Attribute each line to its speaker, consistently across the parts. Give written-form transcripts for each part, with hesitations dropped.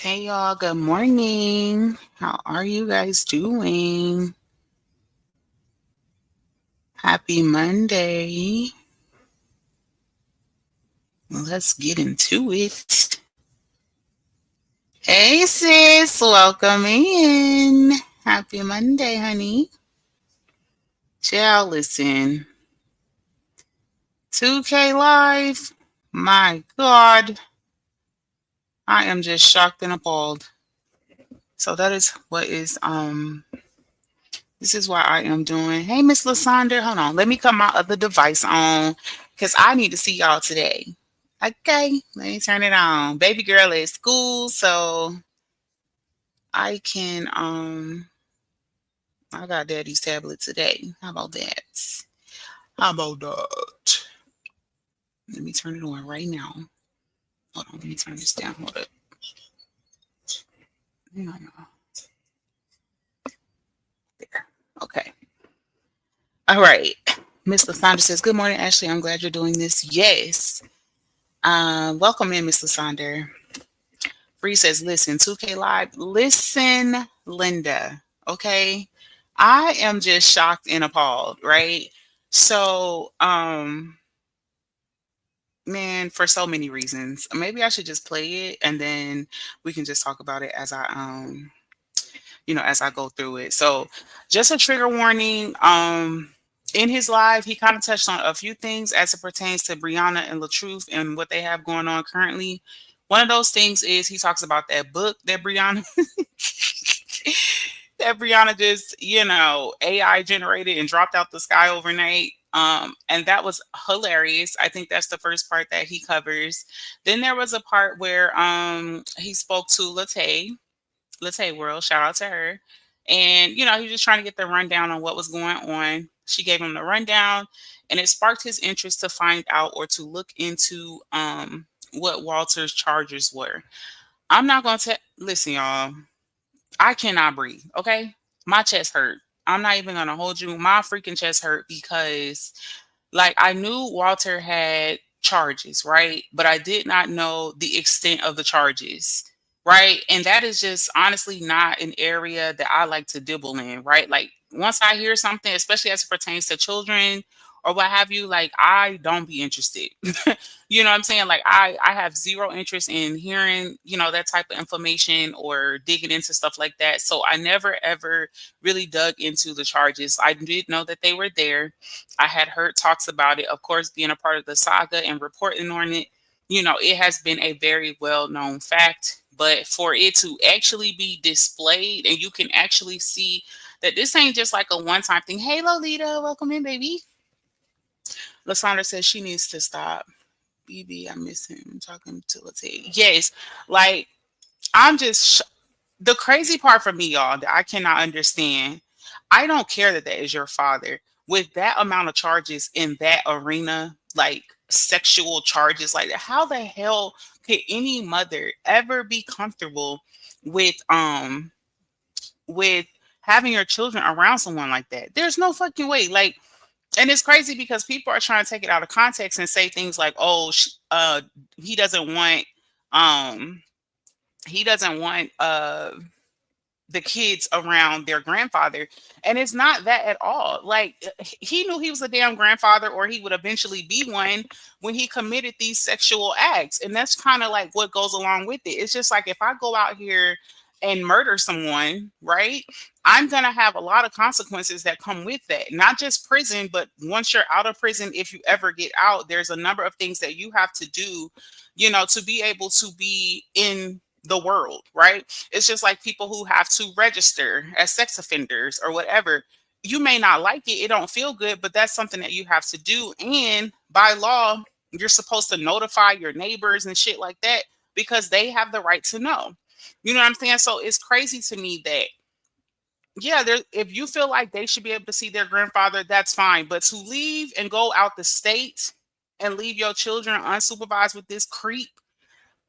Speaker 1: Hey y'all, good morning. How are you guys doing? Happy Monday. Let's get into it. Hey sis, welcome in. Happy Monday, honey. Child, listen. 2K live. My God, I am just shocked and appalled. So that is what is this is why I am doing. Hey, Miss Lasandra, hold on. Let me cut my other device on because I need to see y'all today. Okay, let me turn it on. Baby girl at school, so I can I got daddy's tablet today. How about that? How about that? Let me turn it on right now. Hold on, let me turn this down. Hold up. Yeah, there. Okay. All right. Miss Lasandra says, "Good morning, Ashley. I'm glad you're doing this." Yes. Welcome in, Miss Lasandra. Bree says, "Listen, 2K Live. Listen, Linda. Okay, I am just shocked and appalled. Right. So, man, for so many reasons. Maybe I should just play it and then we can just talk about it as as I go through it. So, just a trigger warning. In his live, he kind of touched on a few things as it pertains to Briana and LaTruth and what they have going on currently. One of those things is he talks about that book that Briana that Briana just, AI generated and dropped out the sky overnight. And that was hilarious. I think that's the first part that he covers. Then there was a part where he spoke to Latay World, shout out to her. And, he was just trying to get the rundown on what was going on. She gave him the rundown, and it sparked his interest to find out or to look into what Walter's charges were. I'm not going to listen, y'all. I cannot breathe. Okay. My chest hurt. I'm not even going to hold you. My freaking chest hurt because, like, I knew Walter had charges, right? But I did not know the extent of the charges, right? And that is just honestly not an area that I like to dibble in, right? Like, once I hear something, especially as it pertains to children or what have you, like, I don't be interested. You know what I'm saying? Like, I have zero interest in hearing, that type of information or digging into stuff like that. So I never ever really dug into the charges. I did know that they were there. I had heard talks about it. Of course, being a part of the saga and reporting on it, it has been a very well known fact. But for it to actually be displayed and you can actually see that this ain't just like a one time thing. Hey, Lolita, welcome in, baby. Lasandra says she needs to stop. BB, I miss him talking to Latte. Yes, like I'm just the crazy part for me, y'all, that I cannot understand. I don't care that that is your father with that amount of charges in that arena, like sexual charges, like that. How the hell could any mother ever be comfortable with with having your children around someone like that? There's no fucking way. Like, and it's crazy because people are trying to take it out of context and say things like, "Oh, he doesn't want, um, he doesn't want the kids around their grandfather," and it's not that at all. Like, he knew he was a damn grandfather, or he would eventually be one when he committed these sexual acts, and that's kind of like what goes along with it. It's just like if I go out here and murder someone, right? I'm going to have a lot of consequences that come with that. Not just prison, but once you're out of prison, if you ever get out, there's a number of things that you have to do, to be able to be in the world, right? It's just like people who have to register as sex offenders or whatever. You may not like it, it don't feel good, but that's something that you have to do. And by law, you're supposed to notify your neighbors and shit like that because they have the right to know. You know what I'm saying? So it's crazy to me that, yeah, there, if you feel like they should be able to see their grandfather, that's fine. But to leave and go out the state and leave your children unsupervised with this creep,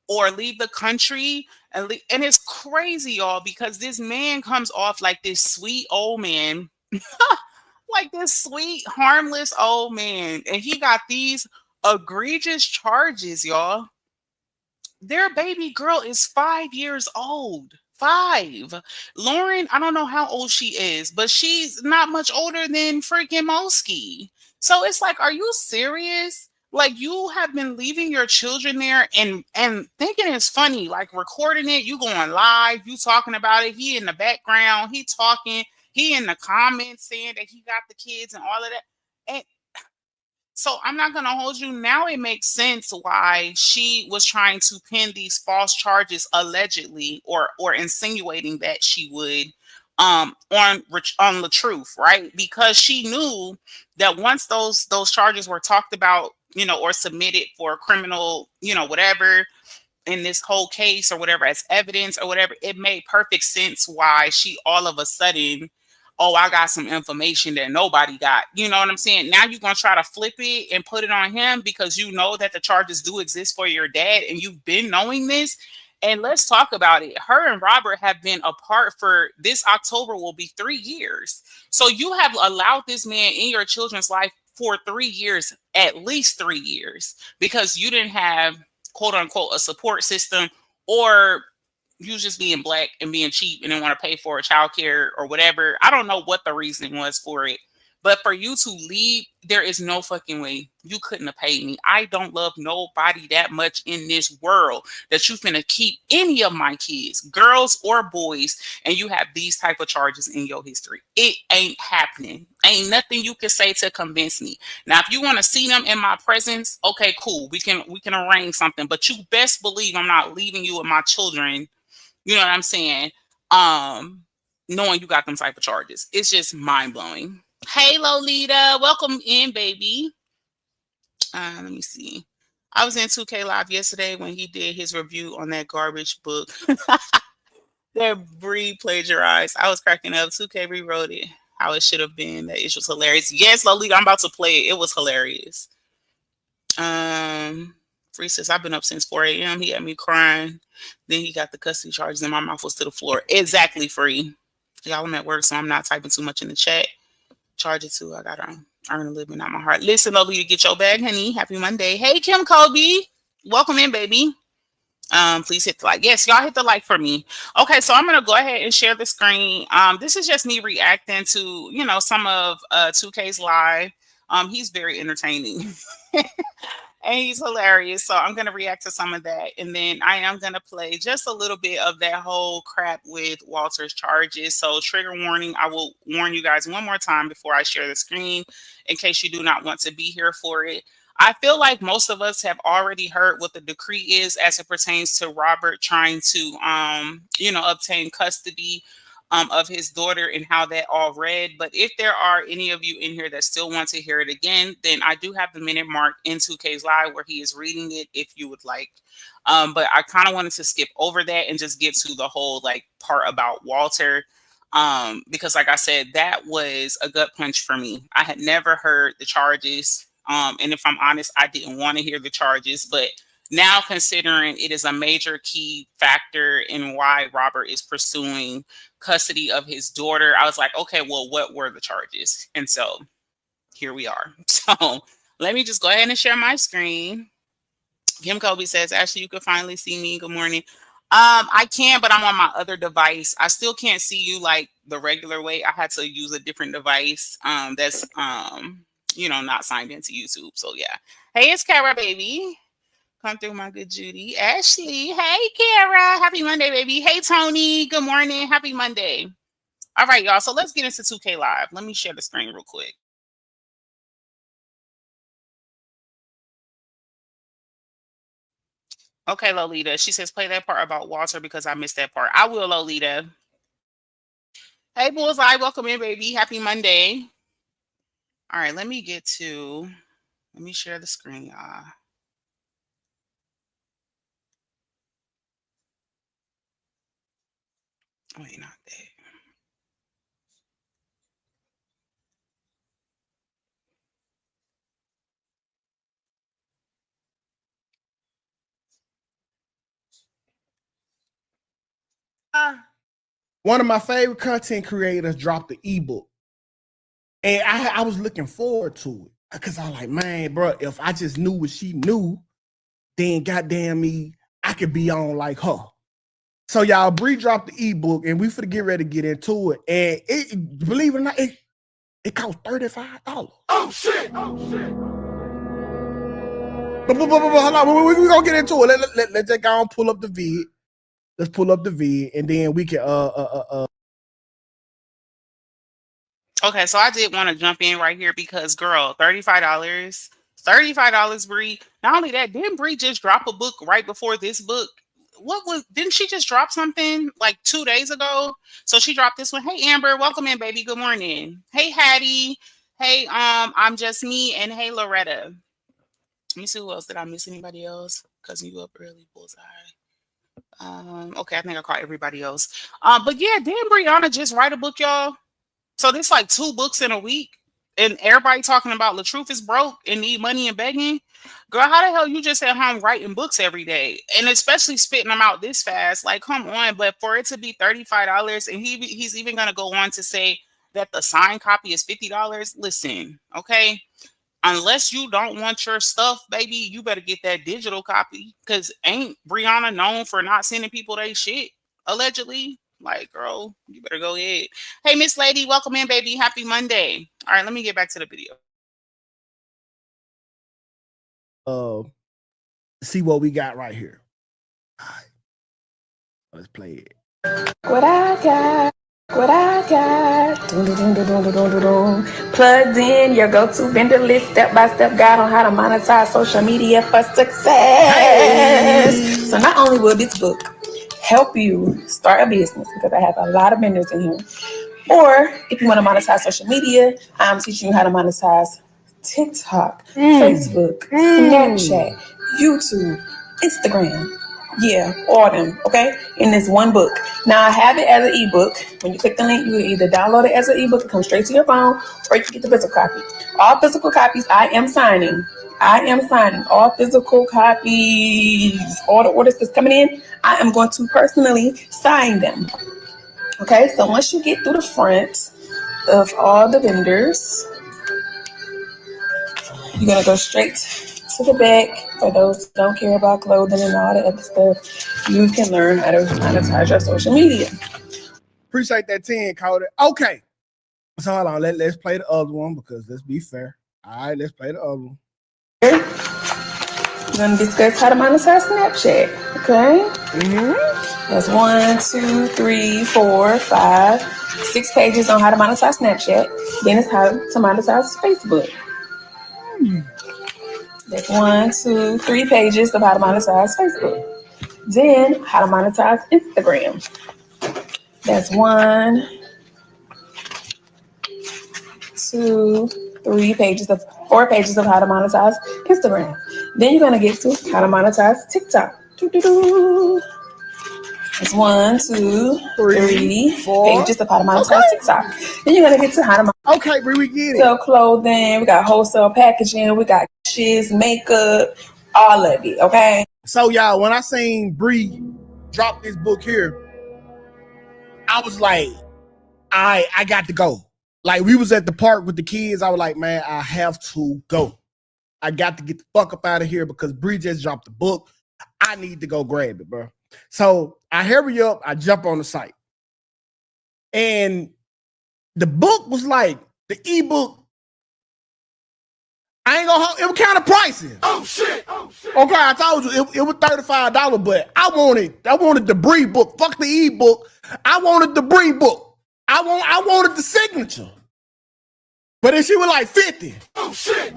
Speaker 1: or leave the country and it's crazy, y'all, because this man comes off like this sweet old man, like this sweet, harmless old man, and he got these egregious charges, y'all. Their baby girl is 5 years old. 5. Lauren, I don't know how old she is, but she's not much older than freaking Moski. So it's like, are you serious? Like, you have been leaving your children there and thinking it's funny, like recording it, you going live, you talking about it, he in the background, he talking, he in the comments saying that he got the kids and all of that. And so I'm not going to hold you. Now it makes sense why she was trying to pin these false charges, allegedly, or insinuating that she would, on the truth, right? Because she knew that once those charges were talked about, or submitted for criminal, whatever, in this whole case or whatever, as evidence or whatever, it made perfect sense why she all of a sudden, oh, I got some information that nobody got. You know what I'm saying? Now you're going to try to flip it and put it on him because you know that the charges do exist for your dad and you've been knowing this. And let's talk about it. Her and Robert have been apart for this October will be 3 years. So you have allowed this man in your children's life for 3 years, at least 3 years, because you didn't have, quote unquote, a support system, or you just being black and being cheap and didn't want to pay for a child care or whatever. I don't know what the reason was for it. But for you to leave, there is no fucking way you couldn't have paid me. I don't love nobody that much in this world that you finna keep any of my kids, girls or boys, and you have these type of charges in your history. It ain't happening. Ain't nothing you can say to convince me. Now, if you want to see them in my presence, okay, cool. We can arrange something. But you best believe I'm not leaving you with my children. You know what I'm saying? Knowing you got them type of charges. It's just mind blowing. Hey, Lolita, welcome in, baby. Let me see. I was in Tukay Live yesterday when he did his review on that garbage book that Bree plagiarized. I was cracking up. Tukay rewrote it how it should have been. That it was hilarious. Yes, Lolita, I'm about to play it. It was hilarious. Free says, I've been up since 4 a.m. He had me crying. Then he got the custody charges and my mouth was to the floor. Exactly, Free. Y'all, I'm at work, so I'm not typing too much in the chat. Charge it too. I got to earn a living, not my heart. Listen, Lovely, to get your bag, honey. Happy Monday. Hey, Kim Kobe. Welcome in, baby. Please hit the like. Yes, y'all hit the like for me. Okay, so I'm going to go ahead and share the screen. This is just me reacting to, some of 2K's live. He's very entertaining. And he's hilarious. So I'm going to react to some of that. And then I am going to play just a little bit of that whole crap with Walter's charges. So trigger warning, I will warn you guys one more time before I share the screen in case you do not want to be here for it. I feel like most of us have already heard what the decree is as it pertains to Robert trying to, obtain custody of his daughter and how that all read. But if there are any of you in here that still want to hear it again, then I do have the minute mark in 2K's live where he is reading it if you would like. But I kind of wanted to skip over that and just get to the whole part about Walter. Because like I said, that was a gut punch for me. I had never heard the charges. And if I'm honest, I didn't want to hear the charges, but now considering it is a major key factor in why Robert is pursuing custody of his daughter, I was like, okay, well, what were the charges? And so here we are. So let me just go ahead and share my screen. Kim Kobe says, Ashley, you can finally see me. Good morning. I can, but I'm on my other device. I still can't see you like the regular way. I had to use a different device that's not signed into YouTube. So yeah. Hey, it's Kara, baby. Come through, my good Judy. Ashley, hey, Kara. Happy Monday, baby. Hey, Tony. Good morning. Happy Monday. All right, y'all. So let's get into 2K Live. Let me share the screen real quick. Okay, Lolita. She says, play that part about Walter because I missed that part. I will, Lolita. Hey, Bullseye. Welcome in, baby. Happy Monday. All right, let me share the screen, y'all. Wait, not that.
Speaker 2: One of my favorite content creators dropped the ebook. And I was looking forward to it. Because I was like, man, bro, if I just knew what she knew, then goddamn me, I could be on like her. So y'all, Bree dropped the ebook, and we finna get ready to get into it. And it, believe it or not, it cost $35. Oh shit! Oh shit! Hold on, we gonna get into it. Let's just go and pull up the vid. Let's pull up the vid, and then we can
Speaker 1: Okay, so I did want to jump in right here because, girl, $35, Bree. Not only that, didn't Bree just drop a book right before this book? Didn't she just drop something like 2 days ago? So she dropped this one. Hey, Amber, welcome in, baby. Good morning. Hey, Hattie. Hey, I'm just me, and hey, Loretta. Let me see who else. Did I miss anybody else? Cousin, you up early, bullseye. Okay, I think I caught everybody else. But yeah, didn't Briana just write a book, y'all? So this like 2 books in a week, and everybody talking about LaTruth is broke and need money and begging. Girl, how the hell you just at home writing books every day, and especially spitting them out this fast? Like, come on! But for it to be $35, and he's even gonna go on to say that the signed copy is $50. Listen, okay. Unless you don't want your stuff, baby, you better get that digital copy. Cause ain't Briana known for not sending people they shit, allegedly? Like, girl, you better go ahead. Hey, Miss Lady, welcome in, baby. Happy Monday. All right, let me get back to the video.
Speaker 2: See what we got right here. All right. Let's play it.
Speaker 3: What I got. Plugged in, your go-to vendor list, step-by-step guide on how to monetize social media for success. Hey. So not only will this book help you start a business, because I have a lot of vendors in here, or if you want to monetize social media, I'm teaching you how to monetize TikTok, Facebook, Snapchat, YouTube, Instagram. Yeah, all them, okay? In this one book. Now, I have it as an ebook. When you click the link, you can either download it as an ebook and come straight to your phone, or you can get the physical copy. All physical copies, I am signing. All physical copies. All the orders that's coming in, I am going to personally sign them. Okay, so once you get through the front of all the vendors, you're going to go straight to the back. For those who don't care about clothing and all the other stuff, you can learn how to monetize your social media.
Speaker 2: Appreciate that 10, Cody. Okay. So hold on, let's play the other one, because let's be fair. All right, let's play the other one.
Speaker 3: We're going to discuss how to monetize Snapchat. Okay? That's 1, 2, 3, 4, 5, 6 pages on how to monetize Snapchat. Then it's how to monetize Facebook. That's 1, 2, 3 pages of how to monetize Facebook. Then how to monetize Instagram. That's 1, 2, 3 pages of 4 pages of how to monetize Instagram. Then you're gonna get to how to monetize TikTok. That's 1, 2, 3, 4 pages of how to monetize TikTok. Then you're gonna get to how to monetize.
Speaker 2: Okay, we get it.
Speaker 3: Sell clothing. We got wholesale packaging. We got shoes, makeup, all of it. Okay.
Speaker 2: So y'all, when I seen Bree drop this book here, I was like, I got to go. Like, we was at the park with the kids. I was like, man, I have to go. I got to get the fuck up out of here, because Bree just dropped the book. I need to go grab it, bro. So I hurry up. I jump on the site. And the book was like, the ebook, I ain't gonna, it was kind of pricey. Oh shit. Okay, I told you it was $35, but I wanted the Bree book. Fuck the ebook. I wanted the Bree book. I wanted the signature. But then she was like 50. Oh shit.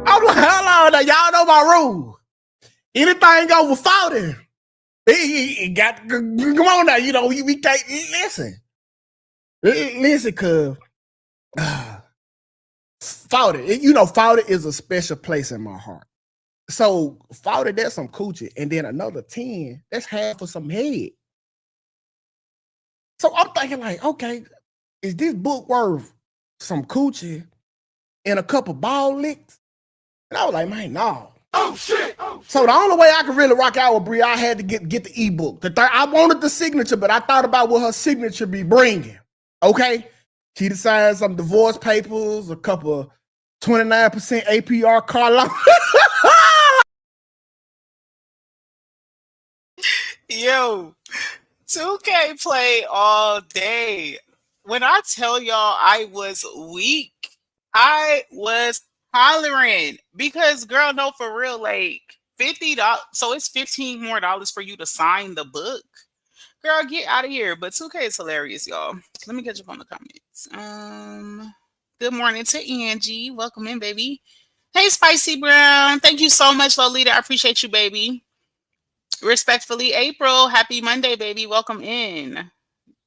Speaker 2: I'm like, hello, now y'all know my rule. Anything over 40, it got, come on now, you know, we can't, listen, cuz 40, you know, 40 is a special place in my heart. So 40, that's some coochie, and then another 10, that's half of some head. So I'm thinking like, okay, is this book worth some coochie and a couple ball licks? And I was like, man, no. Oh shit. So the only way I could really rock out with Brie, I had to get the ebook. I wanted the signature, but I thought about what her signature be bringing. Okay, she decided some divorce papers, a couple 29% APR car loan.
Speaker 1: Yo, 2K play all day. When I tell y'all I was weak, I was hollering because girl, no, for real, like $50. So it's $15 more for you to sign the book. Girl, get out of here. But 2K is hilarious, y'all. Let me catch up on the comments. Good morning to Angie. Welcome in, baby. Hey, Spicy Brown. Thank you so much, Lolita. I appreciate you, baby. Respectfully, April. Happy Monday, baby. Welcome in.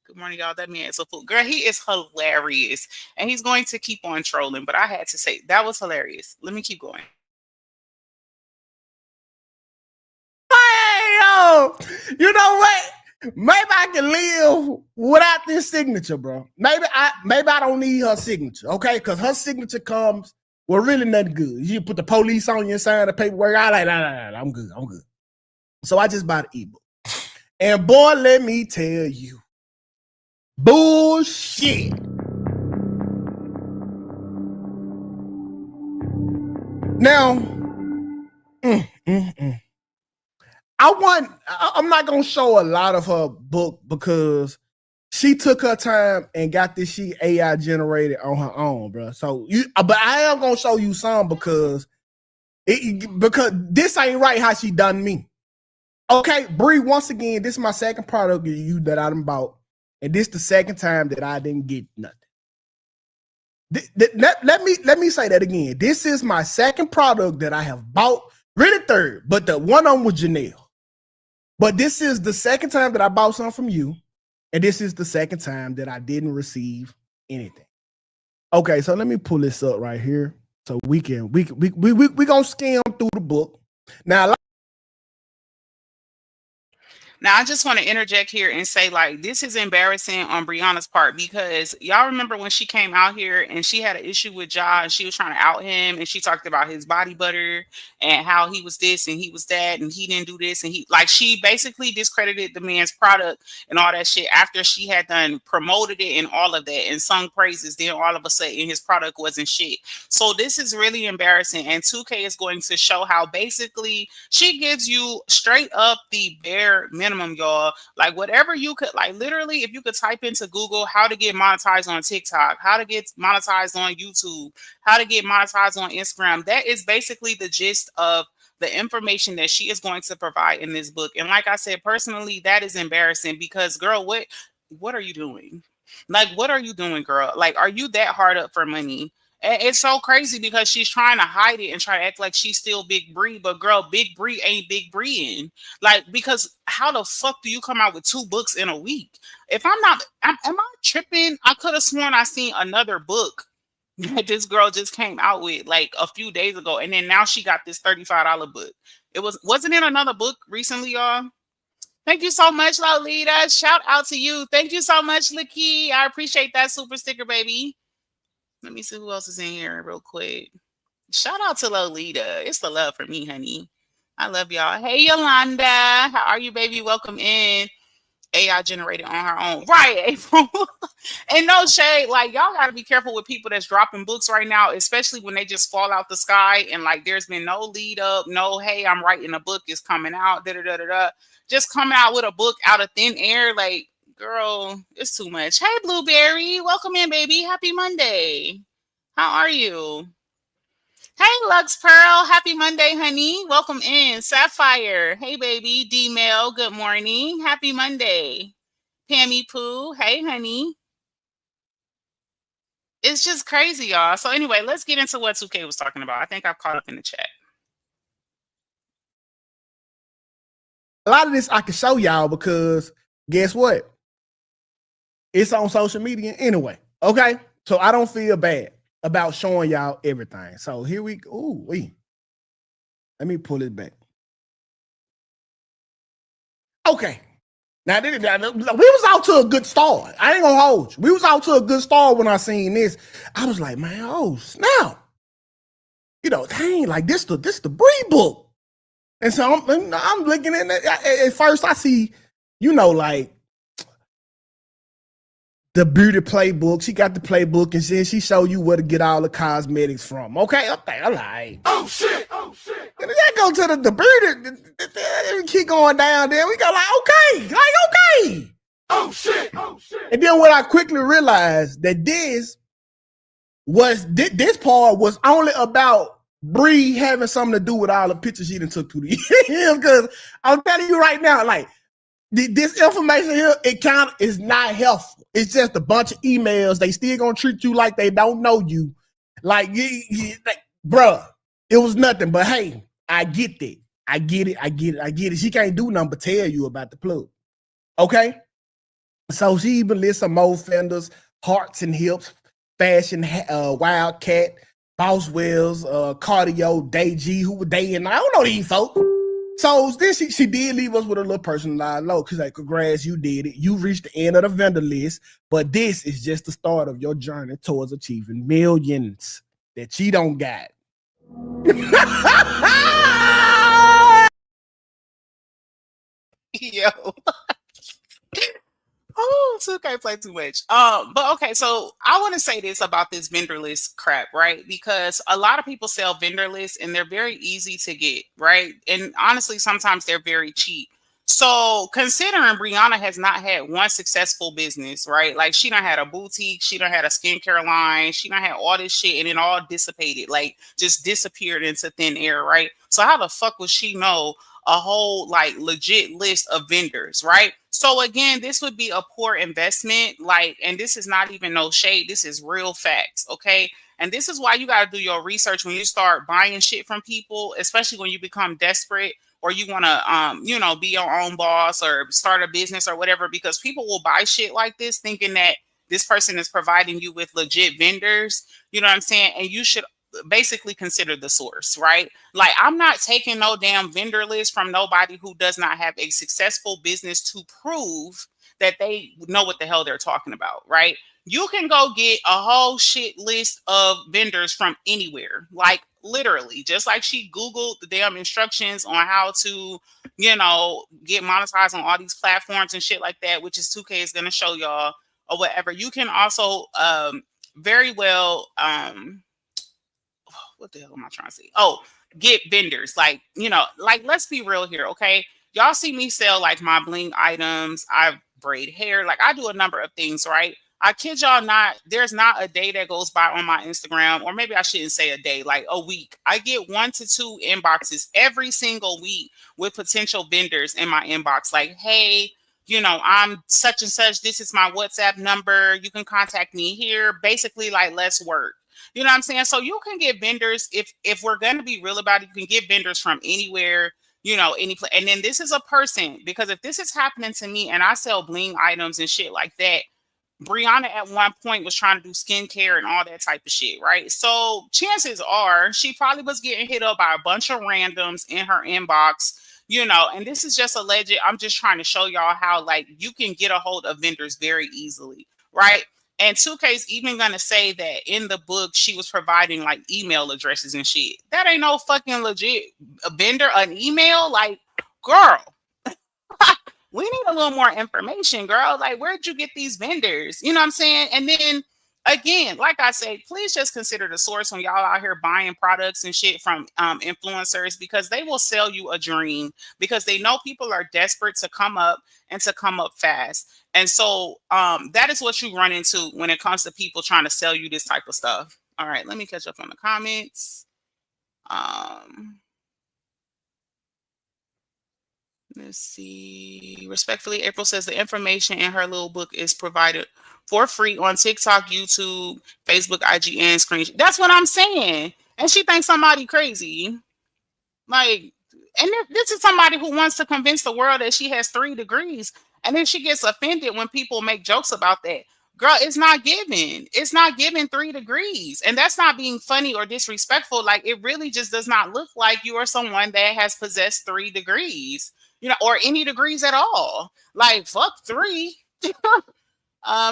Speaker 1: Good morning, y'all. That man is a fool. Girl, he is hilarious. And he's going to keep on trolling. But I had to say, that was hilarious. Let me keep going.
Speaker 2: Hey, yo, you know what? Maybe I can live without this signature, bro. Maybe I don't need her signature, okay? Because her signature comes with really nothing good. You put the police on you and sign the paperwork. I like, nah, I'm good. So I just bought an ebook. And boy, let me tell you, bullshit. Now, I'm not gonna show a lot of her book because she took her time and got this shit AI generated on her own, bro. So but I am gonna show you some because this ain't right how she done me. Okay, Bree, once again, this is my second product of you that I done bought, and this the second time that I didn't get nothing. Let me say that again. This is my second product that I have bought, really third, but the one on with Janelle. But this is the second time that I bought something from you, and this is the second time that I didn't receive anything. Okay, so let me pull this up right here so we gonna skim through the book.
Speaker 1: Now, I just want to interject here and say, like, this is embarrassing on Briana's part because y'all remember when she came out here and she had an issue with Ja and she was trying to out him and she talked about his body butter and how he was this and he was that and he didn't do this and she basically discredited the man's product and all that shit after she had done promoted it and all of that and sung praises. Then all of a sudden his product wasn't shit. So this is really embarrassing, and 2K is going to show how basically she gives you straight up the bare minimum, y'all. Like whatever you could, like literally, if you could type into Google how to get monetized on TikTok, how to get monetized on YouTube, how to get monetized on Instagram, that is basically the gist of the information that she is going to provide in this book. And like I said, personally, that is embarrassing because, girl, what are you doing? Like, what are you doing, girl? Like, are you that hard up for money? It's so crazy because she's trying to hide it and try to act like she's still Big Bree, but girl, Big Bree ain't Big Bree. Like, because how the fuck do you come out with 2 books in a week? If am I tripping? I could have sworn I seen another book that this girl just came out with like a few days ago, and then now she got this $35 book. Wasn't it another book recently, y'all? Thank you so much, Lolita. Shout out to you. Thank you so much, Liki. I appreciate that super sticker, baby. Let me see who else is in here real quick. Shout out to Lolita. It's the love for me, honey. I love y'all. Hey, Yolanda. How are you, baby? Welcome in. AI generated on her own. Right, April. And no shade. Like, y'all got to be careful with people that's dropping books right now, especially when they just fall out the sky and, like, there's been no lead up, no, hey, I'm writing a book, it's coming out, da-da-da-da-da. Just coming out with a book out of thin air, like, girl, it's too much. Hey, Blueberry. Welcome in, baby. Happy Monday. How are you? Hey, Lux Pearl. Happy Monday, honey. Welcome in. Sapphire. Hey, baby. D-Mail. Good morning. Happy Monday. Pammy Pooh. Hey, honey. It's just crazy, y'all. So anyway, let's get into what 2K was talking about. I think I've caught up in the chat.
Speaker 2: A lot of this I can show y'all because guess what? It's on social media anyway. Okay. So I don't feel bad about showing y'all everything. So here we go. Ooh, let me pull it back. Okay. Now, we was out to a good start. I ain't gonna hold you. We was out to a good start when I seen this. I was like, man, oh snap. You know, dang, like this the Bree book. And so I'm looking at it. At first I see, you know, like the beauty playbook. She got the playbook, and then she show you where to get all the cosmetics from. Okay, I'm like, oh shit. And then go to the beauty. We keep going down there. We go like, okay. Oh shit. And then when I quickly realized that this part was only about Bree having something to do with all the pictures she done took through the years. Because I'm telling you right now, like, this information here, it kind of is not helpful. It's just a bunch of emails. They still gonna treat you like they don't know you. Like, bruh, it was nothing. But hey, I get that. I get it. She can't do nothing but tell you about the plug. Okay? So she even lists some more fenders, Hearts and Hips, Fashion, Wildcat, Boswell's, Cardio, Day G, who were they and I don't know these folks. So then she did leave us with a little personalized note. Cause like, congrats, you did it. You reached the end of the vendor list, but this is just the start of your journey towards achieving millions that you don't got.
Speaker 1: Yo. Oh, Tukay play too much. But okay, so I want to say this about this vendor list crap, right? Because a lot of people sell vendor lists and they're very easy to get, right? And honestly, sometimes they're very cheap. So considering Briana has not had one successful business, right? Like she done had a boutique, she done had a skincare line, she done had all this shit and it all dissipated, like just disappeared into thin air, right? So how the fuck would she know a whole like legit list of vendors, right? So again, this would be a poor investment. Like, and this is not even no shade. This is real facts. Okay. And this is why you got to do your research when you start buying shit from people, especially when you become desperate or you want to, be your own boss or start a business or whatever, because people will buy shit like this thinking that this person is providing you with legit vendors. You know what I'm saying? And you should basically consider the source, right? Like I'm not taking no damn vendor list from nobody who does not have a successful business to prove that they know what the hell they're talking about, right? You can go get a whole shit list of vendors from anywhere, like literally, just like she Googled the damn instructions on how to, get monetized on all these platforms and shit like that, which is Tukay is going to show y'all or whatever. You can also very well what the hell am I trying to say? Oh, get vendors. Like, let's be real here, okay? Y'all see me sell like my bling items. I braid hair. Like I do a number of things, right? I kid y'all not, there's not a day that goes by on my Instagram, or maybe I shouldn't say a day, like a week. I get 1 to 2 inboxes every single week with potential vendors in my inbox. Like, hey, I'm such and such. This is my WhatsApp number. You can contact me here. Basically, like, let's work. You know what I'm saying? So you can get vendors if we're going to be real about it. You can get vendors from anywhere, any place. And then this is a person, because if this is happening to me and I sell bling items and shit like that, Briana at one point was trying to do skincare and all that type of shit, right? So chances are she probably was getting hit up by a bunch of randoms in her inbox, and this is just alleged. I'm just trying to show y'all how like you can get a hold of vendors very easily, right? And 2K's even gonna say that in the book she was providing like email addresses and shit. That ain't no fucking legit vendor, an email. Like, girl, we need a little more information, girl. Like, where'd you get these vendors? You know what I'm saying? And then again, like I say, please just consider the source when y'all out here buying products and shit from influencers, because they will sell you a dream because they know people are desperate to come up and to come up fast. And so that is what you run into when it comes to people trying to sell you this type of stuff. All right, let me catch up on the comments. Let's see. Respectfully, April says the information in her little book is provided for free on TikTok, YouTube, Facebook, IG, and screenshot. That's what I'm saying. And she thinks somebody crazy. Like, and this is somebody who wants to convince the world that she has 3 degrees. And then she gets offended when people make jokes about that. Girl, it's not given. It's not given 3 degrees. And that's not being funny or disrespectful. Like, it really just does not look like you are someone that has possessed 3 degrees, or any degrees at all. Like, fuck 3.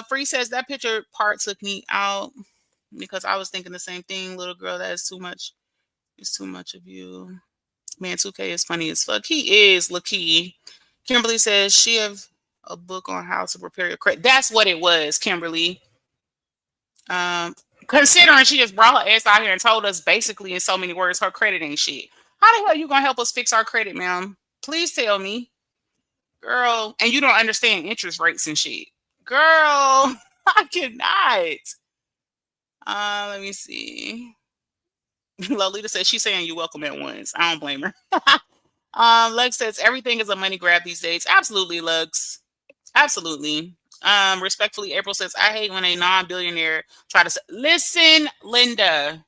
Speaker 1: Free says that picture part took me out because I was thinking the same thing. Little girl, that is too much. It's too much of you. Man, 2K is funny as fuck. He is, Lakey. Kimberly says she have A book on how to prepare your credit. That's what it was, Kimberly. Considering she just brought her ass out here and told us basically in so many words her credit ain't shit. How the hell you gonna help us fix our credit, ma'am? Please tell me. Girl, and you don't understand interest rates and shit. Girl, I cannot. Let me see. Lolita says she's saying you welcome at once. I don't blame her. Lex says everything is a money grab these days. Absolutely, Lux. Absolutely. Respectfully, April says I hate when a non-billionaire try to say, listen, Linda.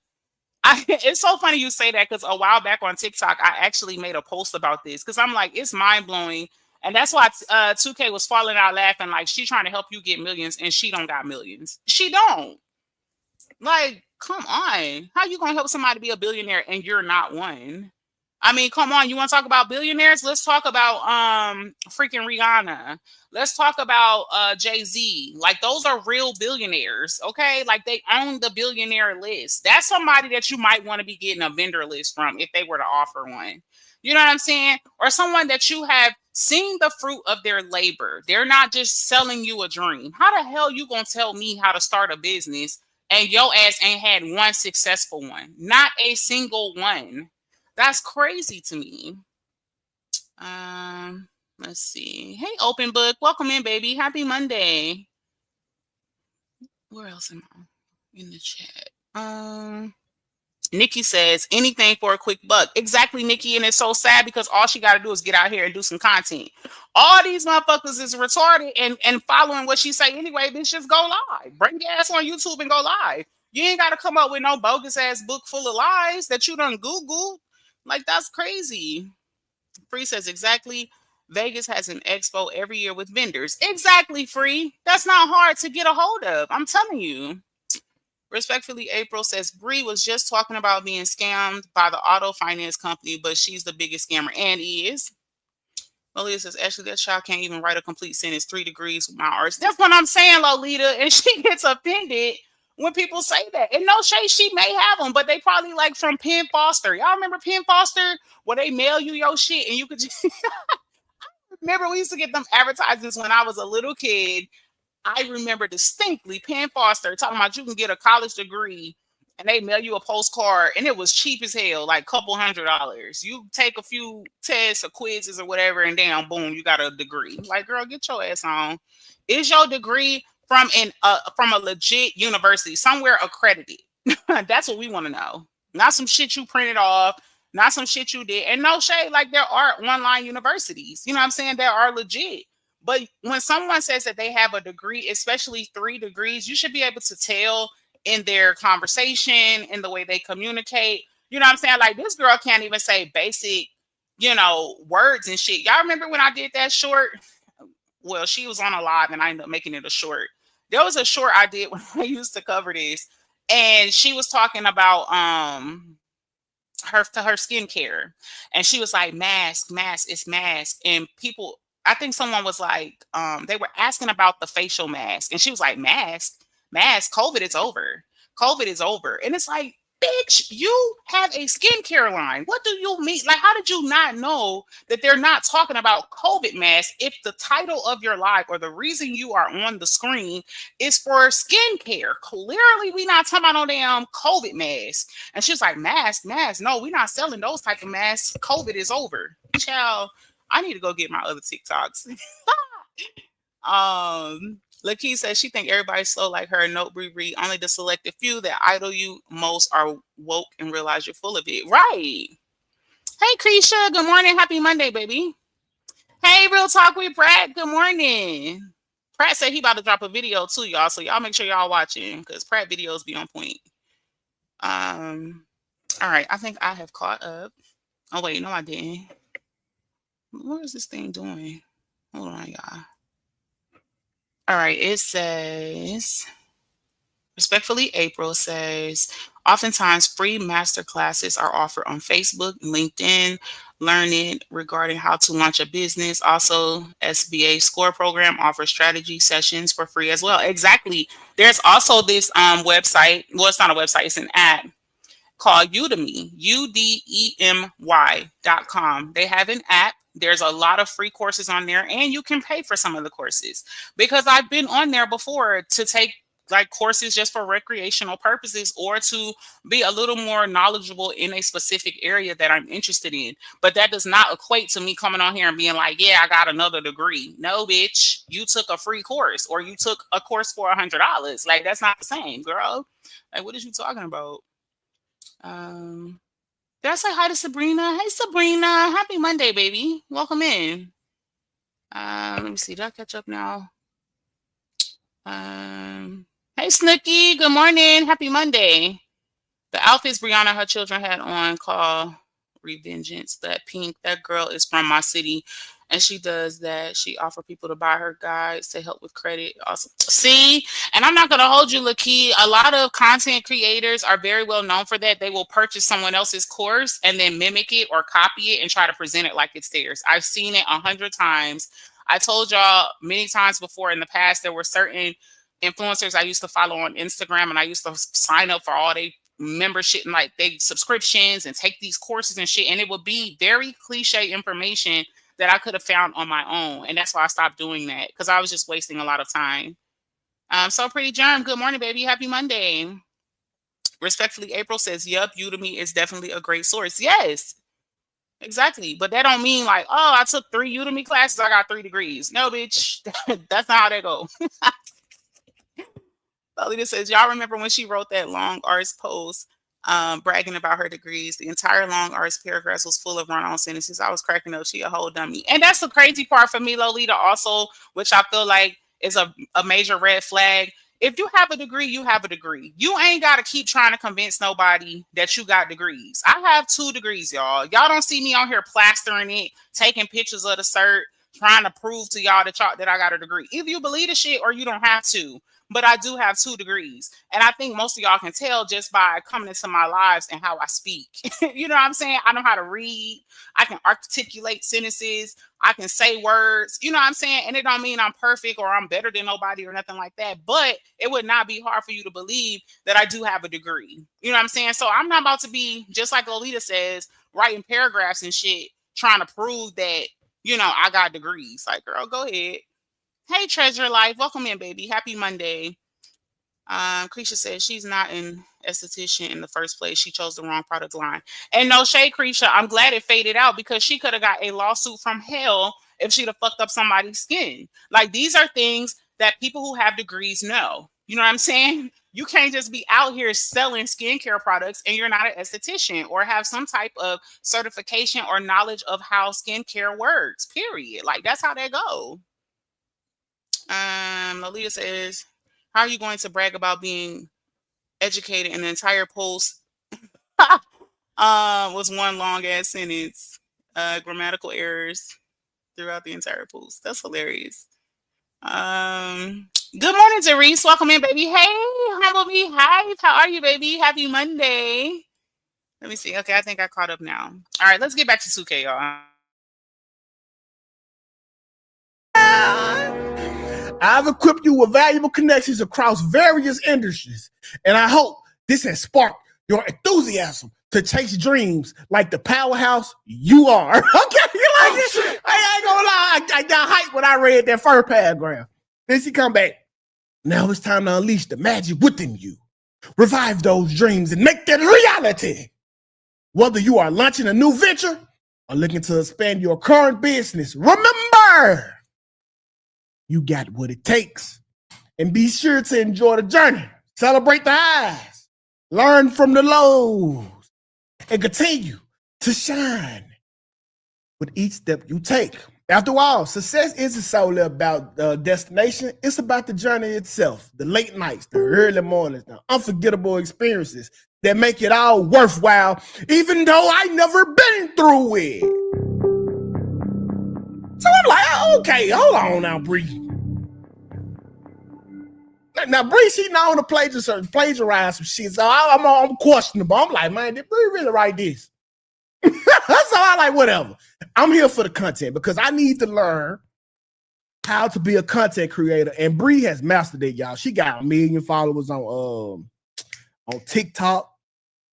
Speaker 1: It's so funny you say that because a while back on TikTok, I actually made a post about this because I'm like, it's mind blowing. And that's why Tukay was falling out laughing like she trying to help you get millions and she don't got millions. She don't. Like, come on. How you gonna help somebody be a billionaire and you're not one? I mean, come on. You want to talk about billionaires? Let's talk about freaking Rihanna. Let's talk about Jay-Z. Like, those are real billionaires, okay? Like, they own the billionaire list. That's somebody that you might want to be getting a vendor list from if they were to offer one. You know what I'm saying? Or someone that you have seen the fruit of their labor. They're not just selling you a dream. How the hell you gonna tell me how to start a business and your ass ain't had one successful one? Not a single one. That's crazy to me. Let's see. Hey, Open Book. Welcome in, baby. Happy Monday. Where else am I? In the chat. Nikki says anything for a quick buck. Exactly, Nikki. And it's so sad because all she got to do is get out here and do some content. All these motherfuckers is retarded and following what she say anyway. Bitch, just go live. Bring your ass on YouTube and go live. You ain't got to come up with no bogus ass book full of lies that you done Googled. Like, that's crazy. Free says exactly. Vegas has an expo every year with vendors. Exactly, Free. That's not hard to get a hold of. I'm telling you. Respectfully, April says Bree was just talking about being scammed by the auto finance company, but she's the biggest scammer and is. Lolita says, actually, that child can't even write a complete sentence. 3 degrees with my arts. That's what I'm saying, Lolita. And she gets offended when people say that. And no shade, she may have them, but they probably like from Penn Foster. Y'all remember Penn Foster? Where they mail you your shit and you could just... Remember, we used to get them advertisements when I was a little kid. I remember distinctly Penn Foster talking about you can get a college degree and they mail you a postcard and it was cheap as hell, like $200. You take a few tests or quizzes or whatever and damn, boom, you got a degree. Like, girl, get your ass on. Is your degree from a legit university, somewhere accredited? That's what we want to know. Not some shit you printed off, not some shit you did. And no shade, like there are online universities, you know what I'm saying, that are legit. But when someone says that they have a degree, especially 3 degrees, you should be able to tell in their conversation, in the way they communicate. You know what I'm saying? Like, this girl can't even say basic, words and shit. Y'all remember when I did that short? Well, she was on a live and I ended up making it a short. There was a short I did when I used to cover this. And she was talking about her skincare. And she was like, mask, it's mask. And people... I think someone was like, they were asking about the facial mask. And she was like, mask, COVID is over. COVID is over. And it's like, bitch, you have a skincare line. What do you mean? Like, how did you not know that they're not talking about COVID masks if the title of your live or the reason you are on the screen is for skincare? Clearly, we not talking about no damn COVID mask. And she's like, mask. No, we're not selling those type of masks. COVID is over. Child. I need to go get my other TikToks. Lakeith says she think everybody's slow like her. Nope, Bree. Only the selected few that idol you most are woke and realize you're full of it. Right. Hey, Krisha. Good morning. Happy Monday, baby. Hey, Real Talk with Pratt. Good morning. Pratt said he about to drop a video too, y'all. So y'all make sure y'all watching because Pratt videos be on point. All right. I think I have caught up. Oh, wait. No, I didn't. What is this thing doing? Hold on, y'all. All right, it says, respectfully, April says, oftentimes free master classes are offered on Facebook, LinkedIn, Learning regarding how to launch a business. Also, SBA Score Program offers strategy sessions for free as well. Exactly. There's also this website. Well, it's not a website. It's an app called Udemy, udemy.com. They have an app There's a lot of free courses on there, and you can pay for some of the courses, because I've been on there before to take like courses just for recreational purposes or to be a little more knowledgeable in a specific area that I'm interested in. But that does not equate to me coming on here and being like, yeah, I got another degree. No, bitch, you took a free course or you took a course for $100. Like, that's not the same, girl. Like, what is you talking about? Did I say hi to Sabrina? Hey, Sabrina. Happy Monday, baby. Welcome in. Let me see. Did I catch up now? Hey, Snooky. Good morning. Happy Monday. The outfits Briana and her children had on call Revengeance. That pink, that girl is from my city, and she does that. She offer people to buy her guides to help with credit. Awesome. See, and I'm not going to hold you, Lakey. A lot of content creators are very well known for that. They will purchase someone else's course and then mimic it or copy it and try to present it like it's theirs. I've seen it 100 times. I told y'all many times before in the past, there were certain influencers I used to follow on Instagram, and I used to sign up for all they membership and like they subscriptions and take these courses and shit, and it would be very cliche information that I could have found on my own, and that's why I stopped doing that, because I was just wasting a lot of time. So Pretty Germ, good morning, baby. Happy Monday. Respectfully, April says, yep, Udemy is definitely a great source. Yes, exactly. But that don't mean like, oh, I took 3 Udemy classes, I got 3 degrees. No, bitch. That's not how that go. Lolita says, y'all remember when she wrote that long arts post bragging about her degrees? The entire long arts paragraph was full of run-on sentences. I was cracking up. She a whole dummy. And that's the crazy part for me, Lolita, also, which I feel like is a major red flag. If you have a degree, you have a degree. You ain't got to keep trying to convince nobody that you got degrees. I have 2 degrees, y'all. Y'all don't see me on here plastering it, taking pictures of the cert, trying to prove to y'all that I got a degree. Either you believe the shit or you don't have to. But I do have 2 degrees. And I think most of y'all can tell just by coming into my lives and how I speak. You know what I'm saying? I know how to read. I can articulate sentences. I can say words. You know what I'm saying? And it don't mean I'm perfect or I'm better than nobody or nothing like that. But it would not be hard for you to believe that I do have a degree. You know what I'm saying? So I'm not about to be, just like Lolita says, writing paragraphs and shit, trying to prove that, you know, I got degrees. Like, girl, go ahead. Hey, Treasure Life. Welcome in, baby. Happy Monday. Creisha says she's not an esthetician in the first place. She chose the wrong product line. And no shade, Creisha. I'm glad it faded out, because she could have got a lawsuit from hell if she'd have fucked up somebody's skin. Like, these are things that people who have degrees know. You know what I'm saying? You can't just be out here selling skincare products and you're not an esthetician or have some type of certification or knowledge of how skincare works, period. Like, that's how that go. Lolita says, how are you going to brag about being educated? And the entire post was one long ass sentence. Grammatical errors throughout the entire post. That's hilarious. Good morning, Therese. Welcome in, baby. Hey, Humble Me Hive. How are you, baby? Happy Monday. Let me see. Okay, I think I caught up now. All right, let's get back to Tukay, y'all.
Speaker 2: I've equipped you with valuable connections across various industries, and I hope this has sparked your enthusiasm to chase dreams like the powerhouse you are. Okay, you like this? I ain't gonna lie, I got hyped when I read that first paragraph. Then she come back. Now it's time to unleash the magic within you. Revive those dreams and make them reality. Whether you are launching a new venture or looking to expand your current business, remember, you got what it takes. And be sure to enjoy the journey. Celebrate the highs. Learn from the lows. And continue to shine with each step you take. After all, success isn't solely about the destination. It's about the journey itself. The late nights, the early mornings, the unforgettable experiences that make it all worthwhile, even though I never been through it. So I'm like, oh, okay, hold on now, Bree. Now, Bree, she known to plagiarize some shit, so I'm questionable. I'm like, man, did Bree really write this? So I like, whatever. I'm here for the content because I need to learn how to be a content creator, and Bree has mastered it, y'all. She got 1 million followers on TikTok.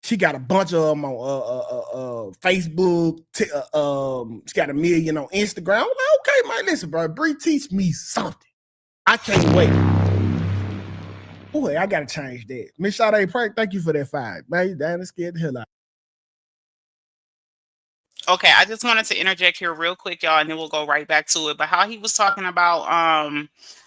Speaker 2: She got a bunch of them on Facebook. She got 1 million on Instagram. I'm like, okay, man, listen, bro. Bree, teach me something. I can't wait. Boy, I gotta change that. Miss Sade Prank, thank you for that 5. Man, that scared the hell out.
Speaker 1: Okay, I just wanted to interject here real quick, y'all, and then we'll go right back to it. But how he was talking about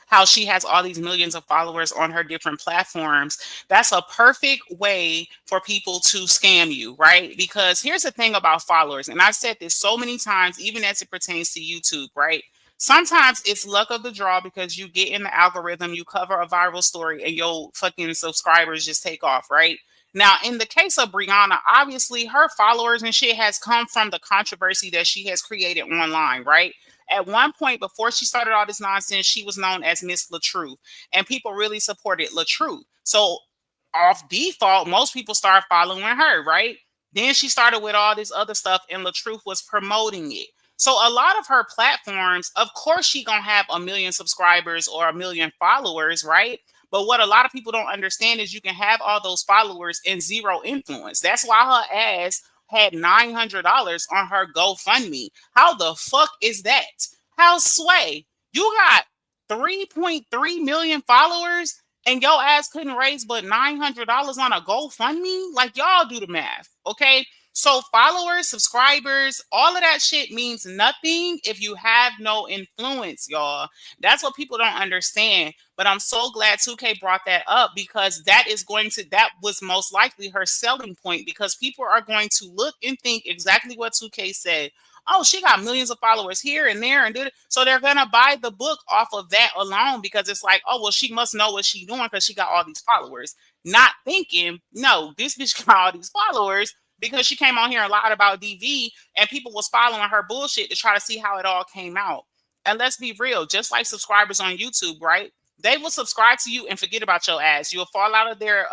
Speaker 1: how she has all these millions of followers on her different platforms, that's a perfect way for people to scam you, right? Because here's the thing about followers, and I've said this so many times, even as it pertains to YouTube, right? Sometimes it's luck of the draw because you get in the algorithm, you cover a viral story, and your fucking subscribers just take off, right? Now, in the case of Briana, obviously her followers and shit has come from the controversy that she has created online, right? At one point, before she started all this nonsense, she was known as Miss LaTruth, and people really supported LaTruth. So, off default, most people start following her, right? Then she started with all this other stuff, and LaTruth was promoting it. So a lot of her platforms, of course, she gonna have 1 million subscribers or 1 million followers, right? But what a lot of people don't understand is you can have all those followers and zero influence. That's why her ass had $900 on her GoFundMe. How the fuck is that? How sway? You got 3.3 million followers and your ass couldn't raise but $900 on a GoFundMe? Like, y'all do the math, okay? So followers, subscribers, all of that shit means nothing if you have no influence, y'all. That's what people don't understand. But I'm so glad Tukay brought that up because that was most likely her selling point, because people are going to look and think exactly what Tukay said. Oh, she got millions of followers here and there and did it. So they're going to buy the book off of that alone because it's like, oh, well, she must know what she's doing because she got all these followers. Not thinking, no, this bitch got all these followers because she came on here and lied about DV and people was following her bullshit to try to see how it all came out. And let's be real, just like subscribers on YouTube, right? They will subscribe to you and forget about your ass. You'll fall out of their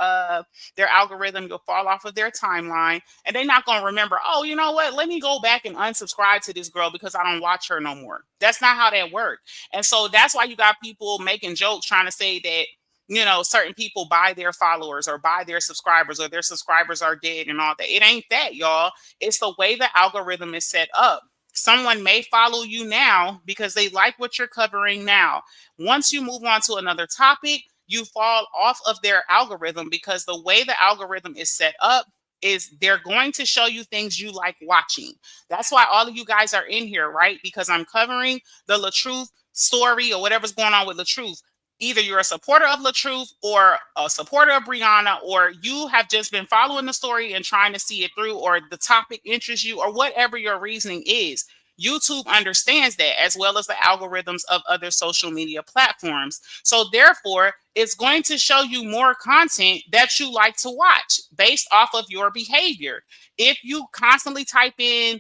Speaker 1: algorithm. You'll fall off of their timeline. And they're not going to remember, oh, you know what? Let me go back and unsubscribe to this girl because I don't watch her no more. That's not how that works. And so that's why you got people making jokes trying to say that, you know, certain people buy their followers or buy their subscribers or their subscribers are dead and all that. It ain't that, y'all. It's the way the algorithm is set up. Someone may follow you now because they like what you're covering now. Once you move on to another topic, you fall off of their algorithm because the way the algorithm is set up is they're going to show you things you like watching. That's why all of you guys are in here, right? Because I'm covering the LaTruth story or whatever's going on with LaTruth. Either you're a supporter of LaTruth or a supporter of Briana, or you have just been following the story and trying to see it through, or the topic interests you, or whatever your reasoning is. YouTube understands that, as well as the algorithms of other social media platforms. So therefore, it's going to show you more content that you like to watch based off of your behavior. If you constantly type in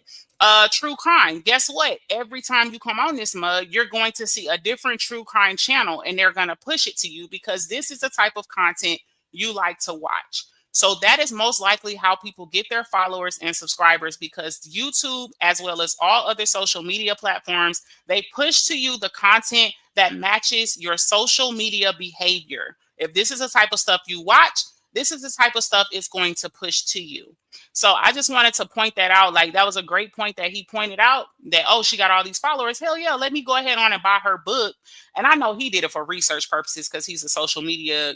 Speaker 1: true crime, guess what? Every time you come on this mug, you're going to see a different true crime channel, and they're going to push it to you because this is the type of content you like to watch. So that is most likely how people get their followers and subscribers, because YouTube, as well as all other social media platforms, they push to you the content that matches your social media behavior. If this is the type of stuff you watch, this is the type of stuff it's going to push to you. So I just wanted to point that out. Like, that was a great point that he pointed out, that, oh, she got all these followers. Hell yeah, let me go ahead on and buy her book. And I know he did it for research purposes because he's a social media,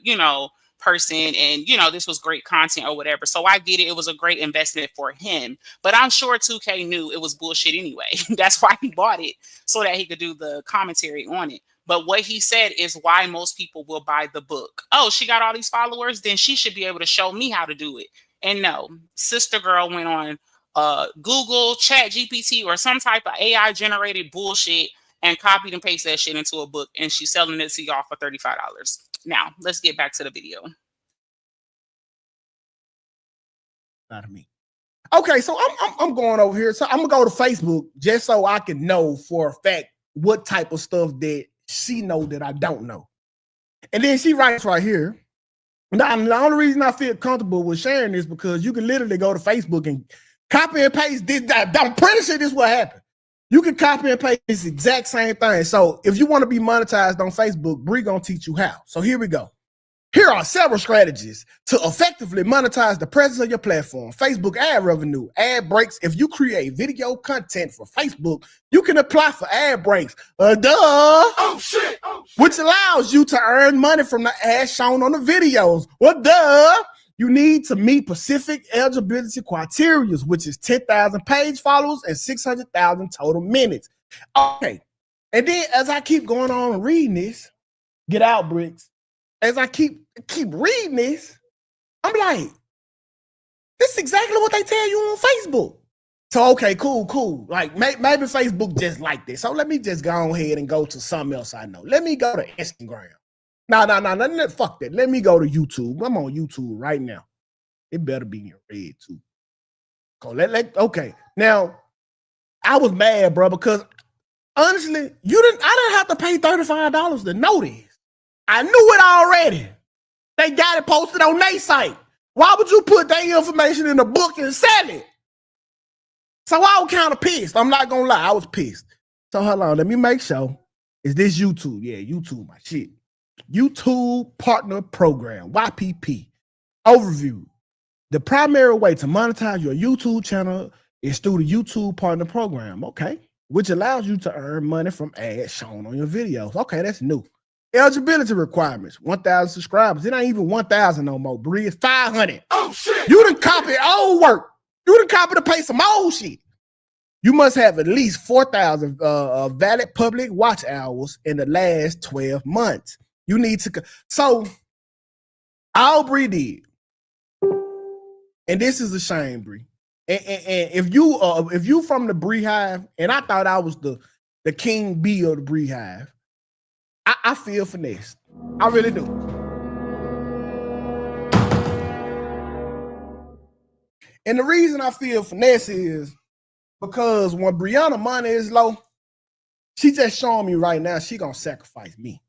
Speaker 1: person, and this was great content or whatever. So I get it. It was a great investment for him. But I'm sure 2K knew it was bullshit anyway. That's why he bought it, so that he could do the commentary on it. But what he said is why most people will buy the book. Oh, she got all these followers, then she should be able to show me how to do it. And no, sister girl went on Google, Chat GPT, or some type of AI generated bullshit and copied and pasted that shit into a book, and she's selling it to y'all for $35. Now, let's get back to the video.
Speaker 2: Not of me. Okay, so I'm going over here. So I'm gonna go to Facebook just so I can know for a fact what type of stuff that she know that I don't know. And then she writes right here. Now, the only reason I feel comfortable with sharing this because you can literally go to Facebook and copy and paste this. I'm pretty sure this is what happened. You can copy and paste this exact same thing. So if you want to be monetized on Facebook, Bree gonna teach you how. So here we go. Here are several strategies to effectively monetize the presence of your platform. Facebook ad revenue, ad breaks. If you create video content for Facebook, you can apply for ad breaks.
Speaker 4: Oh shit!
Speaker 2: Which allows you to earn money from the ads shown on the videos. You need to meet specific eligibility criteria, which is 10,000 page followers and 600,000 total minutes. Okay. And then as I keep going on and reading this, get out, Bricks. As I keep reading this, I'm like, this is exactly what they tell you on Facebook. So, okay, cool. Like, maybe Facebook just like this. So let me just go ahead and go to something else I know. Let me go to Instagram. No, fuck that. Let me go to YouTube. I'm on YouTube right now. It better be in red, too. Okay. Now, I was mad, bro, because honestly, I didn't have to pay $35 to know this. I knew it already. They got it posted on their site. Why would you put their information in a book and sell it? So I was kind of pissed. I'm not going to lie. I was pissed. So hold on. Let me make sure. Is this YouTube? Yeah, YouTube, my shit. YouTube Partner Program, YPP. Overview. The primary way to monetize your YouTube channel is through the YouTube Partner Program, okay? Which allows you to earn money from ads shown on your videos. Okay, that's new. Eligibility requirements, 1,000 subscribers. It ain't even 1,000 no more, Bree. It's 500.
Speaker 4: Oh, shit.
Speaker 2: You done copy old work. You done copy to pay some old shit. You must have at least 4,000 valid public watch hours in the last 12 months. You need to, so all Bree did, and this is a shame, Bree. And if you from the Bree Hive, and I thought I was the king bee of the Bree Hive, I feel finessed. I really do. And the reason I feel finesse is because when Briana money is low, she just showing me right now she gonna sacrifice me.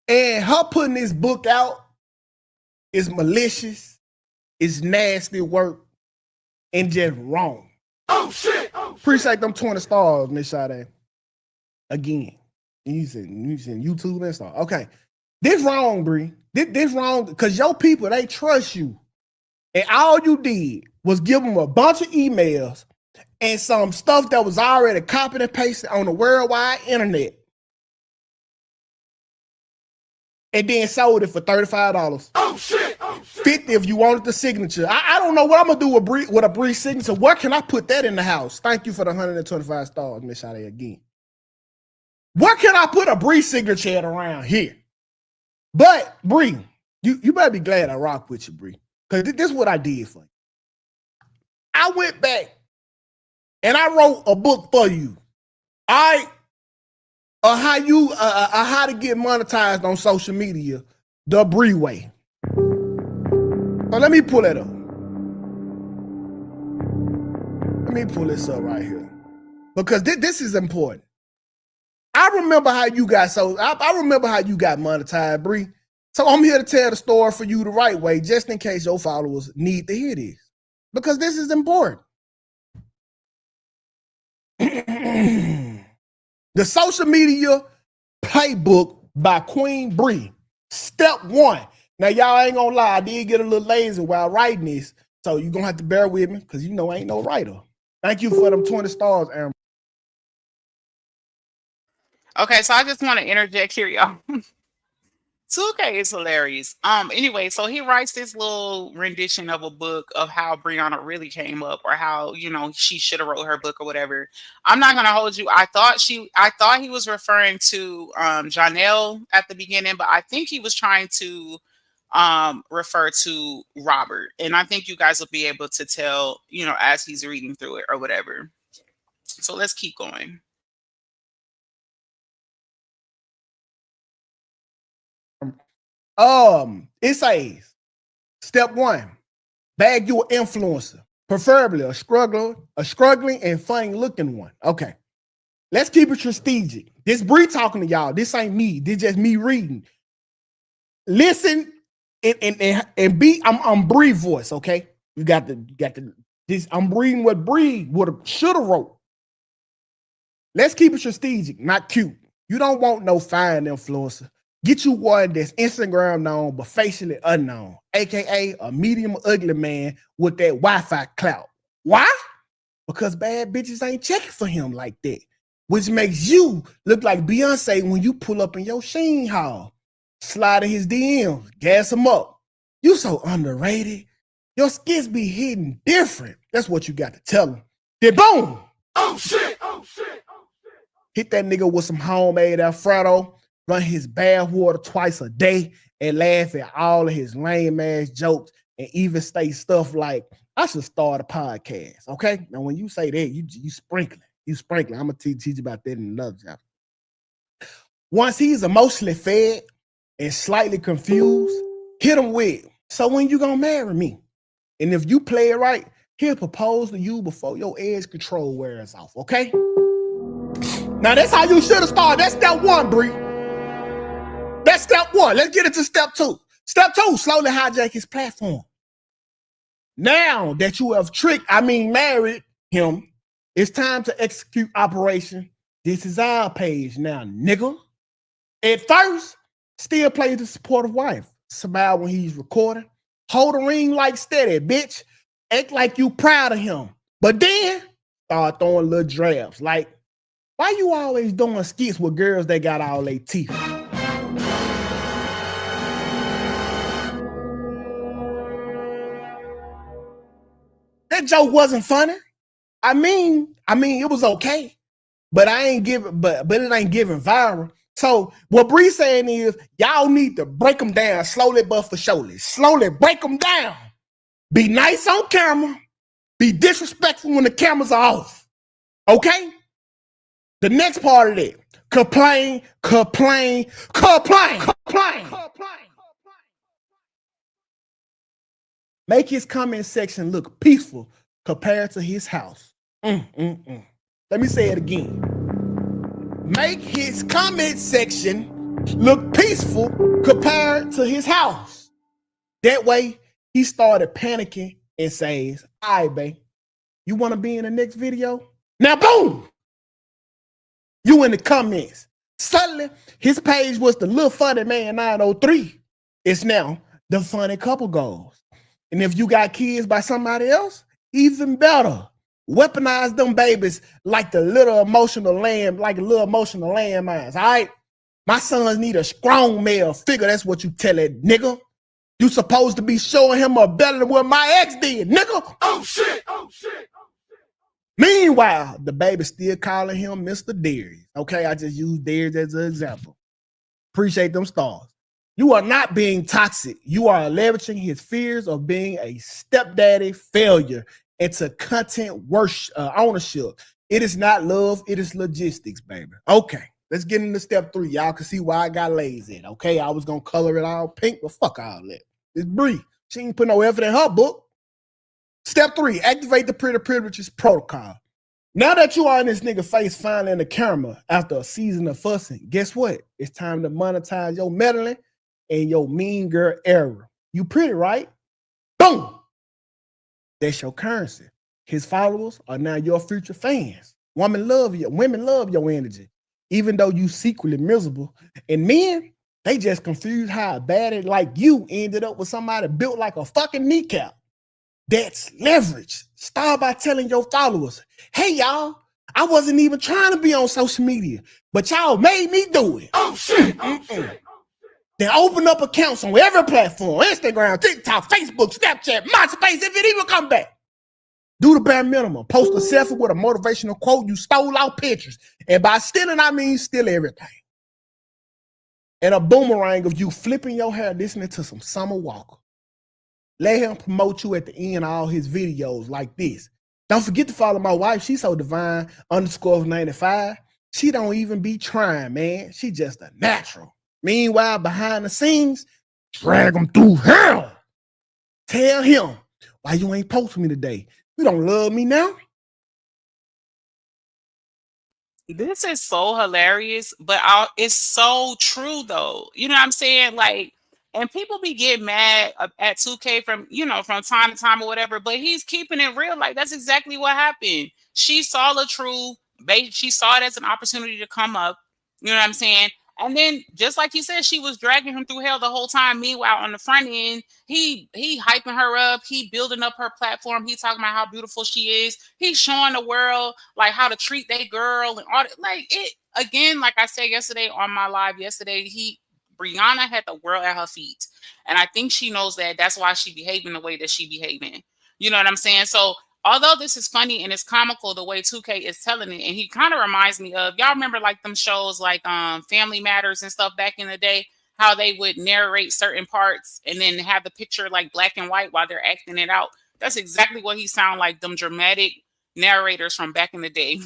Speaker 2: And her putting this book out is malicious, is nasty work, and just wrong.
Speaker 4: Oh shit!
Speaker 2: Appreciate them 20 stars, Miss Sade. Again, using YouTube and stuff. Okay, this wrong, Bree. This wrong because your people, they trust you, and all you did was give them a bunch of emails and some stuff that was already copied and pasted on the worldwide internet, and then sold it for $35.
Speaker 4: Oh shit!
Speaker 2: $50 if you wanted the signature. I don't know what I'm gonna do with a Bree signature. Where can I put that in the house? Thank you for the 125 stars, Miss Sade again. Where can I put a Bree signature at around here? But Bree, you better be glad I rock with you, Bree, because this is what I did for you. I went back and I wrote a book for you. How to get monetized on social media, the Bree way. So let me pull that up. Let me pull this up right here because this is important. I remember how you got monetized, Bree. So I'm here to tell the story for you the right way, just in case your followers need to hear this, because this is important. The Social Media Playbook by Queen Bree. Step 1. Now, y'all ain't gonna lie, I did get a little lazy while writing this, so you're gonna have to bear with me, because you know I ain't no writer. Thank you for them 20 stars, Aaron.
Speaker 1: Okay, so I just want to interject here, y'all. Tukay is hilarious. Anyway, so he writes this little rendition of a book of how Briana really came up, or how, she should have wrote her book or whatever. I'm not gonna hold you. I thought he was referring to Janelle at the beginning, but I think he was trying to refer to Robert. And I think you guys will be able to tell, as he's reading through it or whatever. So let's keep going.
Speaker 2: It says, step 1, bag you an influencer, preferably a struggling and funny looking one. Okay, let's keep it strategic. This Bree talking to y'all. This ain't me. This just me reading. Listen and be. I'm Bree voice. Okay, you got this. I'm reading what Bree should have wrote. Let's keep it strategic, not cute. You don't want no fine influencer. Get you one that's Instagram known but facially unknown, aka a medium ugly man with that Wi-Fi clout. Why? Because bad bitches ain't checking for him like that, which makes you look like Beyonce when you pull up in your Sheen haul. Slide in his DMs, gas him up. You so underrated. Your skits be hitting different. That's what you got to tell him. Then boom.
Speaker 4: Oh shit! Oh shit!
Speaker 2: Hit that nigga with some homemade Alfredo, run his bath water twice a day, and laugh at all of his lame ass jokes, and even say stuff like, I should start a podcast. Okay? Now, when you say that, you sprinkling. You sprinkling. I'm gonna teach you about that in another chapter. Once he's emotionally fed and slightly confused, hit him with, so when you gonna marry me? And if you play it right, he'll propose to you before your edge control wears off, okay? Now that's how you should have started. That's step one, Bree. That's step one. Let's get into step two. Step two, slowly hijack his platform. Now that you have married him, it's time to execute operation. This is our page now, nigga. At first, still play the supportive wife. Smile when he's recording. Hold the ring like steady, bitch. Act like you proud of him. But then, start throwing little drabs. Like, why you always doing skits with girls that got all their teeth? That joke wasn't funny. I mean, it was okay. But it ain't giving viral. So what Bree's saying is, y'all need to break them down slowly but for surely. Slowly break them down. Be nice on camera. Be disrespectful when the cameras are off. Okay? The next part of it, complain. Make his comment section look peaceful compared to his house. Let me say it again. Make his comment section look peaceful compared to his house. That way, he started panicking and says, all right, babe, you want to be in the next video? Now, boom! You in the comments. Suddenly, his page was the Little Funny Man 903. It's now the Funny Couple Goals. And if you got kids by somebody else, even better. Weaponize them babies like little emotional landmines, all right? My sons need a strong male figure. That's what you tell that nigga. You supposed to be showing him a better than what my ex did, nigga.
Speaker 4: Oh shit! Oh shit!
Speaker 2: Meanwhile, the baby still calling him Mr. Darius. Okay, I just used Darius as an example. Appreciate them stars. You are not being toxic. You are leveraging his fears of being a stepdaddy failure into content ownership. It is not love. It is logistics, baby. Okay, let's get into step 3. Y'all can see why I got lazy. Okay, I was going to color it all pink, but fuck all that. It's Bree. She ain't put no effort in her book. Step 3, activate the pretty privileges protocol. Now that you are in this nigga face finally in the camera after a season of fussing, guess what? It's time to monetize your meddling and your mean girl error. You pretty, right? Boom! That's your currency. His followers are now your future fans. Women love your energy, even though you secretly miserable. And men, they just confused how a baddie like you ended up with somebody built like a fucking kneecap. That's leverage. Start by telling your followers, hey, y'all, I wasn't even trying to be on social media, but y'all made me do it.
Speaker 4: Oh, shit. Oh, shit.
Speaker 2: Then open up accounts on every platform, Instagram, TikTok, Facebook, Snapchat, MySpace, if it even come back. Do the bare minimum. Post a selfie with a motivational quote you stole out pictures. And by stealing, I mean steal everything. And a boomerang of you flipping your hair listening to some Summer Walker. Let him promote you at the end of all his videos like this. Don't forget to follow my wife. She's so divine, _95. She don't even be trying, man. She just a natural. Meanwhile, behind the scenes, drag him through hell. Tell him, why you ain't posting me today? You don't love me now?
Speaker 1: This is so hilarious, but it's so true though. You know what I'm saying? Like, and people be getting mad at Tukay from, from time to time or whatever, but he's keeping it real. Like, that's exactly what happened. She saw the truth. She saw it as an opportunity to come up. You know what I'm saying? And then, just like you said, she was dragging him through hell the whole time. Meanwhile, on the front end, he hyping her up. He building up her platform. He talking about how beautiful she is. He's showing the world like how to treat that girl and all that. Like it again. Like I said yesterday on my live yesterday, Briana had the world at her feet, and I think she knows that. That's why she behaving the way that she behaving. You know what I'm saying? So although this is funny and it's comical the way 2K is telling it, and he kind of reminds me of, y'all remember like them shows like Family Matters and stuff back in the day, how they would narrate certain parts and then have the picture like black and white while they're acting it out. That's exactly what he sound like, them dramatic narrators from back in the day.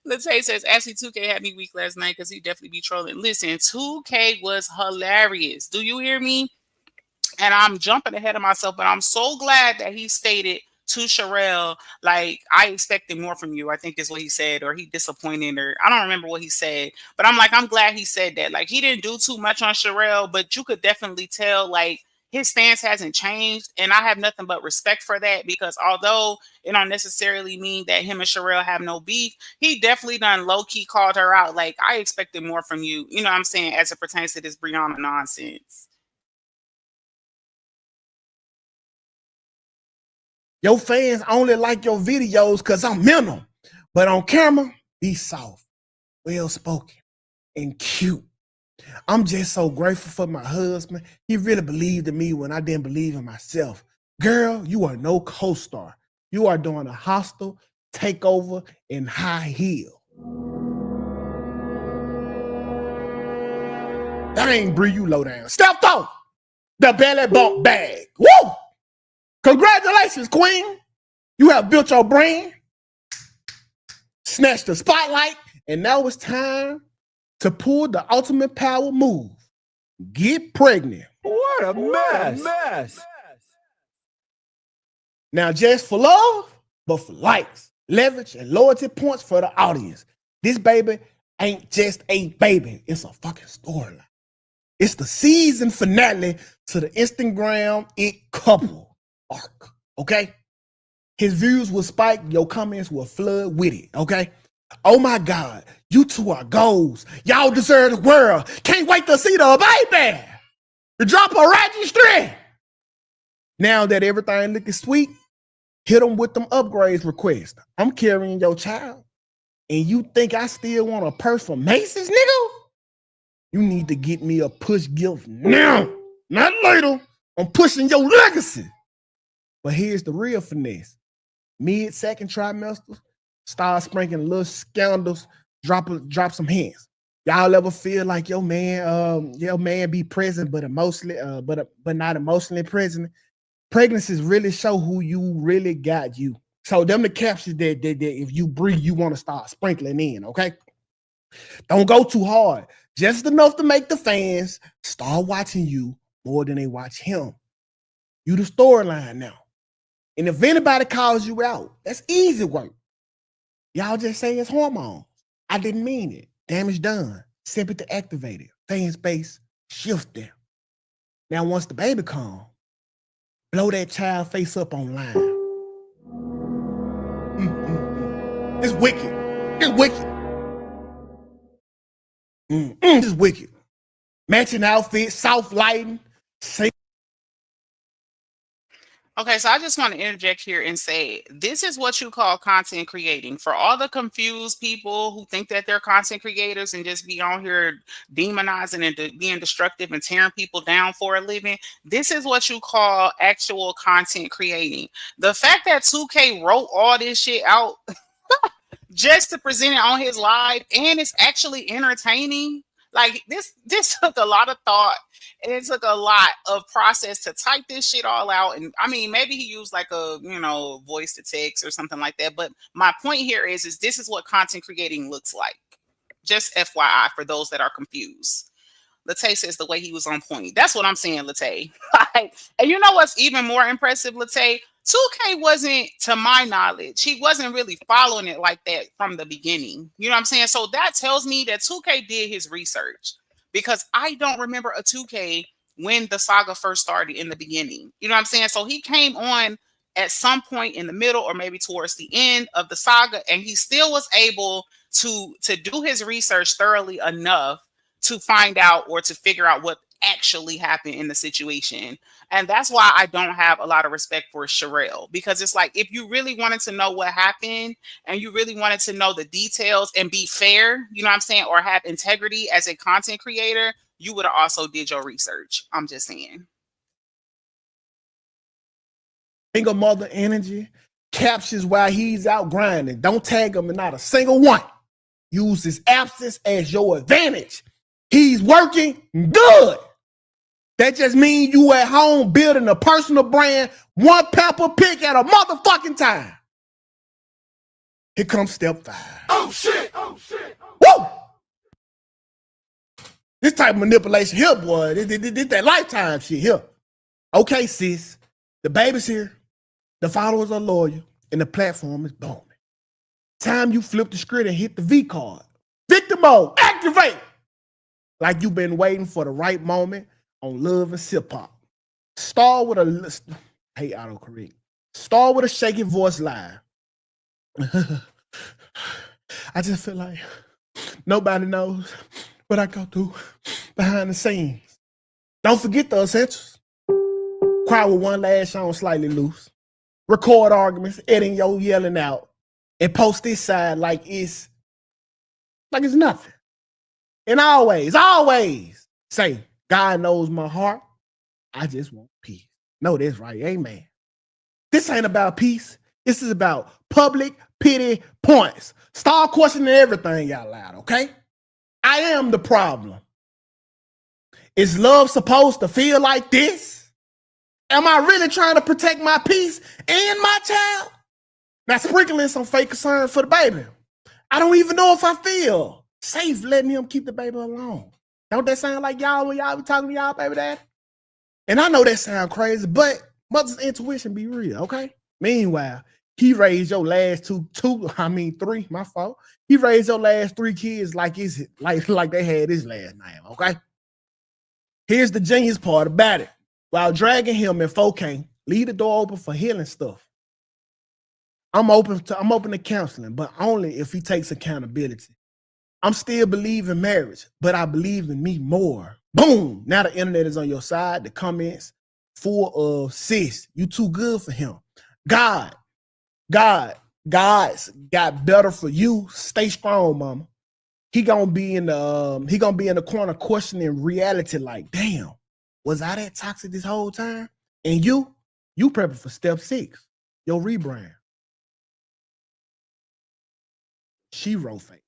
Speaker 1: Let's say says actually 2K had me weak last night because he definitely be trolling. Listen, 2K was hilarious. Do you hear me? And I'm jumping ahead of myself, but I'm so glad that he stated to Sherelle, like, I expected more from you, I think is what he said, or he disappointed, or I don't remember what he said, but I'm like, I'm glad he said that. Like, he didn't do too much on Sherelle, but you could definitely tell, like, his stance hasn't changed, and I have nothing but respect for that, because although it don't necessarily mean that him and Sherelle have no beef, he definitely done low-key called her out, like, I expected more from you, you know what I'm saying, as it pertains to this Briana nonsense.
Speaker 2: Your fans only like your videos because I'm mental. But on camera, be soft, well-spoken, and cute. I'm just so grateful for my husband. He really believed in me when I didn't believe in myself. Girl, you are no co-star. You are doing a hostile takeover in high heel. That ain't Bree, you low down. Stepped off the belly bump bag. Woo! Congratulations, queen. You have built your brand, snatched the spotlight, and now it's time to pull the ultimate power move. Get pregnant.
Speaker 4: What a mess.
Speaker 2: Now, just for love, but for likes, leverage, and loyalty points for the audience. This baby ain't just a baby. It's a fucking storyline. It's the season finale to the Instagram It couple arc, okay? His views will spike, your comments will flood with it, okay? Oh my God, you two are goals. Y'all deserve the world. Can't wait to see the baby. To drop a registry. Now that everything looking sweet, hit them with them upgrades requests. I'm carrying your child, and you think I still want a purse from Macy's, nigga? You need to get me a push gift now, not later. I'm pushing your legacy. But here's the real finesse. Mid-second trimester, start sprinkling little scandals, drop some hints. Y'all ever feel like your man be present, but not emotionally present? Pregnancies really show who you really got you. So them the captions that if you breathe, you want to start sprinkling in, okay? Don't go too hard. Just enough to make the fans start watching you more than they watch him. You the storyline now. And if anybody calls you out, that's easy work. Y'all just say it's hormones. I didn't mean it. Damage done. Sympathy activated. Fan space shifted. Now, once the baby comes, blow that child face up online. It's wicked. It's wicked. It's wicked. Matching outfits, soft lighting,
Speaker 1: Okay, so I just want to interject here and say this is what you call content creating. For all the confused people who think that they're content creators and just be on here demonizing and being destructive and tearing people down for a living, this is what you call actual content creating. The fact that 2K wrote all this shit out just to present it on his live and it's actually entertaining. Like this took a lot of thought and it took a lot of process to type this shit all out. And I mean, maybe he used like a, voice to text or something like that. But my point here is this is what content creating looks like. Just FYI for those that are confused. Latte says the way he was on point. That's what I'm saying, Latte. Like, and you know what's even more impressive, Latte? 2K wasn't, to my knowledge, he wasn't really following it like that from the beginning. You know what I'm saying? So that tells me that 2K did his research because I don't remember a 2K when the saga first started in the beginning. You know what I'm saying? So he came on at some point in the middle or maybe towards the end of the saga and he still was able to do his research thoroughly enough to find out or to figure out what actually happened in the situation. And that's why I don't have a lot of respect for Sherelle, because it's like, if you really wanted to know what happened and you really wanted to know the details and be fair, you know what I'm saying, or have integrity as a content creator, you would have also did your research. I'm just saying.
Speaker 2: Single mother energy captures while he's out grinding. Don't tag him in not a single one. Use his absence as your advantage. He's working good. That just means you at home building a personal brand, one pepper pick at a motherfucking time. Here comes step 5.
Speaker 4: Oh shit! Oh shit!
Speaker 2: Woo! This type of manipulation here, boy. This that lifetime shit here. Okay, sis. The baby's here. The followers are loyal. And the platform is booming. Time you flip the script and hit the V card. Victim mode. Activate. Like you've been waiting for the right moment on Love and Sip Hop. Start with a hey, autocorrect. Start with a shaky voice line. I just feel like nobody knows what I go through behind the scenes. Don't forget the essentials. Cry with one last song slightly loose. Record arguments, editing your yelling out, and post this side like it's nothing. And always say, God knows my heart. I just want peace. No, that's right. Amen. This ain't about peace. This is about public pity points. Start questioning everything out loud, okay? I am the problem. Is love supposed to feel like this? Am I really trying to protect my peace and my child? Now sprinkling some fake concern for the baby. I don't even know if I feel safe letting him keep the baby alone. Don't that sound like y'all when y'all be talking to y'all baby dad? And I know that sound crazy, but mother's intuition be real, okay? Meanwhile, he raised your last three, my fault. He raised your last 3 kids like they had his last name, okay? Here's the genius part about it. While dragging him in 4K, leave the door open for healing stuff. I'm open to counseling, but only if he takes accountability. I'm still believing marriage, but I believe in me more. Boom! Now the internet is on your side. The comments full of sis, you too good for him. God's got better for you. Stay strong, mama. He gonna be in the corner questioning reality like, damn, was I that toxic this whole time? And you prepping for step 6, your rebrand. She wrote fake.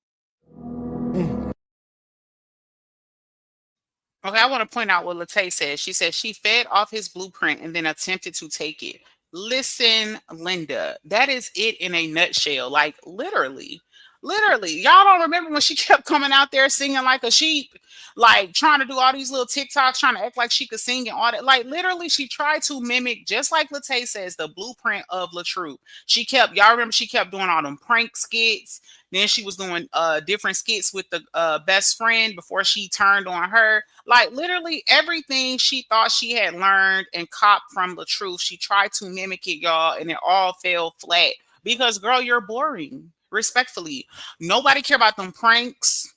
Speaker 1: Okay, I want to point out what Latay said. She said she fed off his blueprint and then attempted to take it. Listen, Linda, that is it in a nutshell. Like literally. Y'all don't remember when she kept coming out there singing like a sheep, like trying to do all these little TikToks, trying to act like she could sing and all that. Like literally, she tried to mimic, just like Latay says, the blueprint of LaTruth. Y'all remember she kept doing all them prank skits. Then she was doing different skits with the best friend before she turned on her. Like literally everything she thought she had learned and copped from LaTruth, she tried to mimic it, y'all, and it all fell flat. Because girl, you're boring. Respectfully, nobody care about them pranks.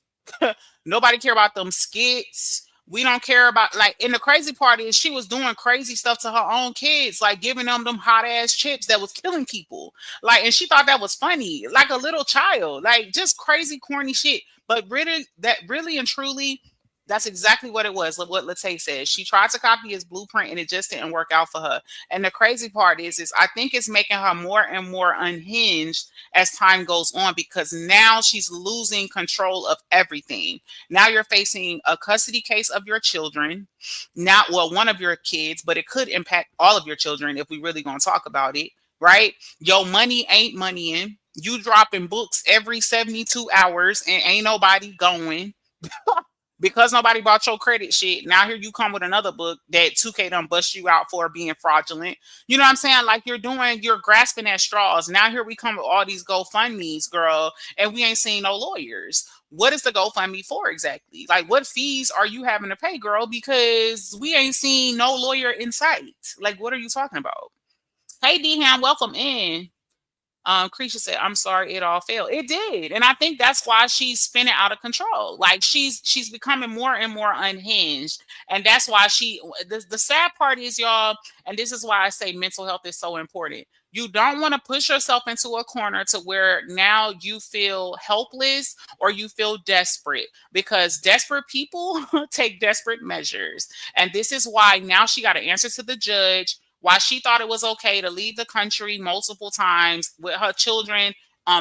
Speaker 1: Nobody care about them skits. We don't care about, like, and the crazy part is she was doing crazy stuff to her own kids, like giving them hot ass chips that was killing people. Like, and she thought that was funny, like a little child, like just crazy, corny shit. But really and truly, that's exactly what it was. What Latay said. She tried to copy his blueprint and it just didn't work out for her. And the crazy part is I think it's making her more and more unhinged as time goes on, because now she's losing control of everything. Now you're facing a custody case of your children. Now, well, one of your kids, but it could impact all of your children if we really gonna talk about it, right? Your money ain't money in. You dropping books every 72 hours and ain't nobody going. Because nobody bought your credit shit. Now here you come with another book that Tukay done bust you out for being fraudulent. You know what I'm saying? Like you're grasping at straws. Now here we come with all these GoFundMes, girl, and we ain't seen no lawyers. What is the GoFundMe for exactly? Like what fees are you having to pay, girl? Because we ain't seen no lawyer in sight. Like what are you talking about? Hey D-Ham, welcome in. Creature said, "I'm sorry, it all failed." It did, and I think that's why she's spinning out of control. Like she's becoming more and more unhinged, and that's why the sad part is, y'all, and this is why I say mental health is so important. You don't want to push yourself into a corner to where now you feel helpless or you feel desperate, because desperate people take desperate measures, and this is why now she got to answer to the judge why she thought it was okay to leave the country multiple times with her children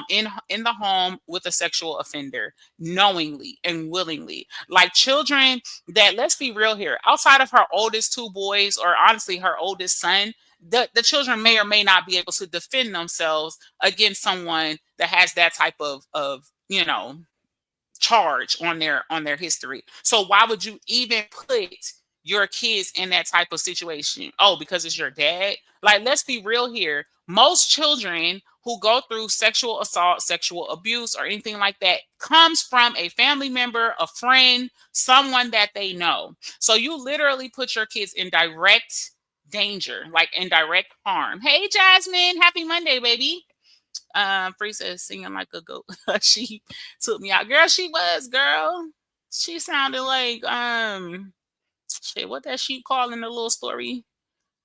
Speaker 1: in the home with a sexual offender, knowingly and willingly. Like children that, let's be real here, outside of her oldest two boys, or honestly her oldest son, the children may or may not be able to defend themselves against someone that has that type of charge on their history. So why would you even put your kids in that type of situation? Oh, because it's your dad? Like, let's be real here. Most children who go through sexual assault, sexual abuse, or anything like that comes from a family member, a friend, someone that they know. So you literally put your kids in direct danger, like in direct harm. Hey, Jasmine, happy Monday, baby. Free says singing like a goat. She took me out. Girl, she was, girl. She sounded like shit, what that sheep call in the little story?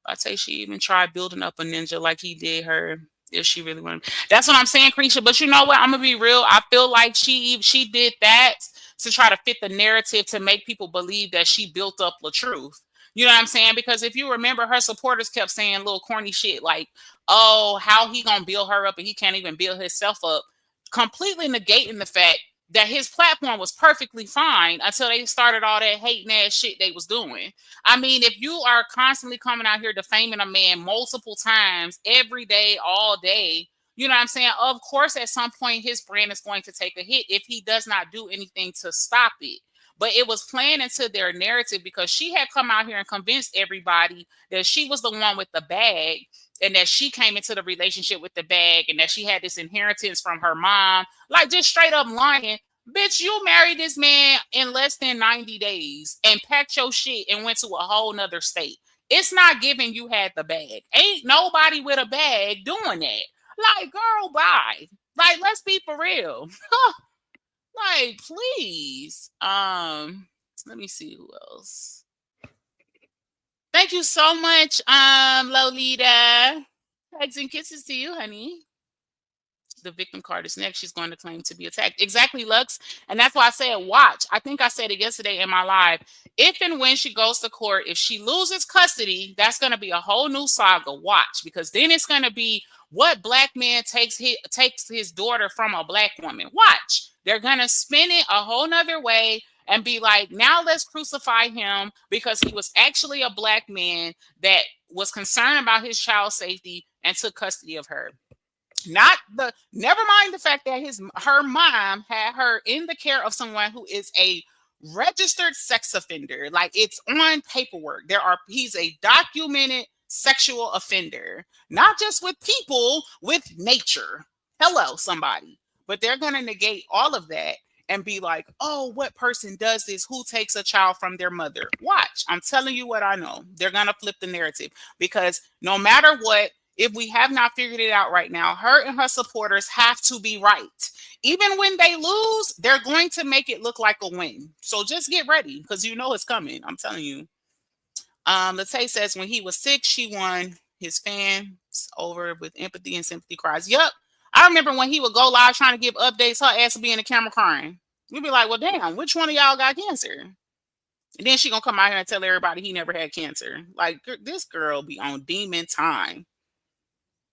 Speaker 1: I say she even tried building up a ninja like he did her. If she really wanted. That's what I'm saying, Creature. But you know what? I'm gonna be real. I feel like she did that to try to fit the narrative to make people believe that she built up the truth. You know what I'm saying? Because if you remember, her supporters kept saying little corny shit like, "Oh, how he gonna build her up and he can't even build himself up," completely negating the fact that his platform was perfectly fine until they started all that hating ass shit they was doing. I mean, if you are constantly coming out here defaming a man multiple times every day, all day, you know what I'm saying? Of course, at some point, his brand is going to take a hit if he does not do anything to stop it. But it was playing into their narrative because she had come out here and convinced everybody that she was the one with the bag, and that she came into the relationship with the bag, and that she had this inheritance from her mom. Like, just straight up lying. Bitch, you married this man in less than 90 days and packed your shit and went to a whole nother state. It's not giving you had the bag. Ain't nobody with a bag doing that. Like, girl, bye. Like, let's be for real. Like, please. Let me see who else. Thank you so much, Lolita. Hugs and kisses to you, honey. The victim card is next. She's going to claim to be attacked. Exactly, Lux. And that's why I said watch. I think I said it yesterday in my live. If and when she goes to court, if she loses custody, that's going to be a whole new saga. Watch, because then it's going to be what black man takes his daughter from a black woman. Watch. They're going to spin it a whole nother way and be like, now let's crucify him because he was actually a black man that was concerned about his child's safety and took custody of her. Never mind the fact that her mom had her in the care of someone who is a registered sex offender. Like, it's on paperwork. He's a documented sexual offender, not just with people, with nature. Hello, somebody. But they're going to negate all of that and be like, oh, what person does this? Who takes a child from their mother? Watch. I'm telling you what I know. They're going to flip the narrative, because no matter what, if we have not figured it out right now, her and her supporters have to be right. Even when they lose, they're going to make it look like a win. So just get ready, because you know it's coming. I'm telling you. Latae says when he was sick, she won his fans over with empathy and sympathy cries. Yep. I remember when he would go live trying to give updates, her ass would be in the camera crying. We'd be like, well, damn, which one of y'all got cancer? And then she gonna come out here and tell everybody he never had cancer. Like, this girl be on demon time.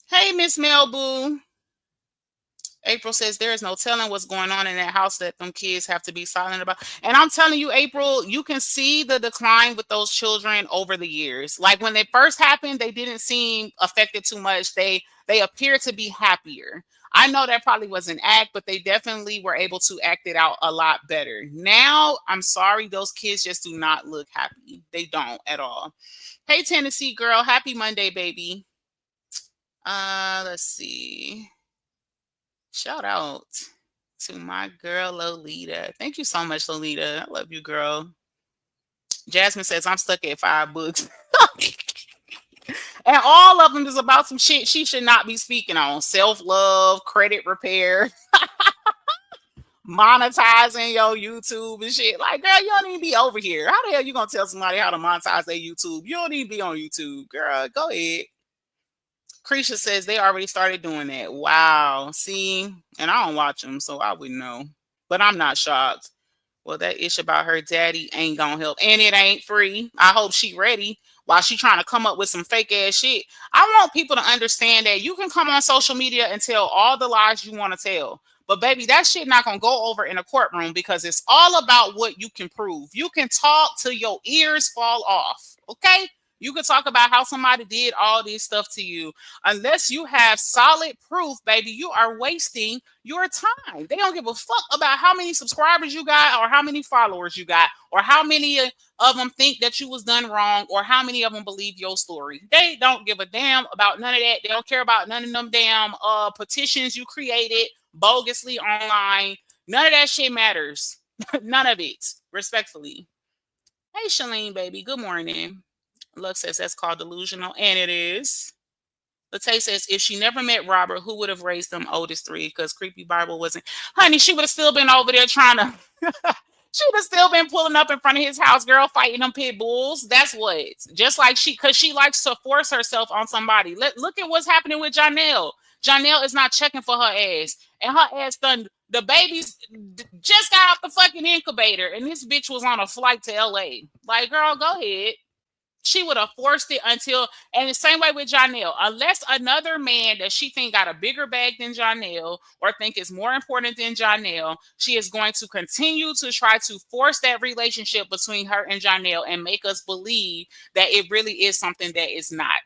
Speaker 1: Hey, Miss Melboo. April says there is no telling what's going on in that house that them kids have to be silent about. And I'm telling you, April, you can see the decline with those children over the years. Like, when they first happened, they didn't seem affected too much. They appear to be happier. I know that probably was an act, but they definitely were able to act it out a lot better. Now, I'm sorry, those kids just do not look happy. They don't at all. Hey, Tennessee girl, happy Monday, baby. Let's see. Shout out to my girl Lolita. Thank you so much, Lolita. I love you, girl. Jasmine says I'm stuck at 5 books. And all of them is about some shit she should not be speaking on. Self-love, credit repair, monetizing your YouTube and shit. Like, girl, you don't even be over here. How the hell you gonna tell somebody how to monetize their YouTube? You don't even be on YouTube. Girl, go ahead. Creisha says they already started doing that. Wow. See? And I don't watch them, so I wouldn't know. But I'm not shocked. Well, that ish about her daddy ain't gonna help. And it ain't free. I hope she ready while she trying to come up with some fake ass shit. I want people to understand that you can come on social media and tell all the lies you want to tell. But baby, that shit not gonna go over in a courtroom because it's all about what you can prove. You can talk till your ears fall off. Okay? You can talk about how somebody did all this stuff to you. Unless you have solid proof, baby, you are wasting your time. They don't give a fuck about how many subscribers you got or how many followers you got or how many of them think that you was done wrong or how many of them believe your story. They don't give a damn about none of that. They don't care about none of them damn petitions you created bogusly online. None of that shit matters. None of it, respectfully. Hey, Shalene, baby. Good morning. Lux says that's called delusional, and it is. Latae says if she never met Robert, who would have raised them oldest three? Because Creepy Bible wasn't. Honey, she would have still been over there trying to. She would have still been pulling up in front of his house, girl, fighting them pit bulls. That's what. Just like because she likes to force herself on somebody. Look at what's happening with Janelle. Janelle is not checking for her ass, and her ass done. The babies just got off the fucking incubator, and this bitch was on a flight to LA. Like, girl, go ahead. She would have forced it until, and the same way with Janelle, unless another man that she think got a bigger bag than Janelle or think is more important than Janelle, she is going to continue to try to force that relationship between her and Janelle and make us believe that it really is something that is not.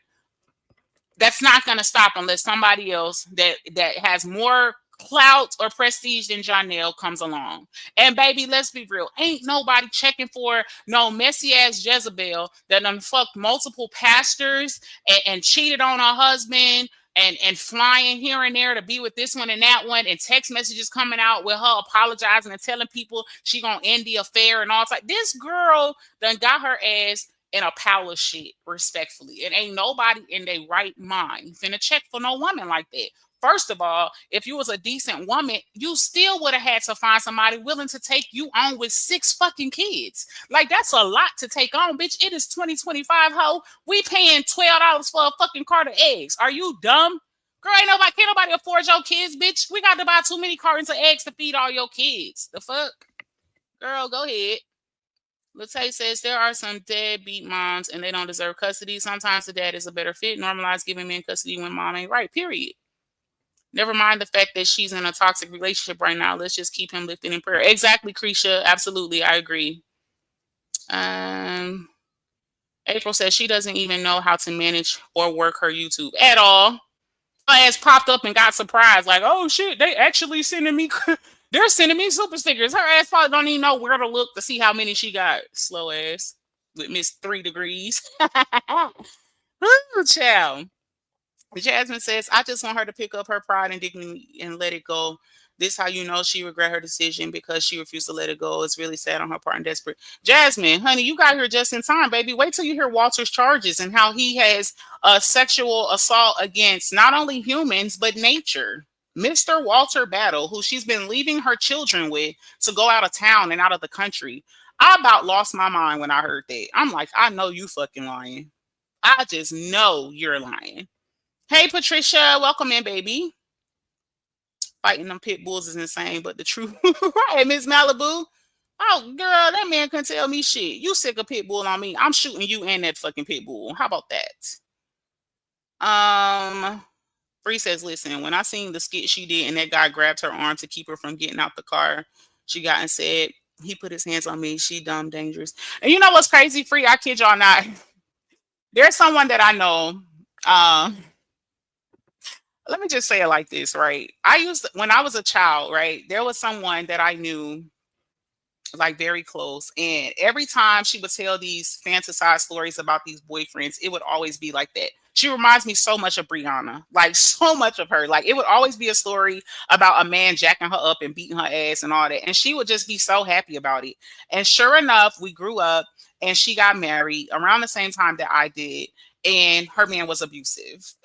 Speaker 1: That's not going to stop unless somebody else that has more clout or prestige than Janelle comes along. And baby, let's be real. Ain't nobody checking for no messy ass Jezebel that done fucked multiple pastors and cheated on her husband and flying here and there to be with this one and that one, and text messages coming out with her apologizing and telling people she gonna end the affair and all that. This girl done got her ass in a pile of shit, respectfully. And ain't nobody in their right mind finna check for no woman like that. First of all, if you was a decent woman, you still would have had to find somebody willing to take you on with 6 fucking kids. Like, that's a lot to take on, bitch. It is 2025, ho. We paying $12 for a fucking cart of eggs. Are you dumb? Girl, can't nobody afford your kids, bitch. We got to buy too many cartons of eggs to feed all your kids. The fuck? Girl, go ahead. Latae says there are some deadbeat moms and they don't deserve custody. Sometimes the dad is a better fit. Normalize giving men custody when mom ain't right, period. Never mind the fact that she's in a toxic relationship right now. Let's just keep him lifted in prayer. Exactly, Creisha. Absolutely. I agree. April says she doesn't even know how to manage or work her YouTube at all. Her ass popped up and got surprised. Like, oh shit, they actually sending me... They're sending me super stickers. Her ass probably don't even know where to look to see how many she got. Slow ass. With Miss 3 degrees. Ooh, child. Jasmine says, I just want her to pick up her pride and dignity and let it go. This how you know she regret her decision because she refused to let it go. It's really sad on her part and desperate. Jasmine, honey, you got here just in time, baby. Wait till you hear Walter's charges and how he has a sexual assault against not only humans, but nature. Mr. Walter Battle, who she's been leaving her children with to go out of town and out of the country. I about lost my mind when I heard that. I'm like, I know you fucking lying. I just know you're lying. Hey, Patricia, welcome in, baby. Fighting them pit bulls is insane, but the truth. Right, Miss Malibu. Oh, girl, that man couldn't tell me shit. You sick a pit bull on me. I'm shooting you and that fucking pit bull. How about that? Bree says, listen, when I seen the skit she did and that guy grabbed her arm to keep her from getting out the car, she got and said, he put his hands on me. She dumb, dangerous. And you know what's crazy, Free? I kid y'all not. There's someone that I know. Let me just say it like this, right? When I was a child, right, there was someone that I knew like very close, and every time she would tell these fantasized stories about these boyfriends, it would always be like that. She reminds me so much of Briana, like so much of her. Like it would always be a story about a man jacking her up and beating her ass and all that, and she would just be so happy about it. And sure enough, we grew up and she got married around the same time that I did. and her man was abusive.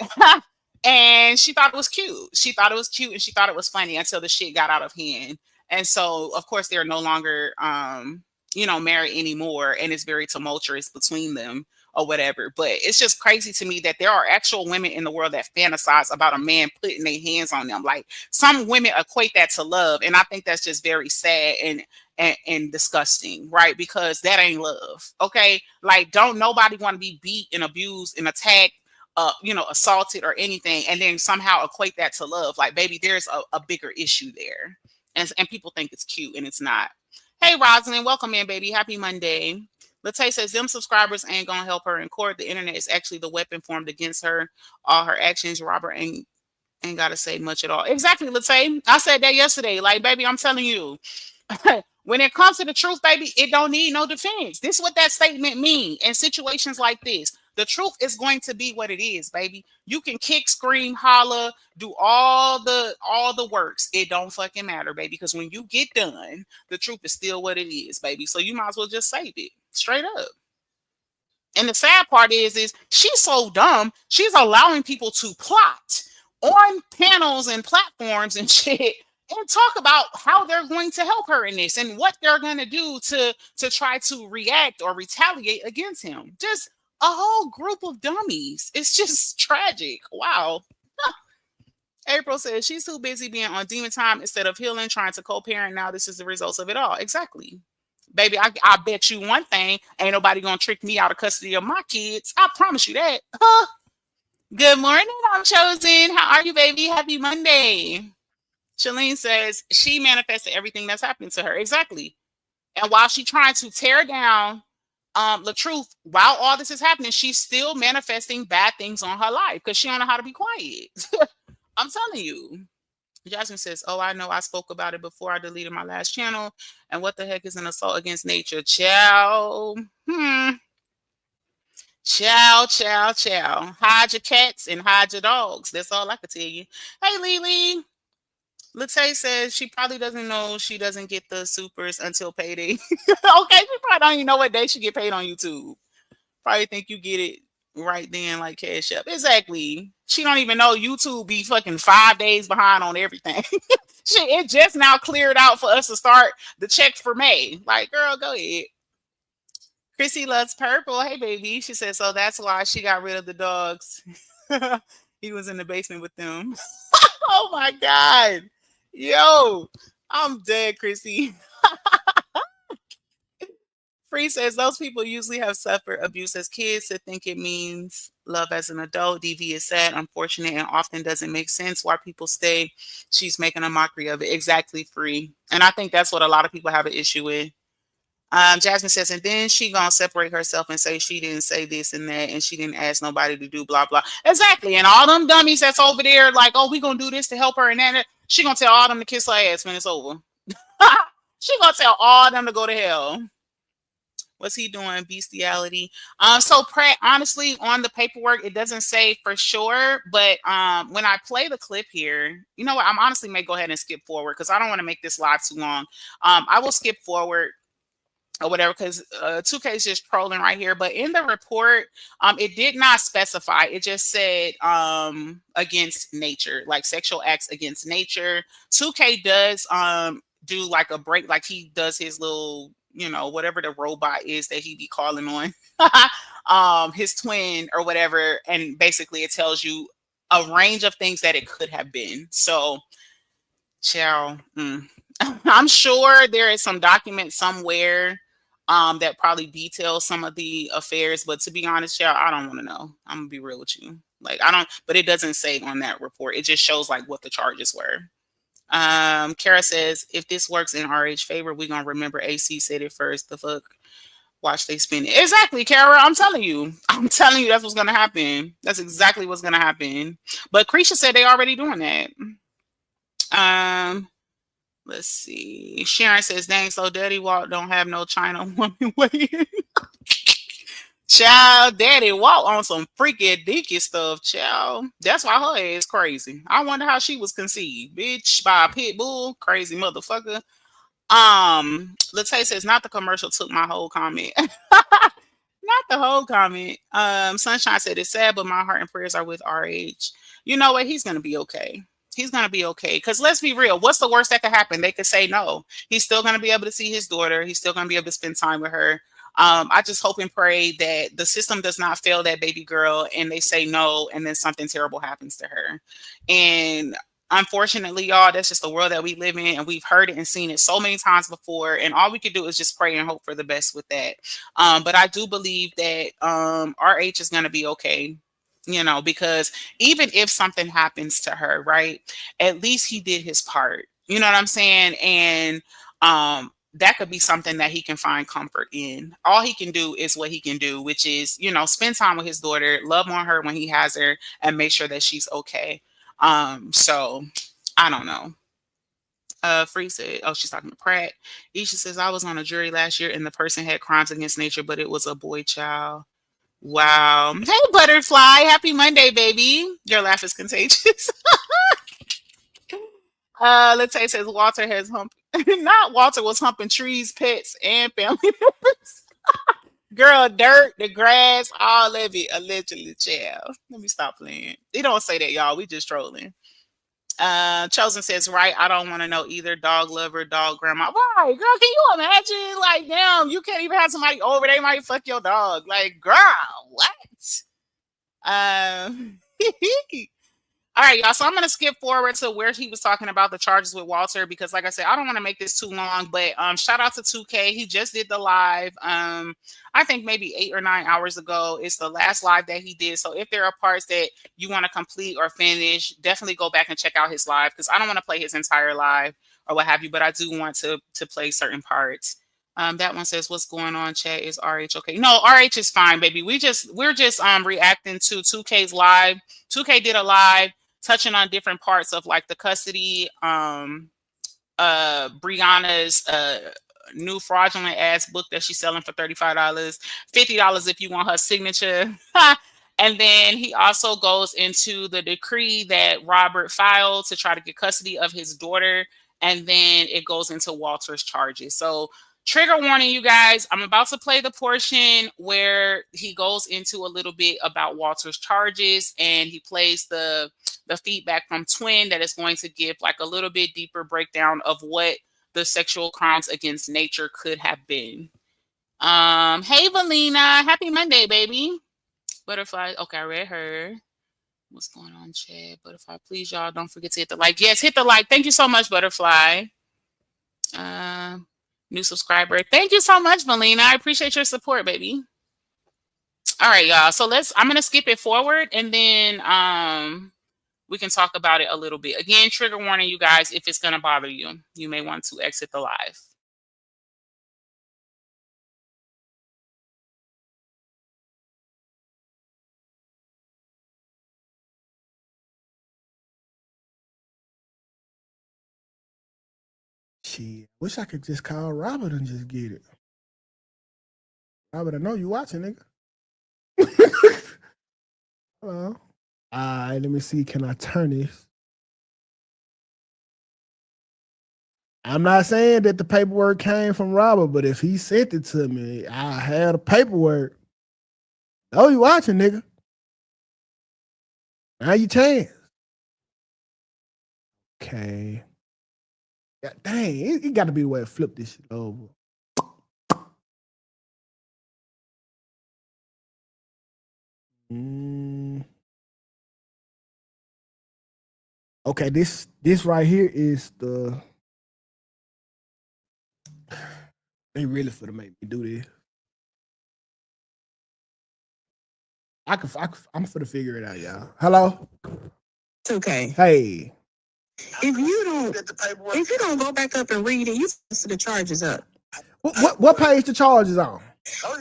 Speaker 1: And she thought it was cute. She thought it was cute and she thought it was funny until the shit got out of hand. And so, of course, they're no longer, married anymore. And it's very tumultuous between them or whatever. But it's just crazy to me that there are actual women in the world that fantasize about a man putting their hands on them. Like, some women equate that to love. And I think that's just very sad and disgusting, right? Because that ain't love. Okay. Like, don't nobody want to be beat and abused and attacked, assaulted or anything, and then somehow equate that to love. Like, baby, there's a bigger issue there. And people think it's cute and it's not. Hey, Rosalind, welcome in, baby. Happy Monday. Latay says them subscribers ain't gonna help her in court. The internet is actually the weapon formed against her. All her actions, Robert ain't gotta say much at all. Exactly, Latay. I said that yesterday. Like, baby, I'm telling you. When it comes to the truth, baby, it don't need no defense. This is what that statement means in situations like this. The truth is going to be what it is, baby. You can kick, scream, holler, do all the works. It don't fucking matter, baby. Because when you get done, the truth is still what it is, baby. So you might as well just save it straight up. And the sad part is she's so dumb. She's allowing people to plot on panels and platforms and shit and talk about how they're going to help her in this and what they're going to do to try to react or retaliate against him. Just a whole group of dummies. It's just tragic. Wow. April says she's too busy being on demon time instead of healing, trying to co-parent. Now this is the results of it all. Exactly. Baby, I bet you one thing, ain't nobody gonna trick me out of custody of my kids. I promise you that. Huh? Good morning, I'm Chosen. How are you, baby? Happy Monday. Shalene says she manifested everything that's happening to her. Exactly. And while she's trying to tear down the truth, while all this is happening, she's still manifesting bad things on her life because she don't know how to be quiet. I'm telling you. Jasmine says, oh, I know I spoke about it before I deleted my last channel. And what the heck is an assault against nature? Chow. Chow. Hide your cats and hide your dogs. That's all I can tell you. Hey, Lily. Latay says she probably doesn't know she doesn't get the supers until payday. Okay, she probably don't even know what day she get paid on YouTube. Probably think you get it right then, like Cash App. Exactly. She don't even know YouTube be fucking 5 days behind on everything. Shit, it just now cleared out for us to start the checks for May. Like, girl, go ahead. Chrissy loves purple. Hey, baby. She said, so that's why she got rid of the dogs. He was in the basement with them. Oh, my God. Yo, I'm dead, Chrissy. Free says those people usually have suffered abuse as kids to think it means love as an adult. DV is sad, unfortunate, and often doesn't make sense why people stay. She's making a mockery of it. Exactly, Free. And I think that's what a lot of people have an issue with. Jasmine says, and then she gonna separate herself and say she didn't say this and that, and she didn't ask nobody to do blah blah. Exactly. And all them dummies that's over there, like, oh, we gonna do this to help her, and that she gonna tell all them to kiss her ass when it's over. She gonna tell all them to go to hell. What's he doing? Bestiality. So honestly, on the paperwork, it doesn't say for sure, but when I play the clip here, you know what? I'm honestly may go ahead and skip forward because I don't want to make this live too long. I will skip forward or whatever, because Tukay is just trolling right here. But in the report, it did not specify. It just said against nature, like sexual acts against nature. Tukay does do like a break, like he does his little, whatever the robot is that he be calling on, his twin or whatever. And basically it tells you a range of things that it could have been. So, child, I'm sure there is some document somewhere that probably details some of the affairs, but to be honest, child, I don't want to know. I'm gonna be real with you. Like, I don't, but it doesn't say on that report. It just shows like what the charges were. Kara says, if this works in RH favor, we're gonna remember AC said it first. The fuck? Watch they spin it. Exactly, Kara. I'm telling you that's what's gonna happen. That's exactly what's gonna happen. But Krisha said they already doing that. Let's see. Sharon says, dang, so Daddy Walt don't have no China woman waiting. Child, Daddy Walt on some freaky deaky stuff, child. That's why her ass crazy. I wonder how she was conceived, bitch, by a pit bull. Crazy motherfucker. Latay says, not the commercial took my whole comment. Not the whole comment. Sunshine said it's sad, but my heart and prayers are with RH. You know what? He's gonna be okay. He's gonna be okay. Cause let's be real. What's the worst that could happen? They could say no. He's still gonna be able to see his daughter. He's still gonna be able to spend time with her. I just hope and pray that the system does not fail that baby girl and they say no and then something terrible happens to her. And unfortunately, y'all, that's just the world that we live in, and we've heard it and seen it so many times before. And all we could do is just pray and hope for the best with that. But I do believe that RH is going to be okay, you know, because even if something happens to her, right, at least he did his part. You know what I'm saying? And that could be something that he can find comfort in. All he can do is what he can do, which is, you know, spend time with his daughter, love on her when he has her, and make sure that she's okay. So I don't know. Free said, oh, she's talking to Pratt. Isha says, I was on a jury last year and the person had crimes against nature, but it was a boy child. Wow. Hey, Butterfly. Happy Monday, baby. Your laugh is contagious. Let's say says Walter has humped. Not Walter was humping trees, pets, and family members. Girl, dirt, the grass, all of it, allegedly, child. Let me stop playing. They don't say that, y'all. We just trolling. Chosen says, right, I don't want to know either. Dog lover, dog grandma. Right, girl, can you imagine? Like, damn, you can't even have somebody over, they might fuck your dog. Like, girl, what? All right, y'all. So I'm gonna skip forward to where he was talking about the charges with Walter because, like I said, I don't want to make this too long. But shout out to Tukay. He just did the live. I think maybe 8 or 9 hours ago. It's the last live that he did. So if there are parts that you want to complete or finish, definitely go back and check out his live because I don't want to play his entire live or what have you. But I do want to play certain parts. That one says, "What's going on, chat? Is RH okay?" No, RH is fine, baby. We're just reacting to 2K's live. 2K did a live touching on different parts of like the custody, Briana's new fraudulent ass book that she's selling for $35, $50 if you want her signature. And then he also goes into the decree that Robert filed to try to get custody of his daughter. And then it goes into Walter's charges. So trigger warning, you guys, I'm about to play the portion where he goes into a little bit about Walter's charges and he plays the feedback from Twin that is going to give like a little bit deeper breakdown of what the sexual crimes against nature could have been. Hey, Valina. Happy Monday, baby. Butterfly. Okay, I read her. What's going on, Chad? Butterfly, please, y'all, don't forget to hit the like. Yes, hit the like. Thank you so much, Butterfly. New subscriber. Thank you so much, Valina. I appreciate your support, baby. All right, y'all. So I'm going to skip it forward and then we can talk about it a little bit. Again, trigger warning, you guys, if it's going to bother you, you may want to exit the live.
Speaker 2: Shit, wish I could just call Robert and just get it. Robert, I know you watching, nigga. Hello. All right, let me see. Can I turn this? I'm not saying that the paperwork came from Robert, but if he sent it to me, I had the paperwork. Oh, you watching, nigga? Now you chance. Okay. Yeah, dang, it got to be the way to flip this shit over. Okay, this right here is the. They really finna make me do this. I'm finna figure it out, y'all. Hello.
Speaker 5: It's okay.
Speaker 2: Hey.
Speaker 5: If you don't go back up and read it, you see the charges up.
Speaker 2: What page the charges on?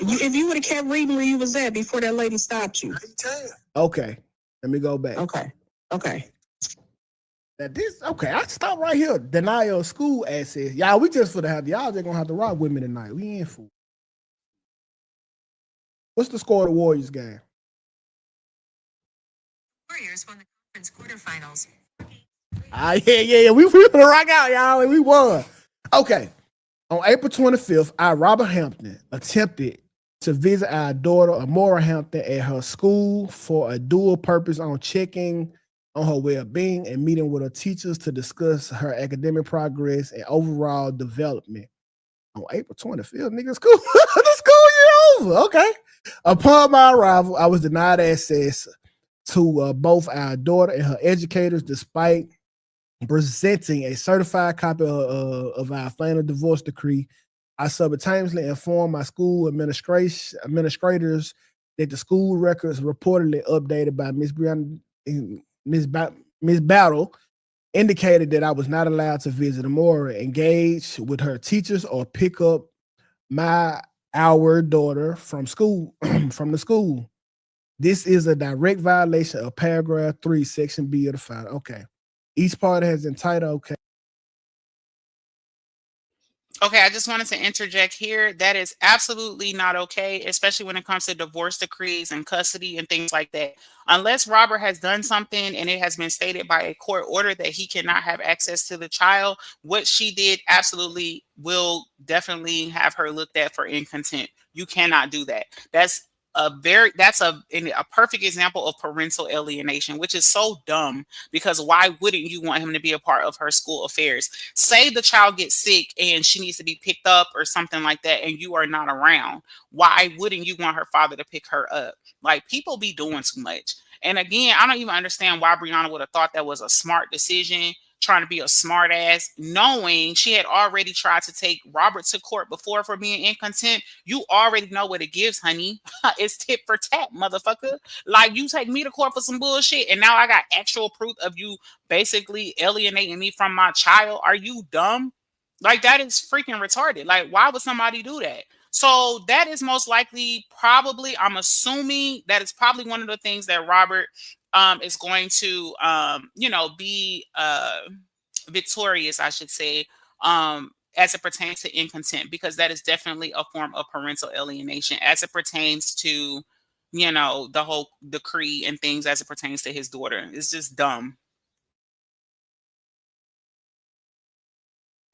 Speaker 5: If you would have kept reading where you was at before that lady stopped you.
Speaker 2: Okay. Let me go back.
Speaker 5: Okay.
Speaker 2: I stopped right here. Denial of school access. Y'all, we just for the have y'all just gonna have to rock with me tonight. We ain't fool. What's the score of the Warriors game?
Speaker 5: Warriors won the conference quarterfinals.
Speaker 2: Yeah. We gonna rock out, y'all, and we won. Okay. On April 25th, Robert Hampton attempted to visit our daughter, Amora Hampton, at her school for a dual purpose on checking on her well-being and meeting with her teachers to discuss her academic progress and overall development. On April 25th, nigga, school, the school year over. Okay. Upon my arrival, I was denied access to both our daughter and her educators, despite presenting a certified copy of our final divorce decree. I simultaneously informed my school administrators that the school records reportedly updated by Miss Briana, Miss Battle indicated that I was not allowed to visit Amora, engage with her teachers, or pick up our daughter from school from the school. This is a direct violation of paragraph 3, section B of the file. Okay. Each party has entitled, okay.
Speaker 1: Okay, I just wanted to interject here. That is absolutely not okay, especially when it comes to divorce decrees and custody and things like that. Unless Robert has done something and it has been stated by a court order that he cannot have access to the child, what she did absolutely will definitely have her looked at for in contempt. You cannot do that. That's a perfect example of parental alienation, which is so dumb, because why wouldn't you want him to be a part of her school affairs? Say the child gets sick and she needs to be picked up or something like that, and you are not around. Why wouldn't you want her father to pick her up? Like, people be doing too much. And again, I don't even understand why Briana would have thought that was a smart decision, trying to be a smart ass, knowing she had already tried to take Robert to court before for being in contempt. You already know what it gives, honey. It's tit for tat, motherfucker. Like, you take me to court for some bullshit, and now I got actual proof of you basically alienating me from my child. Are you dumb? Like, that is freaking retarded. Like, why would somebody do that? So that is most likely, probably, I'm assuming that it's probably one of the things that Robert is going to be victorious, I should say, as it pertains to in contempt, because that is definitely a form of parental alienation as it pertains to, the whole decree and things as it pertains to his daughter. It's just dumb.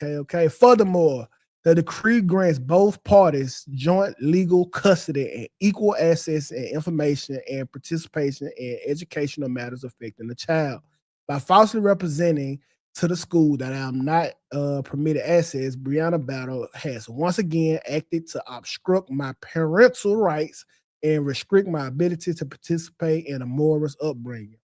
Speaker 2: Okay. Furthermore, the decree grants both parties joint legal custody and equal access and information and participation in educational matters affecting the child. By falsely representing to the school that I am not permitted access, Briana Battle has once again acted to obstruct my parental rights and restrict my ability to participate in Amora's upbringing.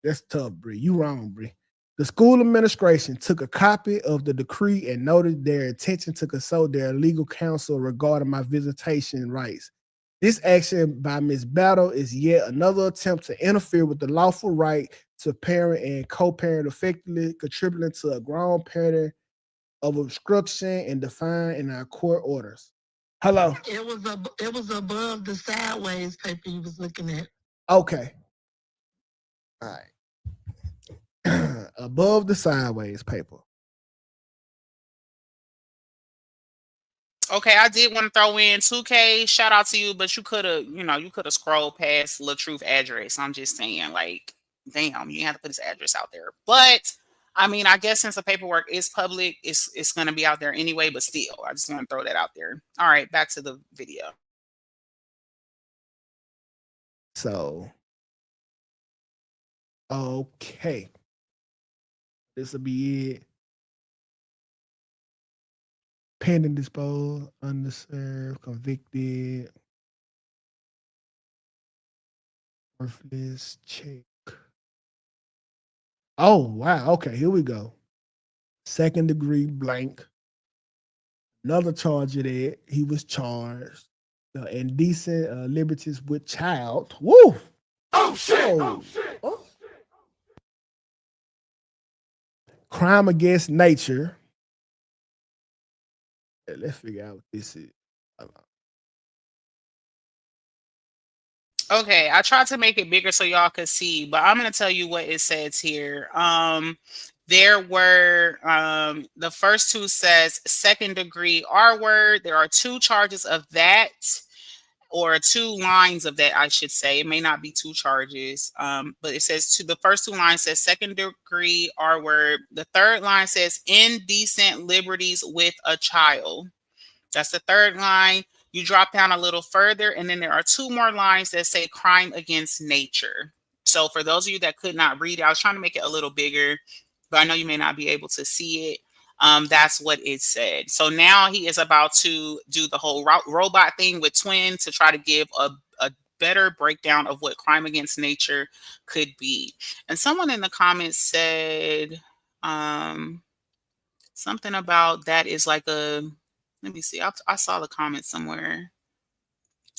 Speaker 2: That's tough, Bree. You wrong, Bree. The school administration took a copy of the decree and noted their intention to consult their legal counsel regarding my visitation rights. This action by Ms. Battle is yet another attempt to interfere with the lawful right to parent and co-parent, effectively contributing to a grown pattern of obstruction and defined in our court orders. Hello.
Speaker 5: It was above the sideways paper you was looking at.
Speaker 2: Okay. All right. Above the sideways paper.
Speaker 1: Okay, I did want to throw in Tukay. Shout out to you, but you could have scrolled past LaTruth address. I'm just saying, like, damn, you have to put his address out there. But I mean, I guess since the paperwork is public, it's gonna be out there anyway. But still, I just want to throw that out there. All right, back to the video.
Speaker 2: So, okay. This will be it. Pending disposed, underserved, convicted, worthless, check. Oh, wow. Okay, here we go. Second degree blank. Another charge of that. He was charged. Indecent liberties with child. Woo!
Speaker 4: Oh shit! Oh shit!
Speaker 2: Oh. Crime against nature. Let's figure out what this is.
Speaker 1: Okay, I tried to make it bigger so y'all could see, but I'm gonna tell you what it says here. There were the first two says second degree R word. There are two charges of that, or two lines of that, I should say. It may not be two charges, but it says the first two lines says second degree R word. The third line says indecent liberties with a child. That's the third line. You drop down a little further, and then there are 2 more lines that say crime against nature. So for those of you that could not read it, I was trying to make it a little bigger, but I know you may not be able to see it. That's what it said. So now he is about to do the whole robot thing with Twin to try to give a better breakdown of what crime against nature could be. And someone in the comments said something about that is like a, let me see, I saw the comment somewhere.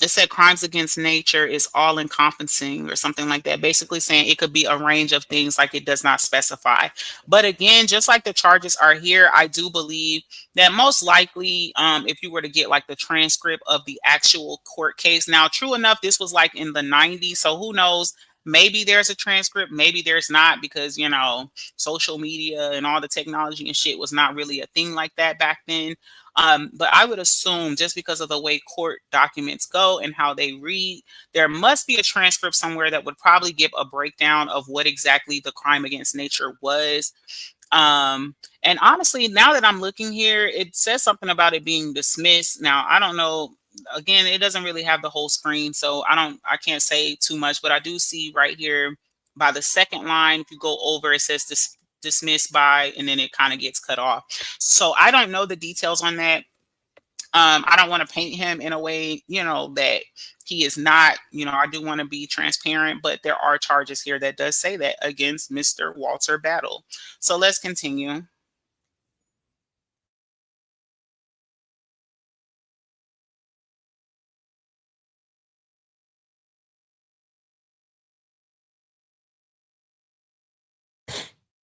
Speaker 1: It said crimes against nature is all encompassing or something like that, basically saying it could be a range of things, like it does not specify. But again, just like the charges are here, I do believe that most likely if you were to get like the transcript of the actual court case, now true enough, this was like in the 90s, so who knows, maybe there's a transcript, maybe there's not, because you know, social media and all the technology and shit was not really a thing like that back then. But I would assume, just because of the way court documents go and how they read, there must be a transcript somewhere that would probably give a breakdown of what exactly the crime against nature was. And honestly, now that I'm looking here, it says something about it being dismissed. Now, I don't know. Again, it doesn't really have the whole screen, so I can't say too much, but I do see right here by the second line, if you go over, it says dismissed by, and then it kind of gets cut off. So I don't know the details on that. I don't want to paint him in a way, you know, that he is not, you know, I do want to be transparent, but there are charges here that does say that against Mr. Walter Battle. So let's continue.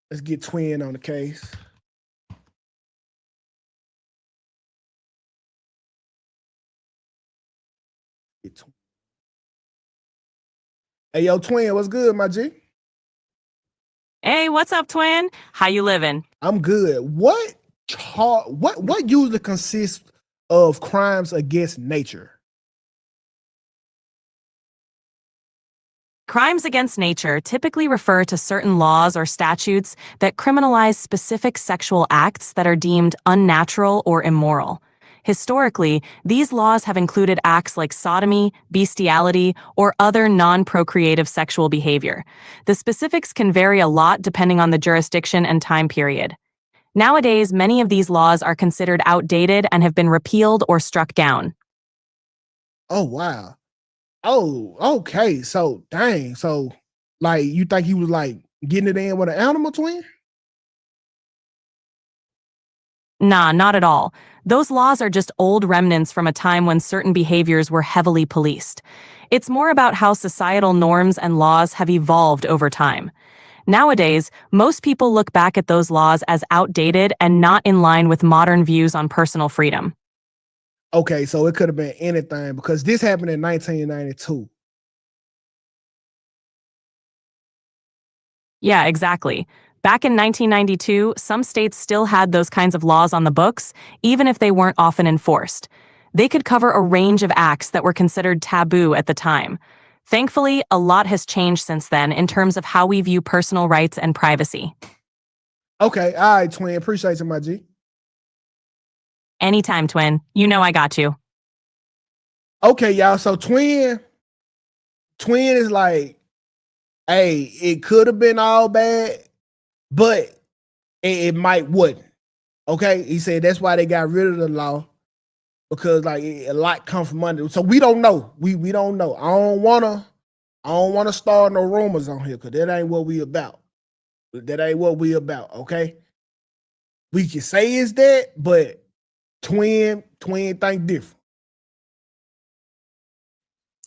Speaker 2: Let's get Twin on the case. Hey, yo, Twin, what's good, my G?
Speaker 6: Hey, what's up, Twin? How you living?
Speaker 2: I'm good. What usually consists of crimes against nature?
Speaker 6: Crimes against nature typically refer to certain laws or statutes that criminalize specific sexual acts that are deemed unnatural or immoral. Historically, these laws have included acts like sodomy, bestiality, or other non-procreative sexual behavior. The specifics can vary a lot depending on the jurisdiction and time period. Nowadays, many of these laws are considered outdated and have been repealed or struck down.
Speaker 2: Oh, wow. Oh, okay. So, dang. So, like, you think he was, like, getting it in with an animal, Twin?
Speaker 6: Nah, not at all. Those laws are just old remnants from a time when certain behaviors were heavily policed. It's more about how societal norms and laws have evolved over time. Nowadays, most people look back at those laws as outdated and not in line with modern views on personal freedom.
Speaker 2: Okay, so it could have been anything because this happened in 1992.
Speaker 6: Yeah, exactly. Back in 1992, some states still had those kinds of laws on the books, even if they weren't often enforced. They could cover a range of acts that were considered taboo at the time. Thankfully, a lot has changed since then in terms of how we view personal rights and privacy.
Speaker 2: Okay, all right, Twin. Appreciate you, my G.
Speaker 6: Anytime, Twin. You know I got you.
Speaker 2: Okay, y'all. So Twin is like, hey, it could have been all bad, but it might wouldn't. Okay, he said that's why they got rid of the law because like a lot come from under. So we don't know. We don't know. I don't wanna start no rumors on here because that ain't what we about. That ain't what we about. Okay, we can say it's that, but Twin think different.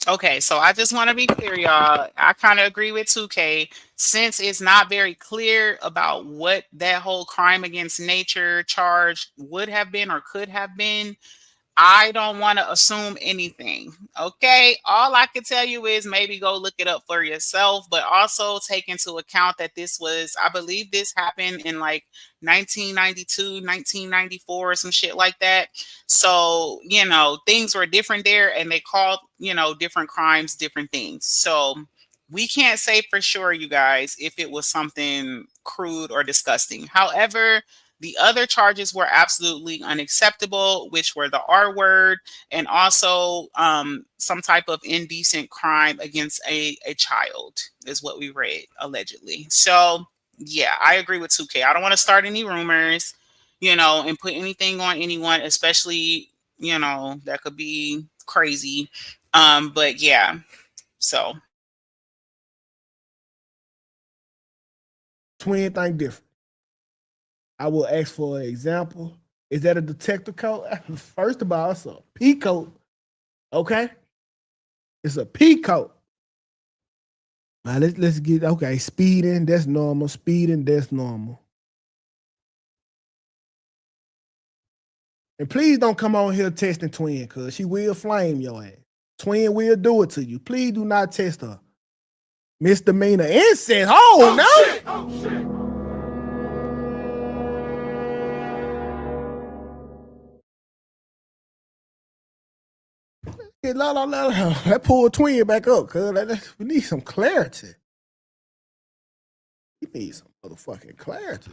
Speaker 1: Okay, so I just want to be clear, y'all. I kind of agree with Tukay. Since it's not very clear about what that whole crime against nature charge would have been or could have been, I don't want to assume anything. Okay. All I can tell you is maybe go look it up for yourself, but also take into account that this was, I believe this happened in like 1992, 1994, or some shit like that. So, you know, things were different there and they called, you know, different crimes, different things. So we can't say for sure, you guys, if it was something crude or disgusting. However, The other charges were absolutely unacceptable, which were the R word and also some type of indecent crime against a child, is what we read, allegedly. So, yeah, I agree with 2K. I don't want to start any rumors, and put anything on anyone, especially, that could be crazy. But yeah, so.
Speaker 2: Twin think different. I will ask for an example. Is that a detective coat? First of all, it's a pea coat. Okay? It's a pea coat. Now let's get speeding, that's normal. Speeding, that's normal. And please don't come on here testing Twin, because she will flame your ass. Twin will do it to you. Please do not test her. Misdemeanor incest. Oh, no!
Speaker 4: Shit. Oh, shit.
Speaker 2: That pull Twin back up, cuz we need some clarity. We need some motherfucking clarity.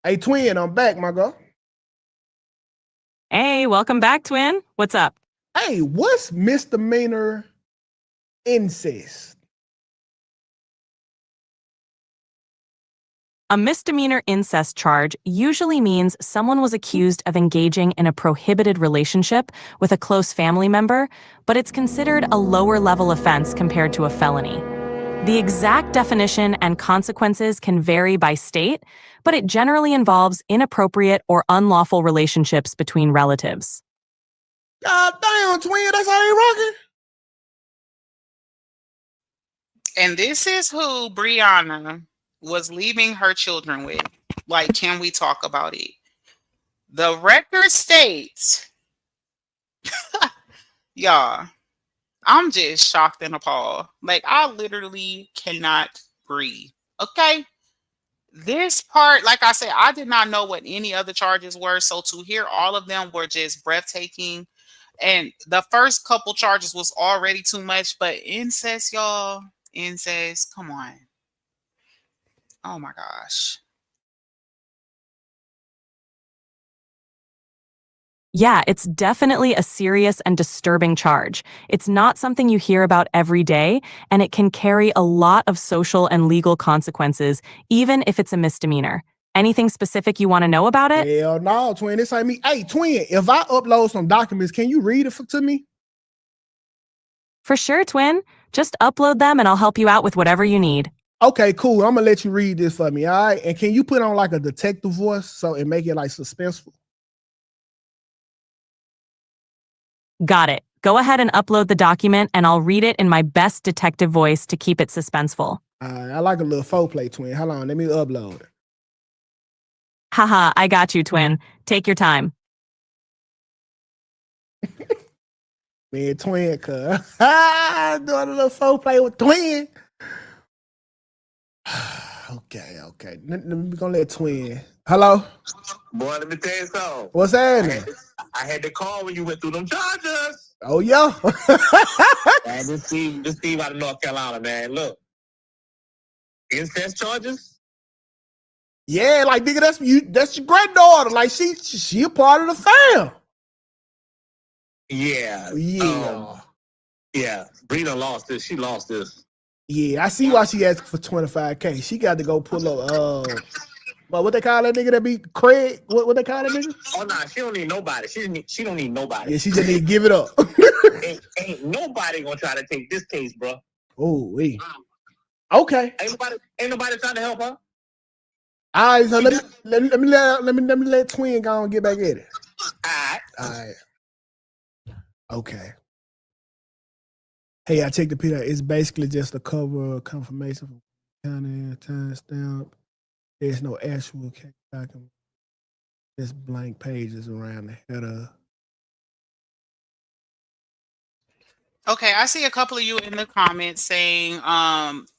Speaker 2: Hey, Twin, I'm back, my girl.
Speaker 6: Hey, welcome back, Twin. What's up?
Speaker 2: Hey, what's misdemeanor incest?
Speaker 6: A misdemeanor incest charge usually means someone was accused of engaging in a prohibited relationship with a close family member, but it's considered a lower-level offense compared to a felony. The exact definition and consequences can vary by state, but it generally involves inappropriate or unlawful relationships between relatives.
Speaker 2: God damn, Twin, that's how they rocking?
Speaker 1: And this is who Briana was leaving her children with. Like, can we talk about it? The record states, y'all, I'm just shocked and appalled. Like, I literally cannot breathe. Okay? This part, like I said, I did not know what any other charges were. So to hear all of them were just breathtaking. And the first couple charges was already too much, but incest, y'all, incest, come on. Oh my gosh.
Speaker 6: Yeah, it's definitely a serious and disturbing charge. It's not something you hear about every day, and it can carry a lot of social and legal consequences, even if it's a misdemeanor. Anything specific you want to know about it?
Speaker 2: Hell no, Twin, this ain't me. Hey, Twin, if I upload some documents, can you read it to me?
Speaker 6: For sure, Twin. Just upload them and I'll help you out with whatever you need.
Speaker 2: Okay, cool. I'm gonna let you read this for me, all right? And can you put on like a detective voice and make it like suspenseful?
Speaker 6: Got it. Go ahead and upload the document and I'll read it in my best detective voice to keep it suspenseful.
Speaker 2: I like a little foreplay, Twin. Hold on, let me upload it.
Speaker 6: Haha, I got you, Twin. Take your time.
Speaker 2: Man, Twin, cuz. Doing a little foreplay with Twin. Okay. We're gonna let Twin. Hello?
Speaker 7: Boy, let me tell you something.
Speaker 2: What's happening?
Speaker 7: I had to call when you went through them charges.
Speaker 2: Oh, yeah.
Speaker 7: Man, just Steve out of North Carolina, man. Look. Incest charges?
Speaker 2: Yeah, like, nigga, that's your granddaughter. Like, she a part of the fam.
Speaker 7: Yeah. Yeah. Briana lost this. She lost this.
Speaker 2: Yeah, I see why she asked for $25K. She got to go pull up, what they call that nigga that be Craig? What they call that nigga?
Speaker 7: Oh, nah, she don't need nobody. She don't need nobody.
Speaker 2: Yeah, she just need to give it up.
Speaker 7: ain't nobody gonna try to take this case, bro.
Speaker 2: Oh, wait. Okay.
Speaker 7: Ain't nobody trying to help her.
Speaker 2: All right, so let me let Twin go and get back at it. All right. Okay. Hey, I checked the Peter. It's basically just a cover confirmation from county timestamp. There's no actual case document. Just blank pages around the header.
Speaker 1: Okay, I see a couple of you in the comments saying,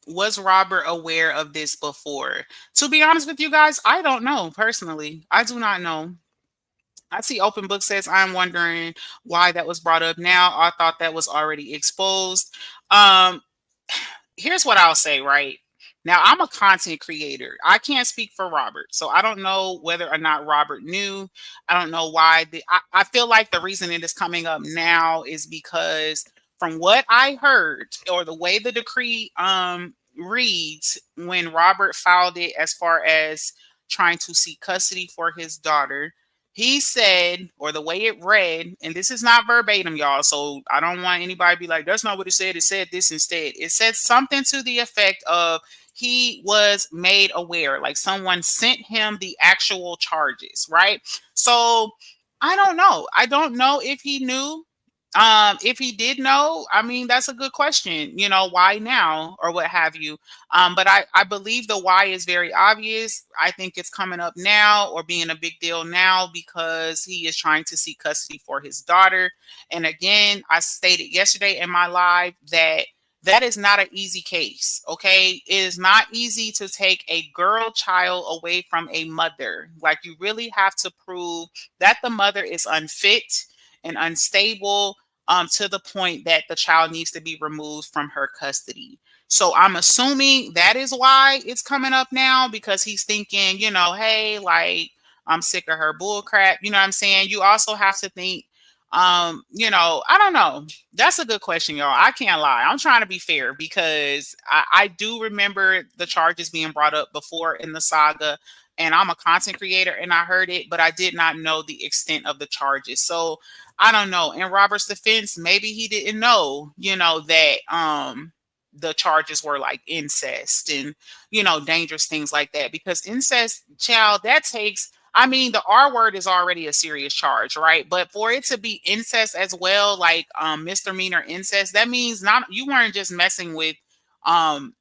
Speaker 1: was Robert aware of this before? To be honest with you guys, I don't know personally. I do not know. I see Open Book says, I'm wondering why that was brought up now. I thought that was already exposed. here's what I'll say, right? Now, I'm a content creator. I can't speak for Robert. So I don't know whether or not Robert knew. I don't know why. I feel like the reason it is coming up now is because from what I heard, or the way the decree reads, when Robert filed it as far as trying to seek custody for his daughter, he said, or the way it read, and this is not verbatim, y'all, so I don't want anybody to be like, that's not what it said. It said this instead. It said something to the effect of he was made aware, like someone sent him the actual charges, right? So I don't know. I don't know if he knew. If he did know, I mean, that's a good question. You know, why now or what have you? But I believe the why is very obvious. I think it's coming up now or being a big deal now because he is trying to seek custody for his daughter. And again, I stated yesterday in my live that that is not an easy case. Okay. It is not easy to take a girl child away from a mother. Like, you really have to prove that the mother is unfit and unstable, to the point that the child needs to be removed from her custody. So I'm assuming that is why it's coming up now, because he's thinking, you know, hey, like, I'm sick of her bull crap. You know what I'm saying? You also have to think, you know, I don't know. That's a good question, y'all. I can't lie. I'm trying to be fair because I do remember the charges being brought up before in the saga, and I'm a content creator and I heard it, but I did not know the extent of the charges. So I don't know. In Robert's defense, maybe he didn't know, you know, that the charges were like incest and, you know, dangerous things like that. Because incest, child, that takes, I mean, the R word is already a serious charge, right? But for it to be incest as well, like misdemeanor incest, that means not, you weren't just messing with um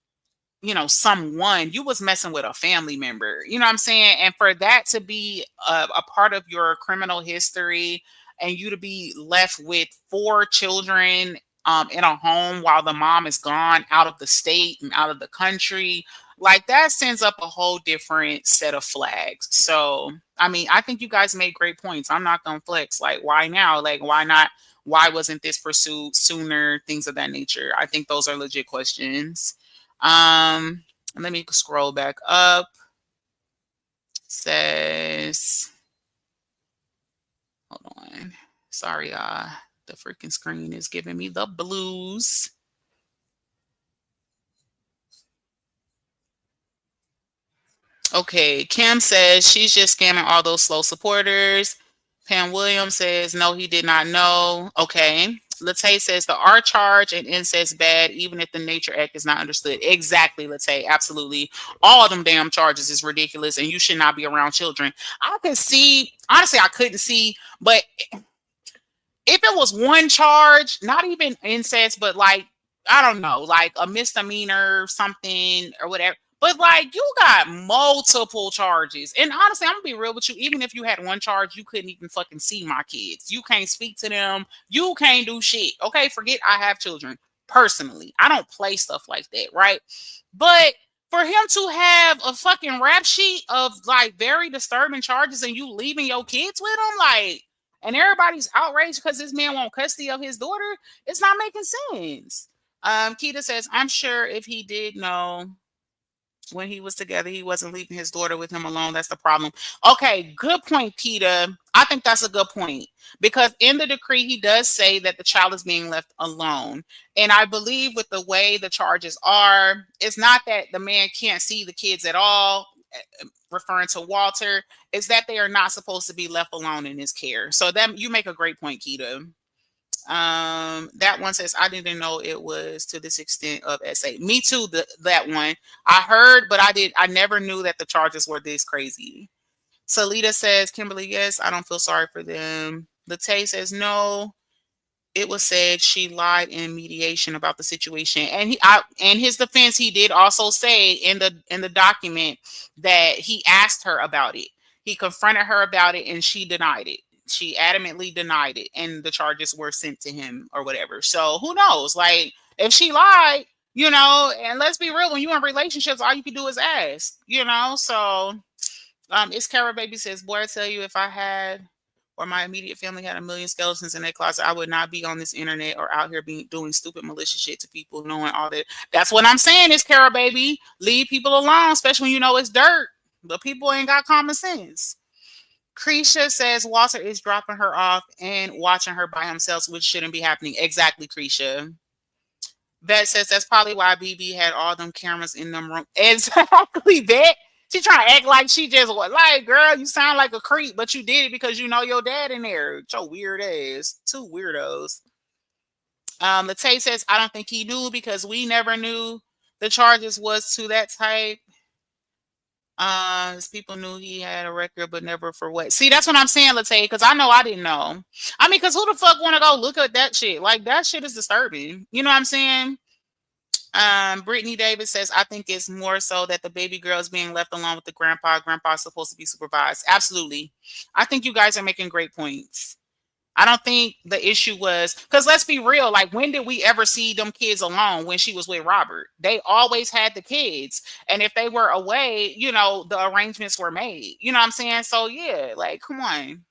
Speaker 1: you know, someone, you was messing with a family member, you know what I'm saying? And for that to be a part of your criminal history, and you to be left with 4 children in a home while the mom is gone out of the state and out of the country, like, that sends up a whole different set of flags. So I mean, I think you guys made great points. I'm not gonna flex. Like, why now? Like, why not? Why wasn't this pursued sooner? Things of that nature. I think those are legit questions. Let me scroll back up. Says, hold on. Sorry, the freaking screen is giving me the blues. Okay, Kim says she's just scamming all those slow supporters. Pam Williams says no, he did not know. Okay. Latay says the R charge and incest bad, even if the Nature Act is not understood. Exactly, Latay. Absolutely. All of them damn charges is ridiculous, and you should not be around children. I could see, honestly, I couldn't see, but if it was one charge, not even incest, but like, I don't know, like a misdemeanor, something or whatever. But like, you got multiple charges. And honestly, I'm gonna be real with you. Even if you had one charge, you couldn't even fucking see my kids. You can't speak to them. You can't do shit. Okay, forget I have children. Personally, I don't play stuff like that, right? But for him to have a fucking rap sheet of like very disturbing charges and you leaving your kids with him, like, and everybody's outraged because this man wants custody of his daughter, it's not making sense. Keita says, I'm sure if he did know when he was together, he wasn't leaving his daughter with him alone. That's the problem. Okay, good point, Keita. I think that's a good point because in the decree, he does say that the child is being left alone. And I believe with the way the charges are, it's not that the man can't see the kids at all, referring to Walter, is that they are not supposed to be left alone in his care. So that you make a great point, Keita. That one says I didn't know it was to this extent of SA. Me too. That one I heard, but I never knew that the charges were this crazy. Salita says, Kimberly, yes, I don't feel sorry for them. Latay says no. It was said she lied in mediation about the situation, and in his defense, he did also say in the document that he asked her about it. He confronted her about it, and she denied it. She adamantly denied it, and the charges were sent to him or whatever. So who knows? Like, if she lied, you know, and let's be real, when you're in relationships, all you can do is ask, you know. So, it's Cara Baby says, boy, I tell you, if I had or my immediate family had a million skeletons in their closet, I would not be on this internet or out here doing stupid malicious shit to people, knowing all that. That's what I'm saying is, Cara baby, leave people alone, especially when you know it's dirt. But people ain't got common sense. Creesha says Walter is dropping her off and watching her by himself, which shouldn't be happening. Exactly, Creesha. Vet says that's probably why BB had all them cameras in them room. Exactly, Vet. She trying to act like she just like, girl, you sound like a creep, but you did it because you know your dad in there. Your weird ass. Two weirdos. Latae says, I don't think he knew because we never knew the charges was to that type. His people knew he had a record, but never for what. See, that's what I'm saying, Latae, because I know I didn't know. I mean, because who the fuck want to go look at that shit? Like, that shit is disturbing. You know what I'm saying? Brittany Davis says, I think it's more so that the baby girl is being left alone with the grandpa. Grandpa's supposed to be supervised. Absolutely. I think you guys are making great points. I don't think the issue was, because let's be real, like, when did we ever see them kids alone when she was with Robert? They always had the kids. And if they were away, you know, the arrangements were made. You know what I'm saying? So, yeah, like, come on.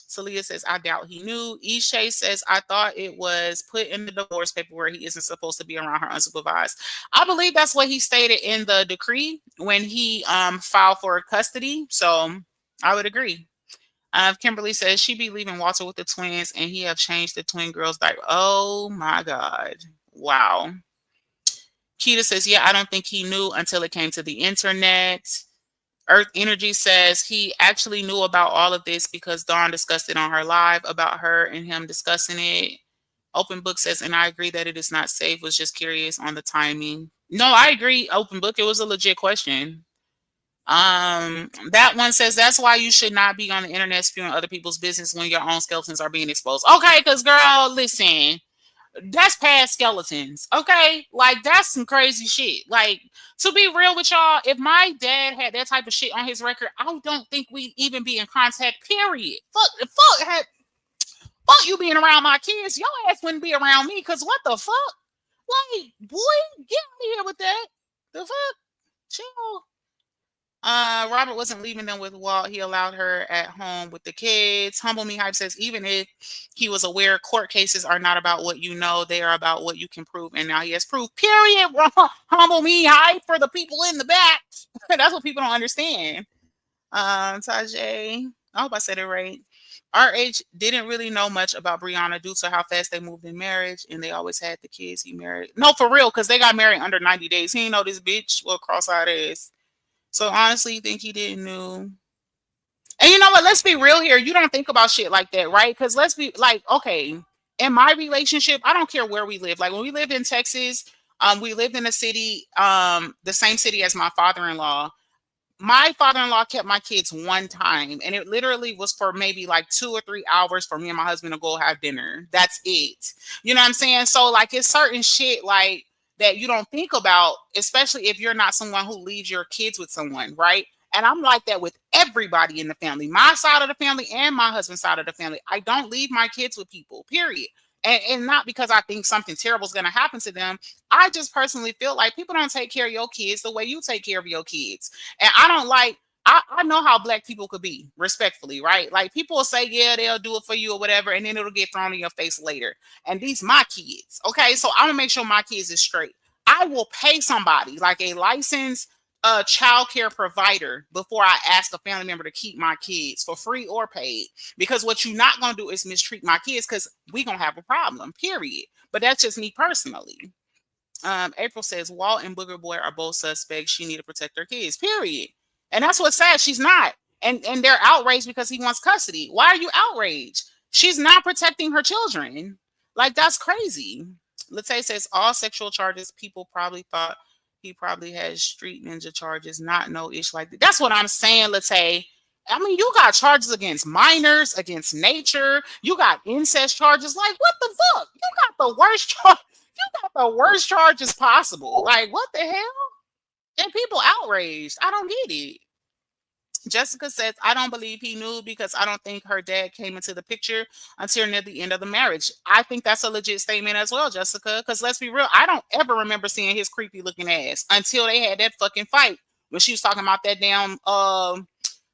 Speaker 1: Celia says, I doubt he knew. Ishay says, I thought it was put in the divorce paper where he isn't supposed to be around her unsupervised. I believe that's what he stated in the decree when he filed for custody. So I would agree. Kimberly says she be leaving Walter with the twins and he have changed the twin girls' diaper. Oh my God. Wow. Keita says, yeah, I don't think he knew until it came to the internet. Earth Energy says he actually knew about all of this because Dawn discussed it on her live about her and him discussing it. Open Book says, and I agree that it is not safe. Was just curious on the timing. No, I agree. Open Book, it was a legit question. That one says that's why you should not be on the internet spewing other people's business when your own skeletons are being exposed. Okay, because girl, listen, that's past skeletons. Okay, like that's some crazy shit. Like, to be real with y'all, if my dad had that type of shit on his record, I don't think we'd even be in contact. Period. Fuck you being around my kids. Your ass wouldn't be around me. Cause what the fuck? Like, boy, get me here with that. The fuck, chill. Robert wasn't leaving them with Walt. He allowed her at home with the kids. Humble Me Hype says, even if he was aware, court cases are not about what you know. They are about what you can prove. And now he has proof. Period. Humble Me Hype for the people in the back. That's what people don't understand. Tajay, I hope I said it right. RH didn't really know much about Briana due to how fast they moved in marriage. And they always had the kids he married. No, for real, because they got married under 90 days. He didn't know this bitch. Well, cross-eyed ass. So honestly, you think he didn't know? And you know what? Let's be real here. You don't think about shit like that, right? Because let's be like, okay, in my relationship, I don't care where we live. Like when we lived in Texas, we lived in a city, the same city as my father-in-law. My father-in-law kept my kids one time, and it literally was for maybe like 2 or 3 hours for me and my husband to go have dinner. That's it. You know what I'm saying? So like it's certain shit like that you don't think about, especially if you're not someone who leaves your kids with someone, right? And I'm like that with everybody in the family, my side of the family and my husband's side of the family. I don't leave my kids with people, period. And not because I think something terrible is going to happen to them. I just personally feel like people don't take care of your kids the way you take care of your kids. And I don't like, I know how Black people could be, respectfully, right? Like people will say, yeah, they'll do it for you or whatever, and then it'll get thrown in your face later. And these my kids, okay? So I'm gonna make sure my kids is straight. I will pay somebody like a licensed child care provider before I ask a family member to keep my kids for free or paid. Because what you're not gonna do is mistreat my kids because we gonna have a problem, period. But that's just me personally. April says Walt and Booger Boy are both suspects. She need to protect her kids, period. And that's what's sad. She's not. And they're outraged because he wants custody. Why are you outraged? She's not protecting her children. Like, that's crazy. Latae says all sexual charges, people probably thought he probably has street ninja charges, not no ish like that. That's what I'm saying, Latae. I mean, you got charges against minors, against nature. You got incest charges. Like, what the fuck? You got the worst charge. You got the worst charges possible. Like, what the hell? And people outraged. I don't get it. Jessica says, I don't believe he knew because I don't think her dad came into the picture until near the end of the marriage. I think that's a legit statement as well, Jessica, because let's be real, I don't ever remember seeing his creepy looking ass until they had that fucking fight when she was talking about that damn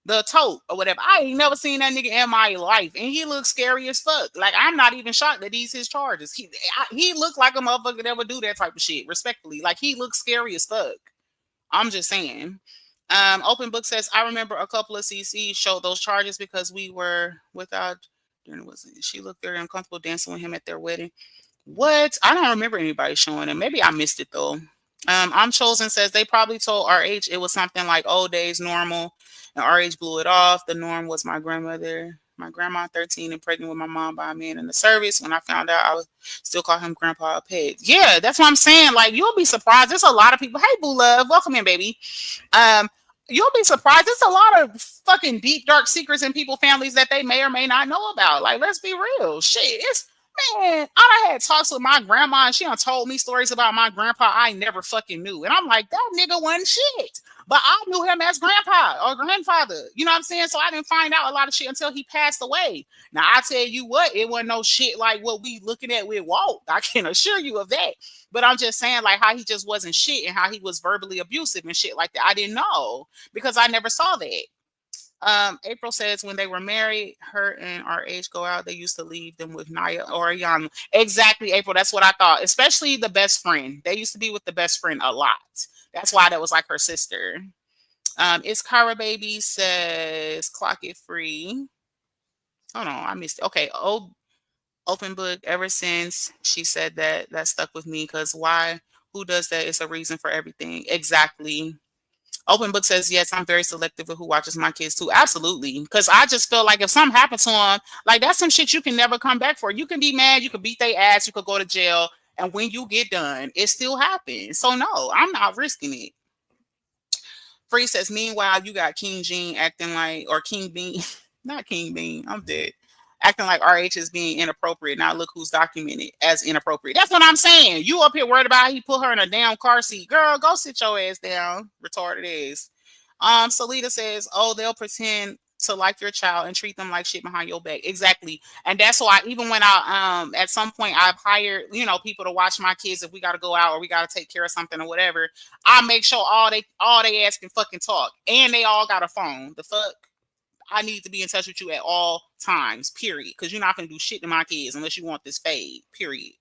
Speaker 1: the tote or whatever. I ain't never seen that nigga in my life, and he looks scary as fuck. Like, I'm not even shocked that these his charges. He looked like a motherfucker that would do that type of shit. Respectfully, like he looks scary as fuck. I'm just saying. Open Book says, I remember a couple of CCs showed those charges because we were without. She looked very uncomfortable dancing with him at their wedding. What? I don't remember anybody showing it. Maybe I missed it though. I'm Chosen says they probably told RH it was something like old days normal, and RH blew it off. The norm was my grandmother. My grandma, 13 and pregnant with my mom by a man in the service. When I found out, I would still call him Grandpa a pet. Yeah, that's what I'm saying. Like, you'll be surprised. There's a lot of people. Hey, Boo Love, welcome in, baby. You'll be surprised. There's a lot of fucking deep, dark secrets in people's families that they may or may not know about. Like, let's be real. Shit, it's, man, I had talks with my grandma and she done told me stories about my grandpa I never fucking knew. And I'm like, that nigga wasn't shit. But I knew him as grandpa or grandfather. You know what I'm saying? So I didn't find out a lot of shit until he passed away. Now, I tell you what, it wasn't no shit like what we looking at with Walt. I can assure you of that. But I'm just saying, like, how he just wasn't shit and how he was verbally abusive and shit like that. I didn't know because I never saw that. April says when they were married, her and RH go out, they used to leave them with Naya or Ayana. Exactly, April. That's what I thought. Especially the best friend. They used to be with the best friend a lot. That's why that was like her sister. It's Cara Baby says clock it free. Oh no, I missed it. Okay, Open Book. Ever since she said that stuck with me because why? Who does that? It's a reason for everything. Exactly. Open Book says, yes, I'm very selective with who watches my kids too. Absolutely. Because I just feel like if something happens to them, like that's some shit you can never come back for. You can be mad, you could beat their ass, you could go to jail. And when you get done, it still happens. So no, I'm not risking it. Free says, meanwhile, you got King Gene acting like, or King Bean, not King Bean, I'm dead. Acting like RH is being inappropriate. Now look who's documented as inappropriate. That's what I'm saying. You up here worried about how he put her in a damn car seat. Girl, go sit your ass down. Retarded ass. Salita says, oh, they'll pretend to like your child and treat them like shit behind your back. Exactly. And that's why even when I at some point I've hired, people to watch my kids if we gotta go out or we gotta take care of something or whatever, I make sure all they ass can fucking talk. And they all got a phone. The fuck? I need to be in touch with you at all times, period. Because you're not going to do shit to my kids unless you want this fade, period.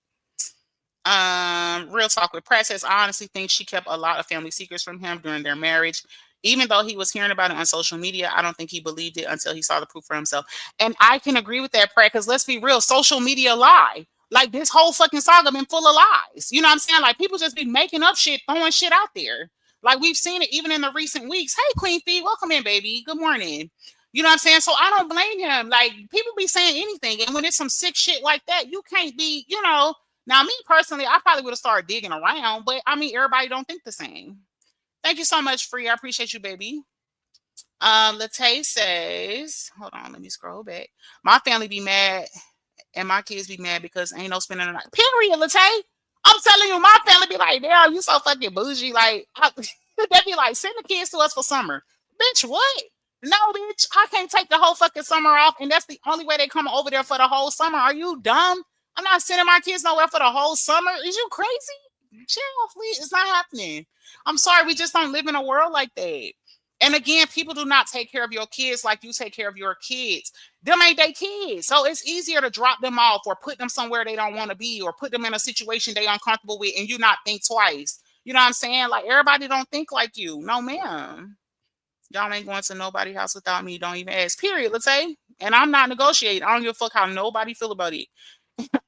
Speaker 1: Real talk with Pratt says, I honestly think she kept a lot of family secrets from him during their marriage. Even though he was hearing about it on social media, I don't think he believed it until he saw the proof for himself. And I can agree with that, Pratt, because let's be real, social media lie. Like this whole fucking saga been full of lies. You know what I'm saying? Like people just be making up shit, throwing shit out there. Like we've seen it even in the recent weeks. Hey, Queen Fee, welcome in, baby. Good morning. You know what I'm saying? So I don't blame him. Like people be saying anything. And when it's some sick shit like that, you can't be, Now me personally, I probably would have started digging around, but I mean, everybody don't think the same. Thank you so much, Free. I appreciate you, baby. Latae says, hold on, let me scroll back. My family be mad and my kids be mad because ain't no spending the night. Period, Latae. I'm telling you, my family be like, damn, you so fucking bougie. Like, they be like, send the kids to us for summer. Bitch, what? No, bitch, I can't take the whole fucking summer off, and that's the only way they come over there for the whole summer. Are you dumb? I'm not sending my kids nowhere for the whole summer. Is you crazy? Chill, please. It's not happening. I'm sorry, we just don't live in a world like that. And again, people do not take care of your kids like you take care of your kids. Them ain't they kids. So it's easier to drop them off or put them somewhere they don't want to be or put them in a situation they uncomfortable with and you not think twice. You know what I'm saying? Like everybody don't think like you. No, ma'am. Y'all ain't going to nobody's house without me. Don't even ask. Period, let's say. And I'm not negotiating. I don't give a fuck how nobody feel about it.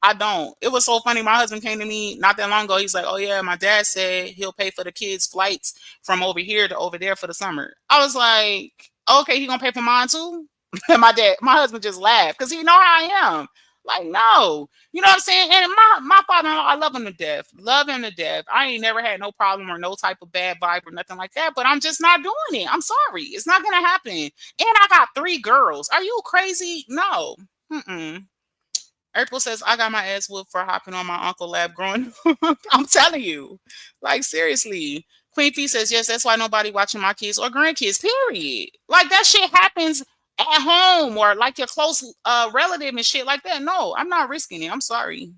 Speaker 1: I don't. It was so funny. My husband came to me not that long ago. He's like, oh, yeah, my dad said he'll pay for the kids' flights from over here to over there for the summer. I was like, okay, he going to pay for mine too? My husband just laughed because he know how I am. Like, no. You know what I'm saying? And my father-in-law, I love him to death. Love him to death. I ain't never had no problem or no type of bad vibe or nothing like that, but I'm just not doing it. I'm sorry. It's not going to happen. And I got 3 girls. Are you crazy? No. April says, I got my ass whooped for hopping on my uncle lap growing up. I'm telling you. Like, seriously. Queen Fee says, yes, that's why nobody watching my kids or grandkids, period. Like, that shit happens at home or like your close relative and shit like that. No, I'm not risking it. I'm sorry.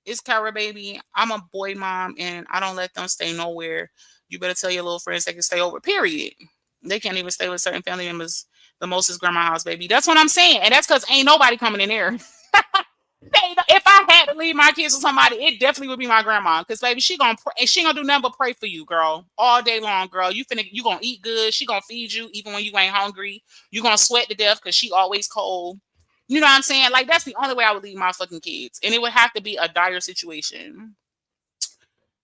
Speaker 1: It's Cara Baby. I'm a boy mom and I don't let them stay nowhere. You better tell your little friends they can stay over, period. They can't even stay with certain family members The most is grandma house, baby. That's what I'm saying. And that's because ain't nobody coming in there. If I had to leave my kids with somebody, it definitely would be my grandma. Cause baby, she gonna pray, she gonna do nothing but pray for you, girl, all day long, girl. You gonna eat good. She gonna feed you even when you ain't hungry. You gonna sweat to death because she always cold. You know what I'm saying? Like that's the only way I would leave my fucking kids, and it would have to be a dire situation.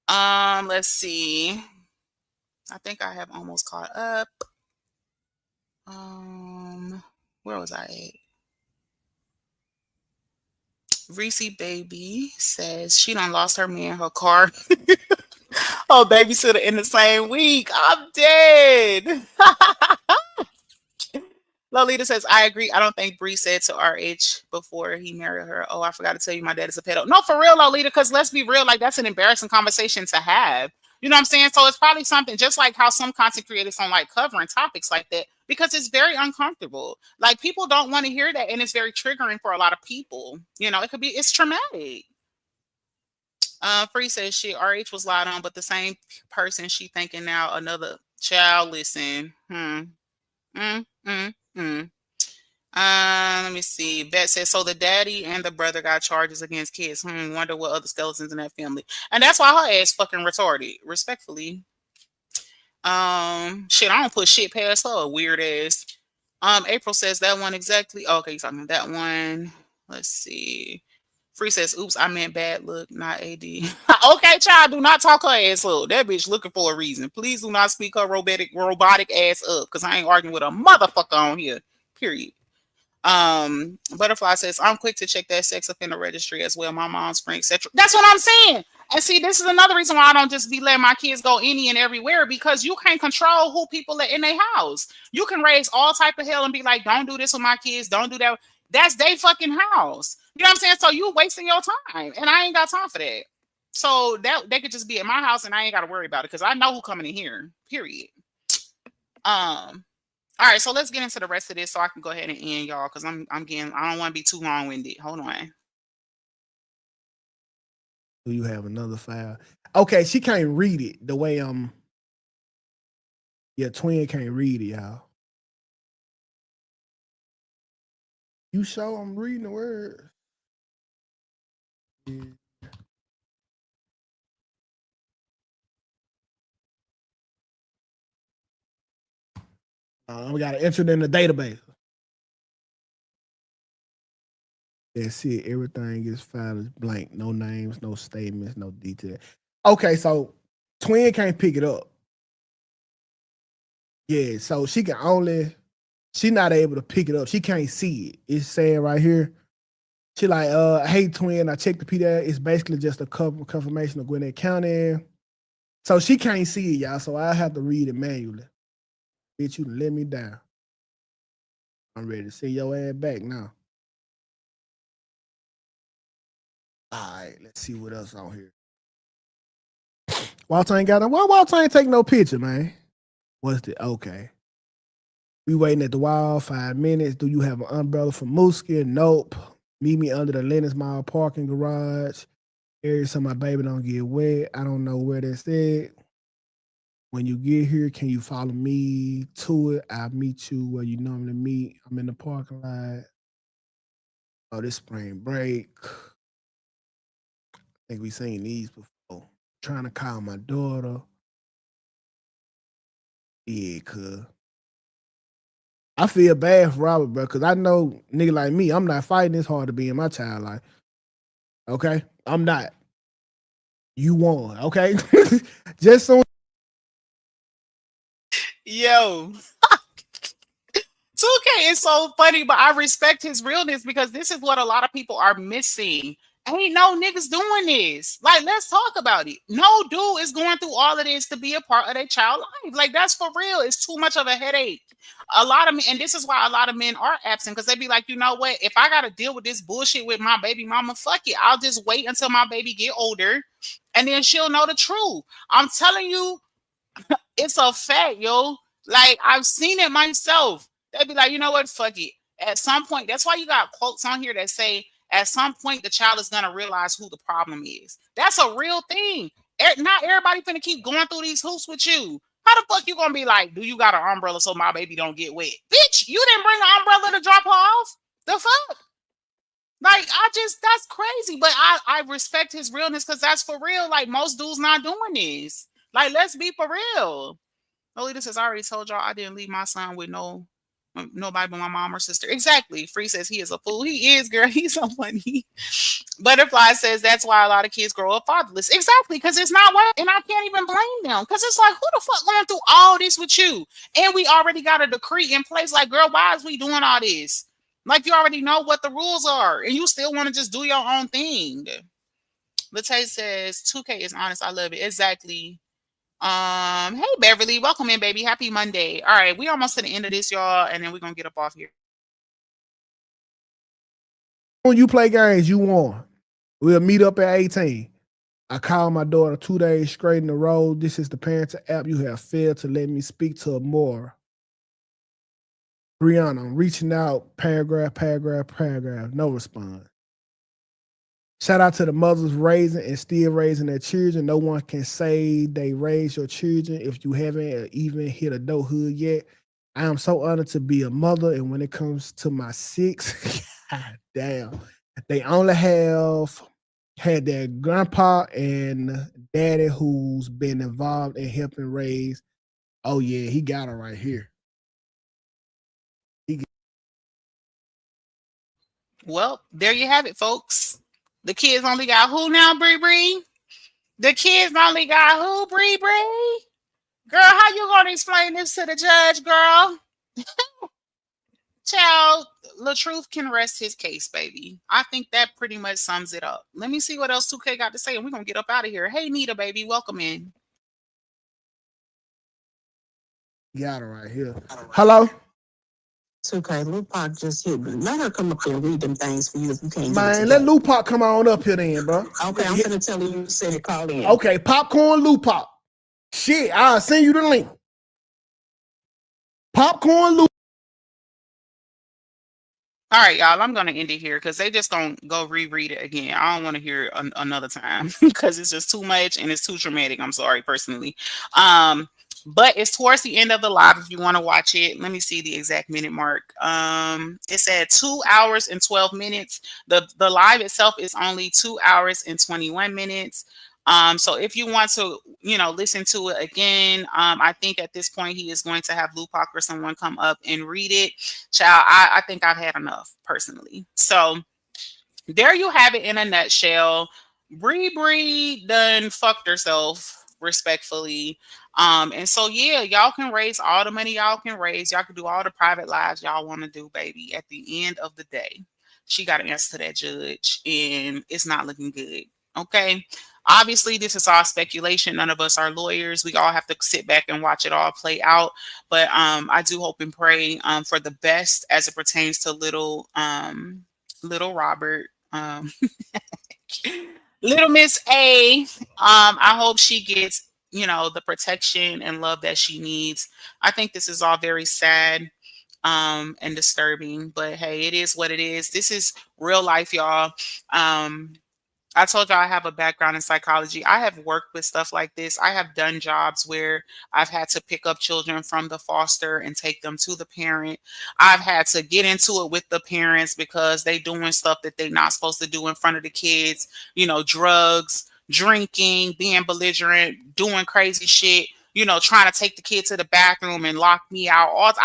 Speaker 1: Let's see. I think I have almost caught up. Where was I at? Reese baby says she done lost her man, her car. Oh, babysitter in the same week. I'm dead. Lolita says, I agree. I don't think Bree said to RH before he married her, oh, I forgot to tell you my dad is a pedo. No, for real, Lolita, because let's be real, like that's an embarrassing conversation to have. You know what I'm saying? So it's probably something just like how some content creators don't like covering topics like that because it's very uncomfortable. Like people don't want to hear that, and it's very triggering for a lot of people. You know, it's traumatic. Free says shit, RH was lied on, but the same person she thinking now another child. Listen. Let me see. Bet says so the daddy and the brother got charges against kids. Wonder what other skeletons in that family. And that's why her ass fucking retarded. Respectfully. Shit, I don't put shit past her, weird ass. April says that one exactly. Oh, okay, you're talking about that one. Let's see. Free says, oops, I meant bad look, not AD. Okay, child, do not talk her ass up. That bitch looking for a reason. Please do not speak her robotic ass up, because I ain't arguing with a motherfucker on here. Period. Butterfly says, I'm quick to check that sex offender registry as well. My mom's friend, etc. That's what I'm saying. And see, this is another reason why I don't just be letting my kids go any and everywhere, because you can't control who people are in their house. You can raise all type of hell and be like, don't do this with my kids, don't do that. That's their fucking house. You know what I'm saying? So you wasting your time, and I ain't got time for that. So that they could just be at my house, and I ain't got to worry about it because I know who coming in here. Period. All right, so let's get into the rest of this so I can go ahead and end y'all because I don't want to be too long winded. Hold on.
Speaker 2: Do you have another file? Okay, she can't read it the way your twin can't read it, y'all. You sure I'm reading the words? Yeah. We gotta enter it in the database. That's it. Everything is filed as blank. No names, no statements, no detail. Okay, so twin can't pick it up. Yeah, so she not able to pick it up. She can't see it. It's saying right here. She like, hey twin, I checked the PDF. It's basically just a confirmation of Gwinnett County. So she can't see it, y'all. So I have to read it manually. Bitch, you let me down. I'm ready to see your ass back now. All right, let's see what else on here. Walter ain't got no. Why Walter ain't take no picture, man? What's the okay? We waiting at the wall 5 minutes. Do you have an umbrella for Mooski? Nope. Meet me under the Lennox Mall parking garage area so my baby don't get wet. I don't know where that's at. When you get here, can you follow me to it? I'll meet you where you normally meet. I'm in the parking lot. Oh, this spring break. I think we seen these before. Trying to call my daughter. Yeah, cuz. I feel bad for Robert, bro, because I know nigga like me, I'm not fighting this hard to be in my child life. Okay? I'm not. You won, okay? Just so.
Speaker 1: Yo. 2K is so funny, but I respect his realness because this is what a lot of people are missing. Ain't no niggas doing this. Like, let's talk about it. No dude is going through all of this to be a part of their child life. Like, that's for real. It's too much of a headache. A lot of men, and this is why a lot of men are absent, because they be like, you know what? If I got to deal with this bullshit with my baby mama, fuck it. I'll just wait until my baby get older, and then she'll know the truth. I'm telling you, it's a fact, yo. Like, I've seen it myself. They'd be like, you know what? Fuck it. At some point, that's why you got quotes on here that say, at some point, the child is going to realize who the problem is. That's a real thing. Not everybody finna keep going through these hoops with you. How the fuck you gonna be like, do you got an umbrella so my baby don't get wet? Bitch, you didn't bring an umbrella to drop her off. The fuck? Like, that's crazy. But I respect his realness because that's for real. Like, most dudes not doing this. Like, let's be for real. Lolita says, I already told y'all I didn't leave my son with nobody but my mom or sister. Exactly. Free says he is a fool. He is, girl. He's so funny. Butterfly says that's why a lot of kids grow up fatherless. Exactly, because it's not work, and I can't even blame them. Because it's like, who the fuck going through all this with you? And we already got a decree in place. Like, girl, why is we doing all this? Like, you already know what the rules are, and you still want to just do your own thing. Latae says, 2K is honest. I love it. Exactly. Hey Beverly, welcome in, baby. Happy Monday. All right, we almost to the end of this, y'all, and then we're gonna get up off here.
Speaker 2: When you play games, you won. We'll meet up at 18. I called my daughter 2 days straight in a row. This is the parenting app. You have failed to let me speak to her more. Briana, I'm reaching out. Paragraph. No response. Shout out to the mothers raising and still raising their children. No one can say they raised your children if you haven't even hit adulthood yet. I am so honored to be a mother. And when it comes to my 6, God damn, they only have had their grandpa and daddy who's been involved in helping raise. Oh, yeah, he got her right here.
Speaker 1: Well, there you have it, folks. The kids only got who now, Bree Bree? The kids only got who, Bree Bree? Girl, how you gonna explain this to the judge, girl? Child, LaTruth can rest his case, baby. I think that pretty much sums it up. Let me see what else 2K got to say, and we're gonna get up out of here. Hey, Nita, baby, welcome in.
Speaker 2: Got her right here. Hello?
Speaker 5: 2K, Lupac just hit me. Let her come up here and read them things for you if you can't
Speaker 2: Man, let Lupac come on up here then, bro.
Speaker 5: Okay, I'm gonna tell you said it, call in.
Speaker 2: Okay, Popcorn Lupac. Shit, I'll send you the link. Popcorn Lupac.
Speaker 1: All right, y'all, I'm going to end it here because they just going to go reread it again. I don't want to hear it another time because it's just too much and it's too traumatic. I'm sorry, personally. But it's towards the end of the live if you want to watch it. Let me see the exact minute mark. It said 2 hours and 12 minutes. The live itself is only 2 hours and 21 minutes. So if you want to, listen to it again, I think at this point he is going to have Lupac or someone come up and read it. Child, I think I've had enough personally. So there you have it in a nutshell. Bree done fucked herself respectfully. And so yeah, y'all can raise all the money y'all can raise. Y'all can do all the private lives y'all want to do, baby. At the end of the day, she got to answer to that judge, and it's not looking good. Okay. Obviously, this is all speculation. None of us are lawyers. We all have to sit back and watch it all play out. But I do hope and pray for the best as it pertains to little Robert, little Miss A. I hope she gets, the protection and love that she needs. I think this is all very sad and disturbing. But hey, it is what it is. This is real life, y'all. I told you I have a background in psychology. I have worked with stuff like this. I have done jobs where I've had to pick up children from the foster and take them to the parent. I've had to get into it with the parents because they doing stuff that they're not supposed to do in front of the kids, drugs, drinking, being belligerent, doing crazy shit, trying to take the kid to the bathroom and lock me out.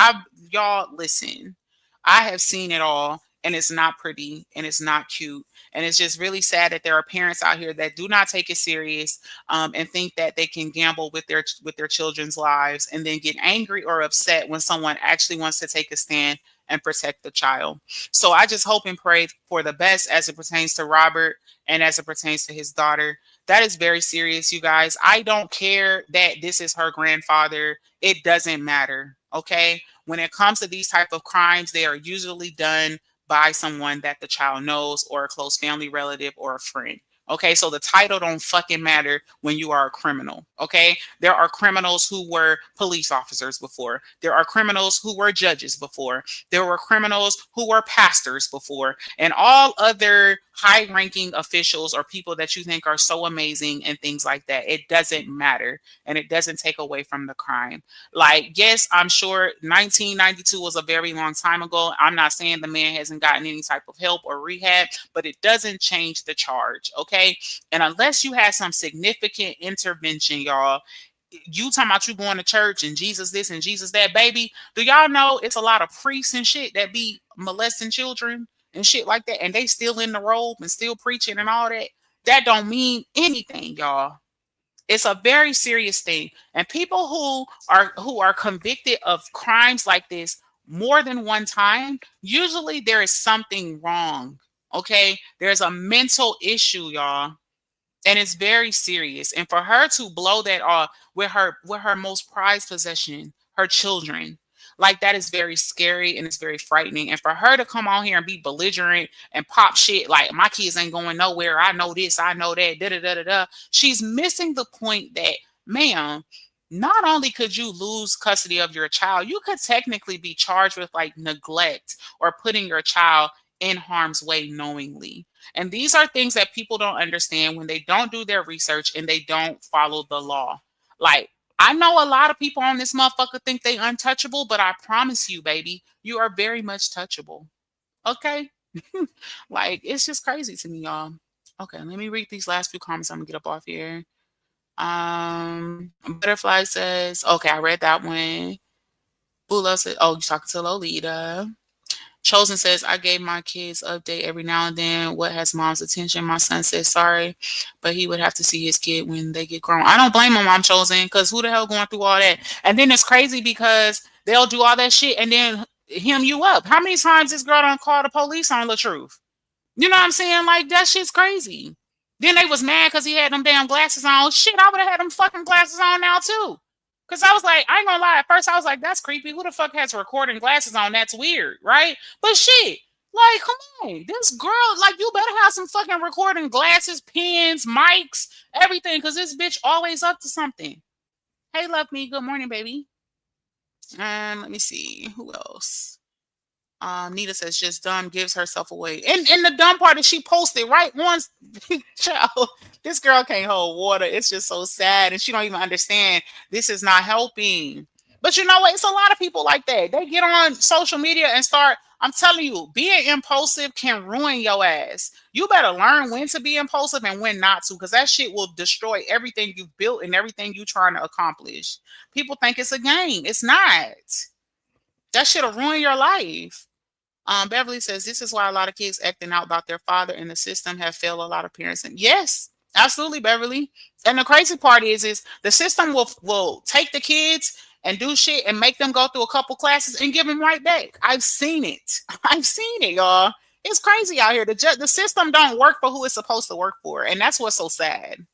Speaker 1: Y'all listen, I have seen it all, and it's not pretty and it's not cute. And it's just really sad that there are parents out here that do not take it serious and think that they can gamble with their children's lives and then get angry or upset when someone actually wants to take a stand and protect the child. So I just hope and pray for the best as it pertains to Robert and as it pertains to his daughter. That is very serious, you guys. I don't care that this is her grandfather. It doesn't matter. Okay. When it comes to these type of crimes, they are usually done by someone that the child knows or a close family relative or a friend. Okay, so the title don't fucking matter when you are a criminal. Okay, there are criminals who were police officers before. There are criminals who were judges before. There were criminals who were pastors before, and all other high-ranking officials or people that you think are so amazing and things like that. It doesn't matter, and it doesn't take away from the crime. Like, yes, I'm sure 1992 was a very long time ago. I'm not saying the man hasn't gotten any type of help or rehab, but it doesn't change the charge, okay? And unless you had some significant intervention, y'all, you talking about you going to church and Jesus this and Jesus that, baby. Do y'all know it's a lot of priests and shit that be molesting children and shit like that, and they still in the robe and still preaching and all that? That don't mean anything, y'all. It's a very serious thing. And people who are convicted of crimes like this more than one time, usually there is something wrong. Okay? There's a mental issue, y'all. And it's very serious. And for her to blow that off with her most prized possession, her children, like, that is very scary and it's very frightening. And for her to come on here and be belligerent and pop shit like, my kids ain't going nowhere, I know this, I know that, da da da da da, she's missing the point that, ma'am, not only could you lose custody of your child, you could technically be charged with like neglect or putting your child in harm's way knowingly. And these are things that people don't understand when they don't do their research and they don't follow the law. Like, I know a lot of people on this motherfucker think they untouchable, but I promise you, baby, you are very much touchable. Okay? Like, it's just crazy to me, y'all. Okay, let me read these last few comments. I'm gonna get up off here. Butterfly says, okay, I read that one. Bula said, oh, you're talking to Lolita. Chosen says, I gave my kids update every now and then. What has mom's attention? My son says sorry, but he would have to see his kid when they get grown. I don't blame my mom, Chosen, because who the hell going through all that? And then it's crazy because they'll do all that shit and then hem you up. How many times this girl done call the police on the truth? You know what I'm saying? Like, that shit's crazy. Then they was mad because he had them damn glasses on. Shit, I would have had them fucking glasses on now too. Because I was like, I ain't gonna lie. At first, I was like, that's creepy. Who the fuck has recording glasses on? That's weird, right? But shit, like, come on. This girl, like, you better have some fucking recording glasses, pens, mics, everything, because this bitch always up to something. Hey, love me. Good morning, baby. Let me see. Who else? Nita says, just dumb, gives herself away. And the dumb part is she posted right once. Child, this girl can't hold water. It's just so sad. And she don't even understand this is not helping. But you know what? It's a lot of people like that. They get on social media and start, I'm telling you, being impulsive can ruin your ass. You better learn when to be impulsive and when not to, because that shit will destroy everything you've built and everything you're trying to accomplish. People think it's a game. It's not. That shit'll ruin your life. Beverly says, this is why a lot of kids acting out about their father in the system have failed a lot of parents. And yes, absolutely, Beverly. And the crazy part is the system will take the kids and do shit and make them go through a couple classes and give them right back. I've seen it. I've seen it, y'all. It's crazy out here. The system don't work for who it's supposed to work for. And that's what's so sad.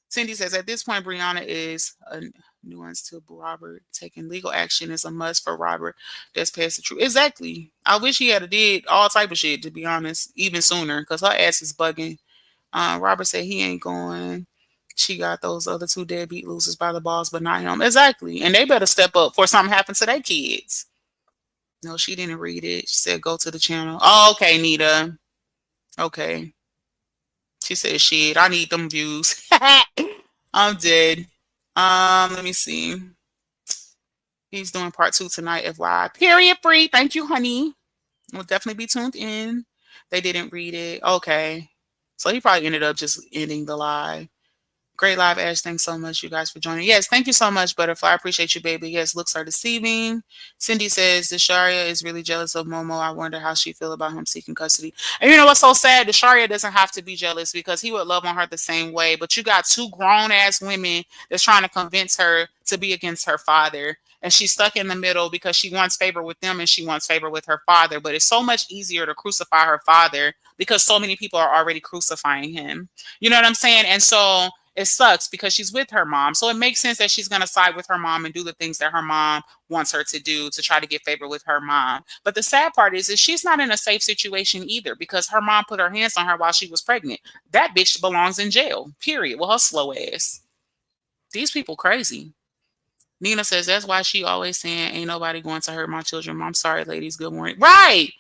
Speaker 1: Cindy says, at this point, Briana is a nuance to Robert. Taking legal action is a must for Robert. That's past the truth. Exactly. I wish he had did all type of shit, to be honest, even sooner, because her ass is bugging. Robert said he ain't going. She got those other two deadbeat losers by the balls, but not him. Exactly. And they better step up before something happens to their kids. No, she didn't read it. She said, go to the channel. Oh, okay, Nita. Okay. She said, shit, I need them views. I'm dead. Let me see. He's doing part 2 tonight, FYI. Period free. Thank you, honey. We'll definitely be tuned in. They didn't read it. Okay. So he probably ended up just ending the live. Great live, Ash. Thanks so much, you guys, for joining. Yes, thank you so much, Butterfly. I appreciate you, baby. Yes, looks are deceiving. Cindy says, Desharia is really jealous of Momo. I wonder how she feel about him seeking custody. And you know what's so sad? Desharia doesn't have to be jealous because he would love on her the same way. But you got 2 grown-ass women that's trying to convince her to be against her father. And she's stuck in the middle because she wants favor with them and she wants favor with her father. But it's so much easier to crucify her father because so many people are already crucifying him. You know what I'm saying? And so it sucks because she's with her mom. So it makes sense that she's going to side with her mom and do the things that her mom wants her to do to try to get favor with her mom. But the sad part is she's not in a safe situation either because her mom put her hands on her while she was pregnant. That bitch belongs in jail, period, with her slow ass. These people crazy. Nina says, that's why she always saying, ain't nobody going to hurt my children. I'm sorry, ladies. Good morning. Right.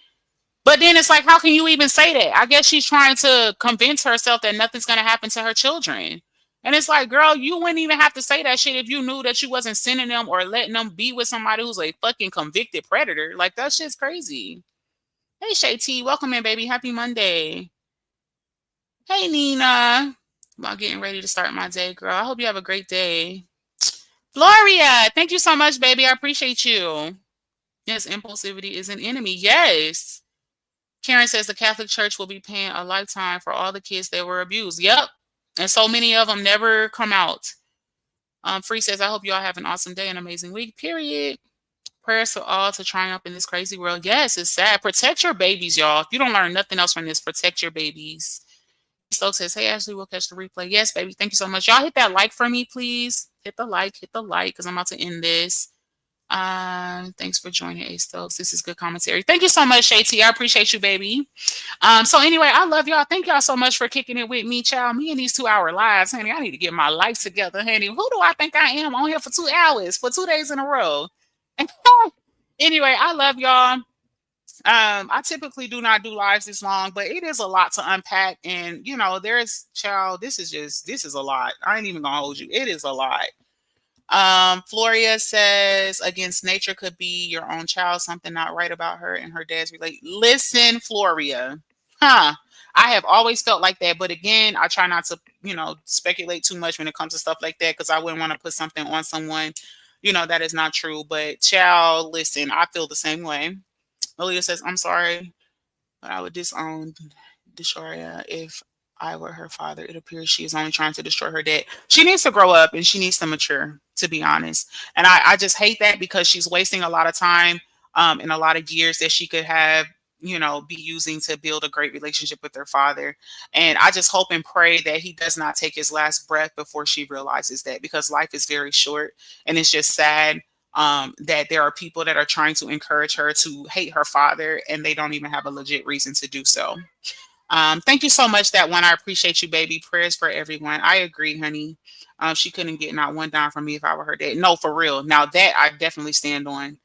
Speaker 1: But then it's like, how can you even say that? I guess she's trying to convince herself that nothing's going to happen to her children. And it's like, girl, you wouldn't even have to say that shit if you knew that you wasn't sending them or letting them be with somebody who's a fucking convicted predator. Like, that shit's crazy. Hey, Shay T, welcome in, baby. Happy Monday. Hey, Nina. I'm getting ready to start my day, girl. I hope you have a great day. Gloria, thank you so much, baby. I appreciate you. Yes, impulsivity is an enemy. Yes. Karen says the Catholic Church will be paying a lifetime for all the kids that were abused. Yep. And so many of them never come out. Free says, I hope you all have an awesome day, an amazing week, period. Prayers for all to triumph in this crazy world. Yes, it's sad. Protect your babies, y'all. If you don't learn nothing else from this, protect your babies. Stokes says, hey, Ashley, we'll catch the replay. Yes, baby. Thank you so much. Y'all hit that like for me, please. Hit the like, because I'm about to end this. Thanks for joining, A Stokes. This is good commentary. Thank you so much, Shay T. I appreciate you, baby. So anyway, I love y'all. Thank y'all so much for kicking it with me, child. Me and these 2-hour lives, honey. I need to get my life together, honey. Who do I think I am on here for 2 hours, for 2 days in a row? Anyway, I love y'all. I typically do not do lives this long, but it is a lot to unpack. And this is a lot. I ain't even gonna hold you. It is a lot. Floria says against nature could be your own child, something not right about her and her dad's relate. Listen, Floria. I have always felt like that, but again, I try not to, speculate too much when it comes to stuff like that, because I wouldn't want to put something on someone, that is not true. But child, listen, I feel the same way. Aaliyah says, I'm sorry, but I would disown Deshoria if I were her father. It appears she is only trying to destroy her dad. She needs to grow up and she needs to mature, to be honest. And I just hate that, because she's wasting a lot of time and a lot of years that she could have, be using to build a great relationship with her father. And I just hope and pray that he does not take his last breath before she realizes that, because life is very short. And it's just sad that there are people that are trying to encourage her to hate her father, and they don't even have a legit reason to do so. Thank you so much, that one. I appreciate you, baby. Prayers for everyone. I agree, honey. She couldn't get not one dime from me if I were her dad. No, for real. Now that I definitely stand on.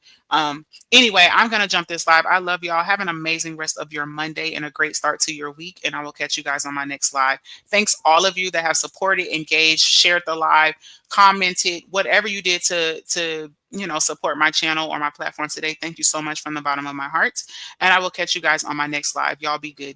Speaker 1: Anyway, I'm going to jump this live. I love y'all. Have an amazing rest of your Monday and a great start to your week. And I will catch you guys on my next live. Thanks all of you that have supported, engaged, shared the live, commented, whatever you did to support my channel or my platform today. Thank you so much from the bottom of my heart. And I will catch you guys on my next live. Y'all be good.